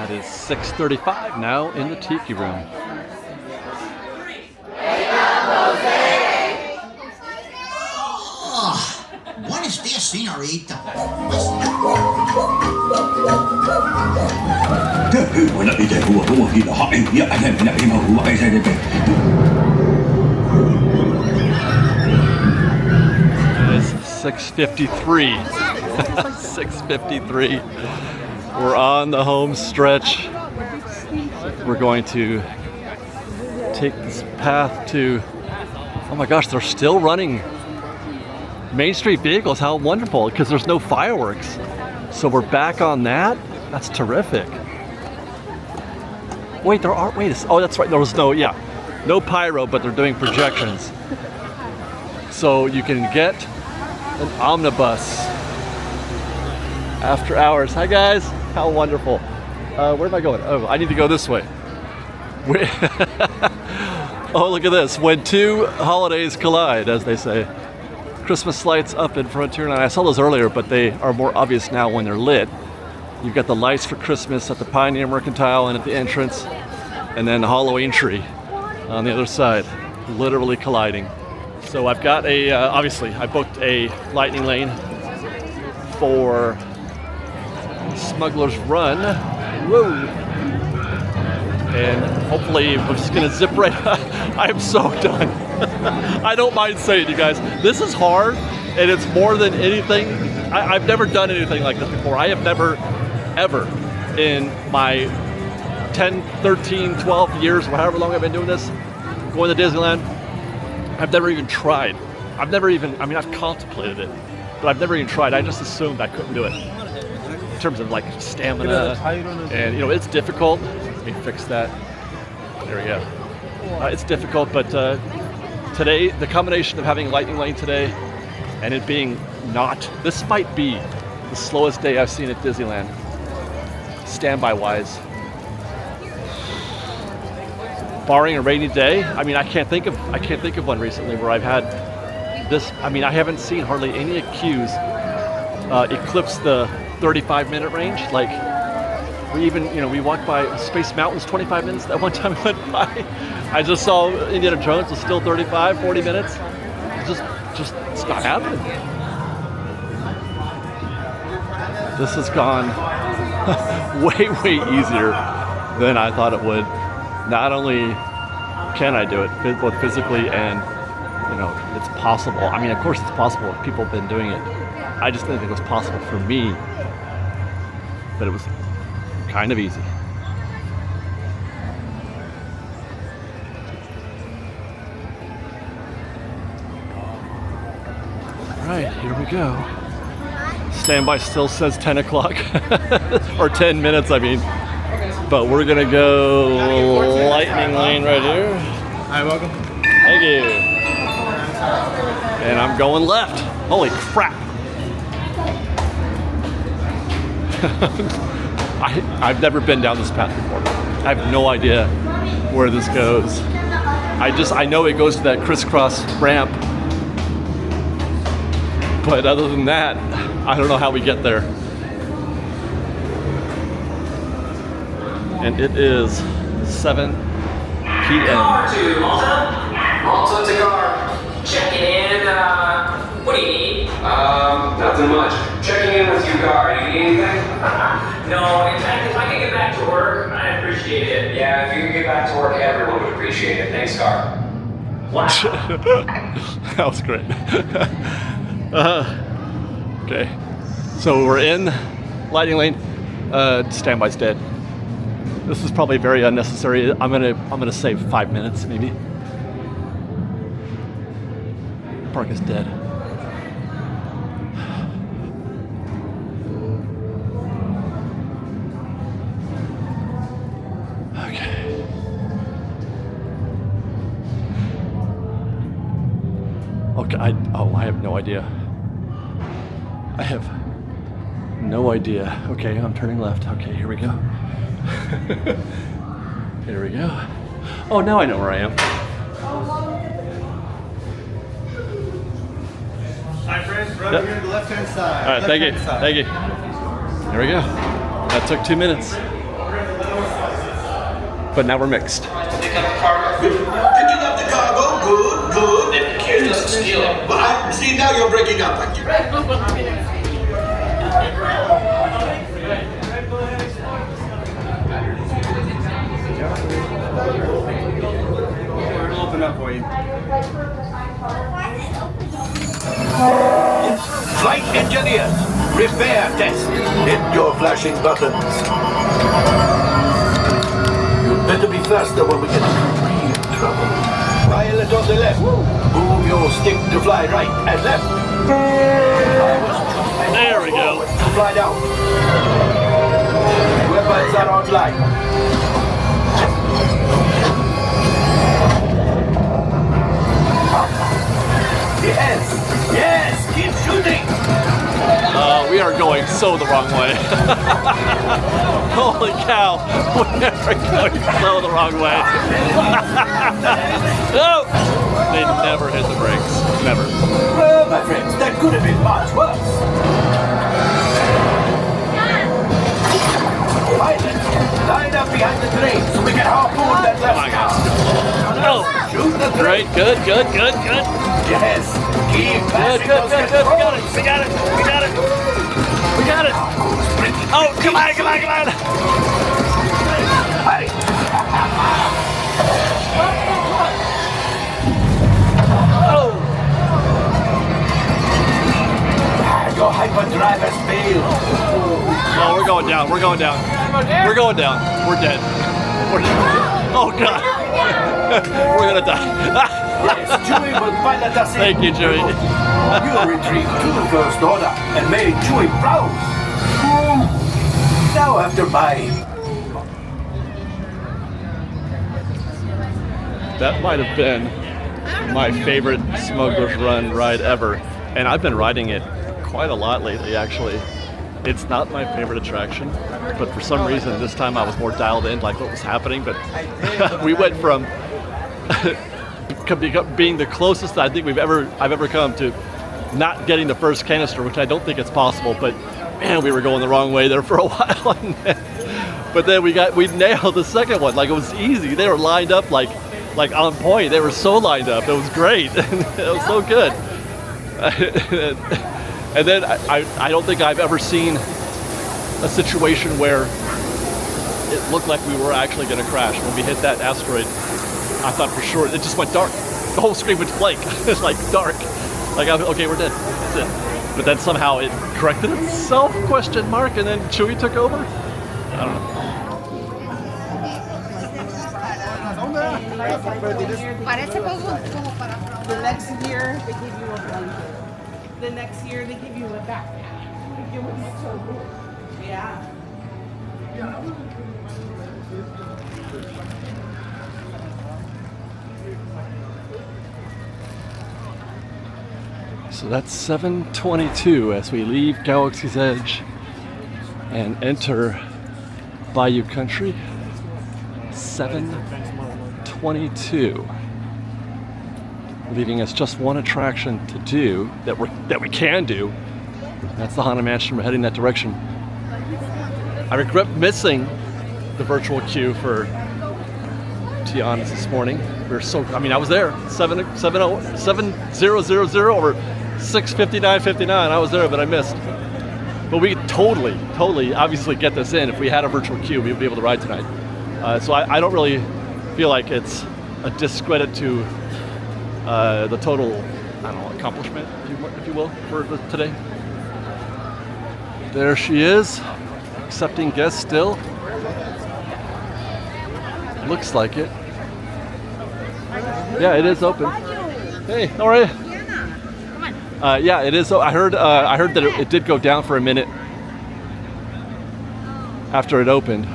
A: That is 6:35 now in the Tiki Room.
K: Buenos días, señorita.
A: It's 6:53. 6:53. We're on the home stretch. We're going to take this path to, oh my gosh, they're still running Main Street vehicles. How wonderful, because there's no fireworks. So we're back on that. That's terrific. Wait, there are, oh, that's right. There was no pyro, but they're doing projections. So you can get an omnibus after hours. Hi guys, how wonderful. Where am I going? Oh, I need to go this way. Oh, look at this. When two holidays collide, as they say. Christmas lights up in Frontierland. I saw those earlier, but they are more obvious now when they're lit. You've got the lights for Christmas at the Pioneer Mercantile and at the entrance, and then the Halloween tree on the other side, literally colliding. So I've got obviously I booked a lightning lane for Smuggler's Run. Whoa! And hopefully we're just gonna zip right. I am so done. I don't mind saying, you guys, this is hard, and it's more than anything. I've never done anything like this before. I have never, ever, in my 10, 13, 12 years, however long I've been doing this, going to Disneyland, I've never even tried. I've contemplated it, but I've never even tried. I just assumed I couldn't do it. In terms of like stamina, and it's difficult. Let me fix that. There we go. It's difficult, but today, the combination of having lightning lane today and it being this might be the slowest day I've seen at Disneyland, standby wise. Barring a rainy day, I can't think of one recently where I've had this. I haven't seen hardly any queues eclipse the 35-minute range. Like we walked by Space Mountain's 25 minutes. That one time I went by, I just saw Indiana Jones was still 35, 40 minutes. It's not happening. This has gone way easier than I thought it would. Not only can I do it, both physically and, it's possible. Of course it's possible if people have been doing it. I just didn't think it was possible for me, but it was kind of easy. All right, here we go. Standby still says 10 o'clock, or 10 minutes, but we're gonna go lightning lane right here.
G: Hi, welcome.
A: Thank you. And I'm going left. Holy crap. I've never been down this path before. I have no idea where this goes. I know it goes to that crisscross ramp, but other than that, I don't know how we get there. And it is 7 p.m.
L: Car to Malta to car. Checking in, what do you need? Nothing much. Checking in with you, Gar. Do you need anything? No, in fact, if I can get back to work, I'd appreciate it. Yeah, if you can get back to work, everyone would appreciate it. Thanks, Gar. Wow.
A: That was great. Okay, so we're in lightning lane. Standby's dead. This is probably very unnecessary. I'm gonna save 5 minutes maybe. Park is dead. Okay. Okay. I have no idea. I have no idea. Okay, I'm turning left. Okay, here we go. Here we go. Oh, now I know where I am.
G: Hi, friends. Run here to the left-hand side.
A: All right, thank you. Thank you. There we go. That took 2 minutes. but now we're mixed.
F: Picking up the cargo, good, good. Here's the steel. Well, see, now you're breaking up, thank you.
P: I'll open up for you.
F: Flight engineers, repair test. Hit your flashing buttons. You'd better be faster when we get into real trouble. Pilot on the left. Move your stick to fly right and left.
A: There we go.
F: Fly down. Weapons are online. Yes! Yes! Keep shooting!
A: We are going so the wrong way. Holy cow! We are going so the wrong way. No! They never hit the brakes. Never.
F: Well, my friends, that could have been much worse. Pilot, line up behind the train so we can harpoon that left car.
A: Oh!
F: Shoot the train.
A: Great, good.
F: Yes, keep passing
A: Good.
F: those controls.
A: We got it. Oh, come on.
F: Hey.
A: Oh!
F: Your hyperdrive has failed.
A: Oh, we're going down. We're dead. Oh, God. We're gonna die.
F: Yes, Chewie will pilot us in.
A: Thank you, Chewie.
F: You retrieved to the First Order and made Chewie proud. Now after
A: That might have been my favorite Smuggler's Run ride ever. And I've been riding it quite a lot lately, actually. It's not my favorite attraction, but for some reason this time I was more dialed in, like what was happening. But we went from being the closest I think I've ever come to not getting the first canister, which I don't think it's possible. But man, we were going the wrong way there for a while. But then we nailed the second one. Like, it was easy. They were lined up like on point. They were so lined up. It was great. It was so good. And then I don't think I've ever seen a situation where it looked like we were actually going to crash. When we hit that asteroid, I thought for sure, it just went dark. The whole screen went blank. It's like dark. Like, okay, we're dead. That's it. But then somehow it corrected itself, question mark, and then Chewie took over? I don't know.
C: The next year, they give you a blanket. The next year, they give you a backpack. It was so cool. Yeah.
A: So that's 7:22 as we leave Galaxy's Edge and enter Bayou Country. 7:22. Leaving us just one attraction to do that we can do. That's the Haunted Mansion. We're heading that direction. I regret missing the virtual queue for Tiana's this morning. I was there 7:00 or 6:59:59. I was there, but I missed. But we could totally, obviously get this in. If we had a virtual queue, we would be able to ride tonight. So I don't really feel like it's a discredit to the total, accomplishment, if you will, for today. There she is, accepting guests still. Looks like it. Yeah, it is open. Hey, how are you? Yeah, it is. I heard that it did go down for a minute after it opened,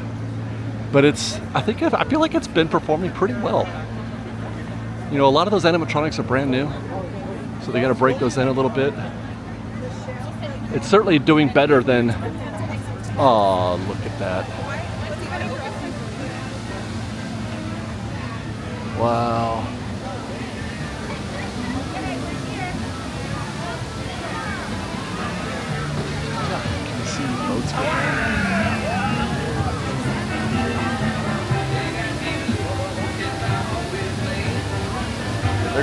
A: but I feel like it's been performing pretty well. You know, a lot of those animatronics are brand new, so they got to break those in a little bit. It's certainly doing better than. Oh, look at that! Wow. Can you see the boats behind?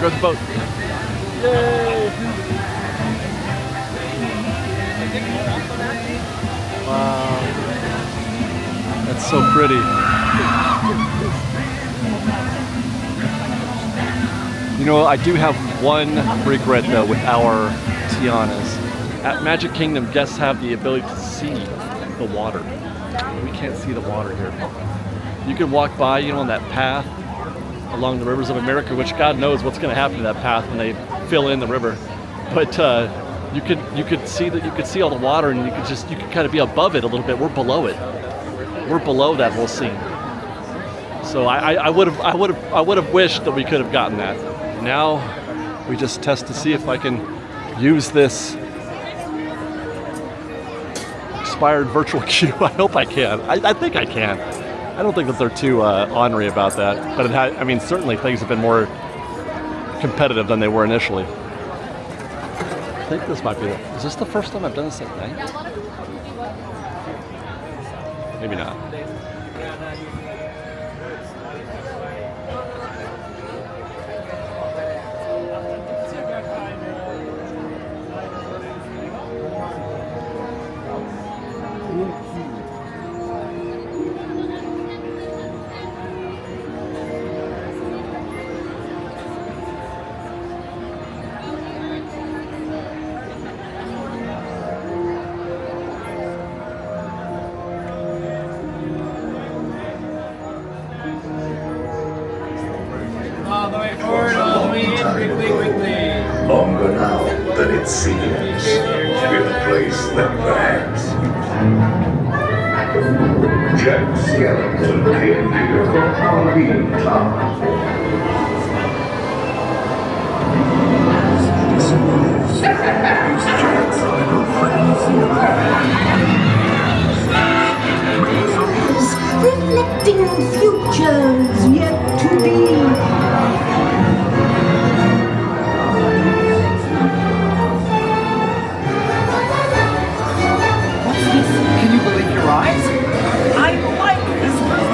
A: goes the boat. Yay! Wow. That's so pretty. You know, I do have one regret though with our Tianas. At Magic Kingdom, guests have the ability to see the water. We can't see the water here. You can walk by, you know, on that path along the rivers of America, which God knows what's going to happen to that path when they fill in the river. But you could see that, you could see all the water, and you could kind of be above it a little bit. We're below it. We're below that whole scene. So I would have wished that we could have gotten that. Now we just test to see if I can use this expired virtual queue. I hope I can. I think I can. I don't think that they're too ornery about that. But I mean, certainly things have been more competitive than they were initially. I think this might be is this the first time I've done this at night? Maybe not.
W: Longer now than it seems, with a place that perhaps Jack Skellington came here for Halloween time. This was Jack's little friends
U: Reflecting futures yet to be.
P: Can you believe your eyes? I like this one.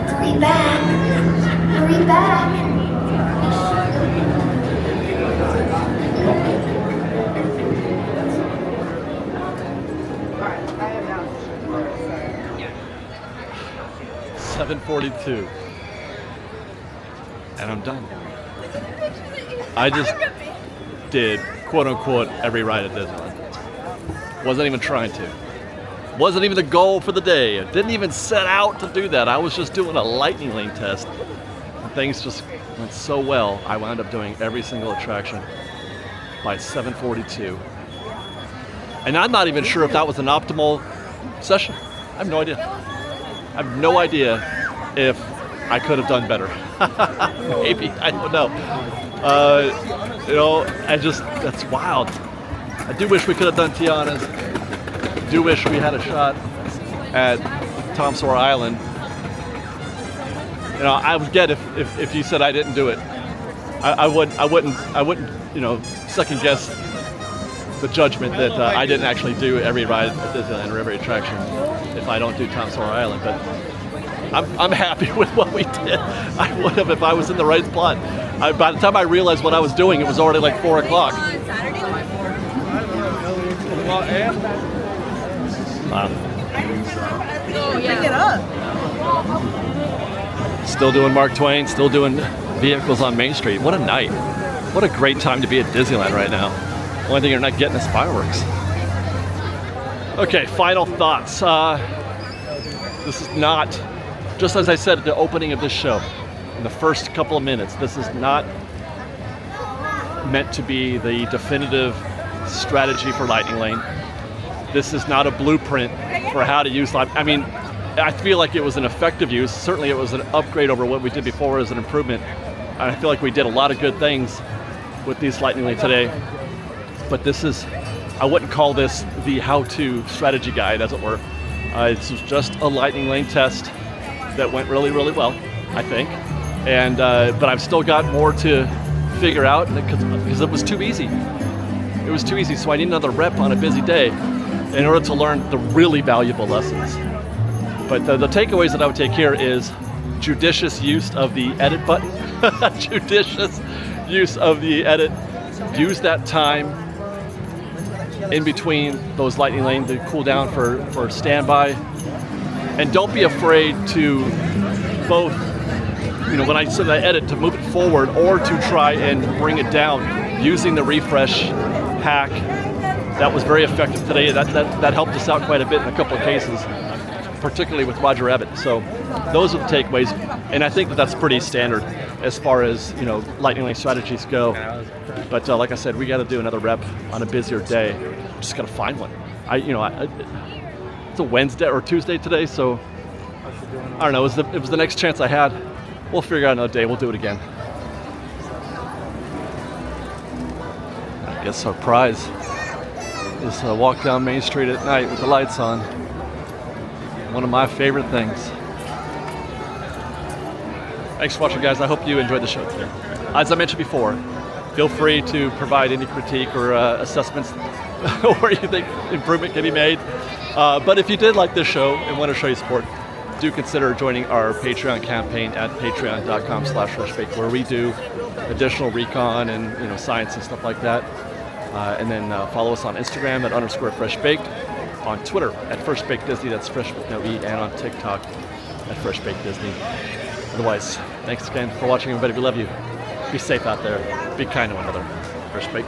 U: Hurry back. Hurry back.
A: 7:42, and I'm done. I just did, quote unquote, every ride at Disneyland. Wasn't even trying to. Wasn't even the goal for the day. I didn't even set out to do that. I was just doing a lightning lane test. And things just went so well, I wound up doing every single attraction by 7:42. And I'm not even sure if that was an optimal session. I have no idea. I have no idea if I could have done better. Maybe, I don't know. You know, that's wild. I do wish we could have done Tiana's. I do wish we had a shot at Tom Sawyer Island. You know, I would get if you said I didn't do it. I wouldn't, you know, second guess the judgment that I didn't actually do every ride at Disneyland or every attraction if I don't do Tom Sawyer Island. But I'm happy with what we did. I would have if I was in the right spot. By the time I realized what I was doing, it was already like 4 o'clock. Wow.
U: Pick it up.
A: Still doing Mark Twain, still doing vehicles on Main Street. What a night. What a great time to be at Disneyland right now. The only thing you're not getting is fireworks. Okay, final thoughts. This is not, just as I said at the opening of this show, in the first couple of minutes, this is not meant to be the definitive strategy for Lightning Lane. This is not a blueprint for how to use Lightning. I mean, I feel like it was an effective use. Certainly it was an upgrade over what we did before as an improvement. And I feel like we did a lot of good things with these Lightning Lane today. But this is, I wouldn't call this the how-to strategy guide, as it were. This was just a Lightning Lane test that went really, really well, I think. and but I've still got more to figure out because it was too easy. It was too easy, so I need another rep on a busy day in order to learn the really valuable lessons. But the takeaways that I would take here is judicious use of the edit button. Judicious use of the edit. Use that time in between those lightning lanes to cool down for standby. And don't be afraid to both, when I said I edit, to move it forward or to try and bring it down using the refresh hack. That was very effective today. That helped us out quite a bit in a couple of cases, particularly with Roger Rabbit. So those are the takeaways, and I think that's pretty standard as far as lightning lane strategies go. But like I said, we got to do another rep on a busier day. Just got to find one. It's a Wednesday or Tuesday today, so I don't know. It was the next chance I had. We'll figure out another day. We'll do it again. I guess our prize is a walk down Main Street at night with the lights on. One of my favorite things. Thanks for watching, guys. I hope you enjoyed the show today. As I mentioned before, feel free to provide any critique or assessments where you think improvement can be made. But if you did like this show and want to show your support, do consider joining our Patreon campaign at patreon.com/freshbake, where we do additional recon and science and stuff like that. And then follow us on Instagram at _freshbaked, on Twitter at freshbakedisney, that's fresh with no E, and on TikTok at freshbakedisney. Otherwise, thanks again for watching, everybody. We love you. Be safe out there. Be kind to one another. Fresh Baked.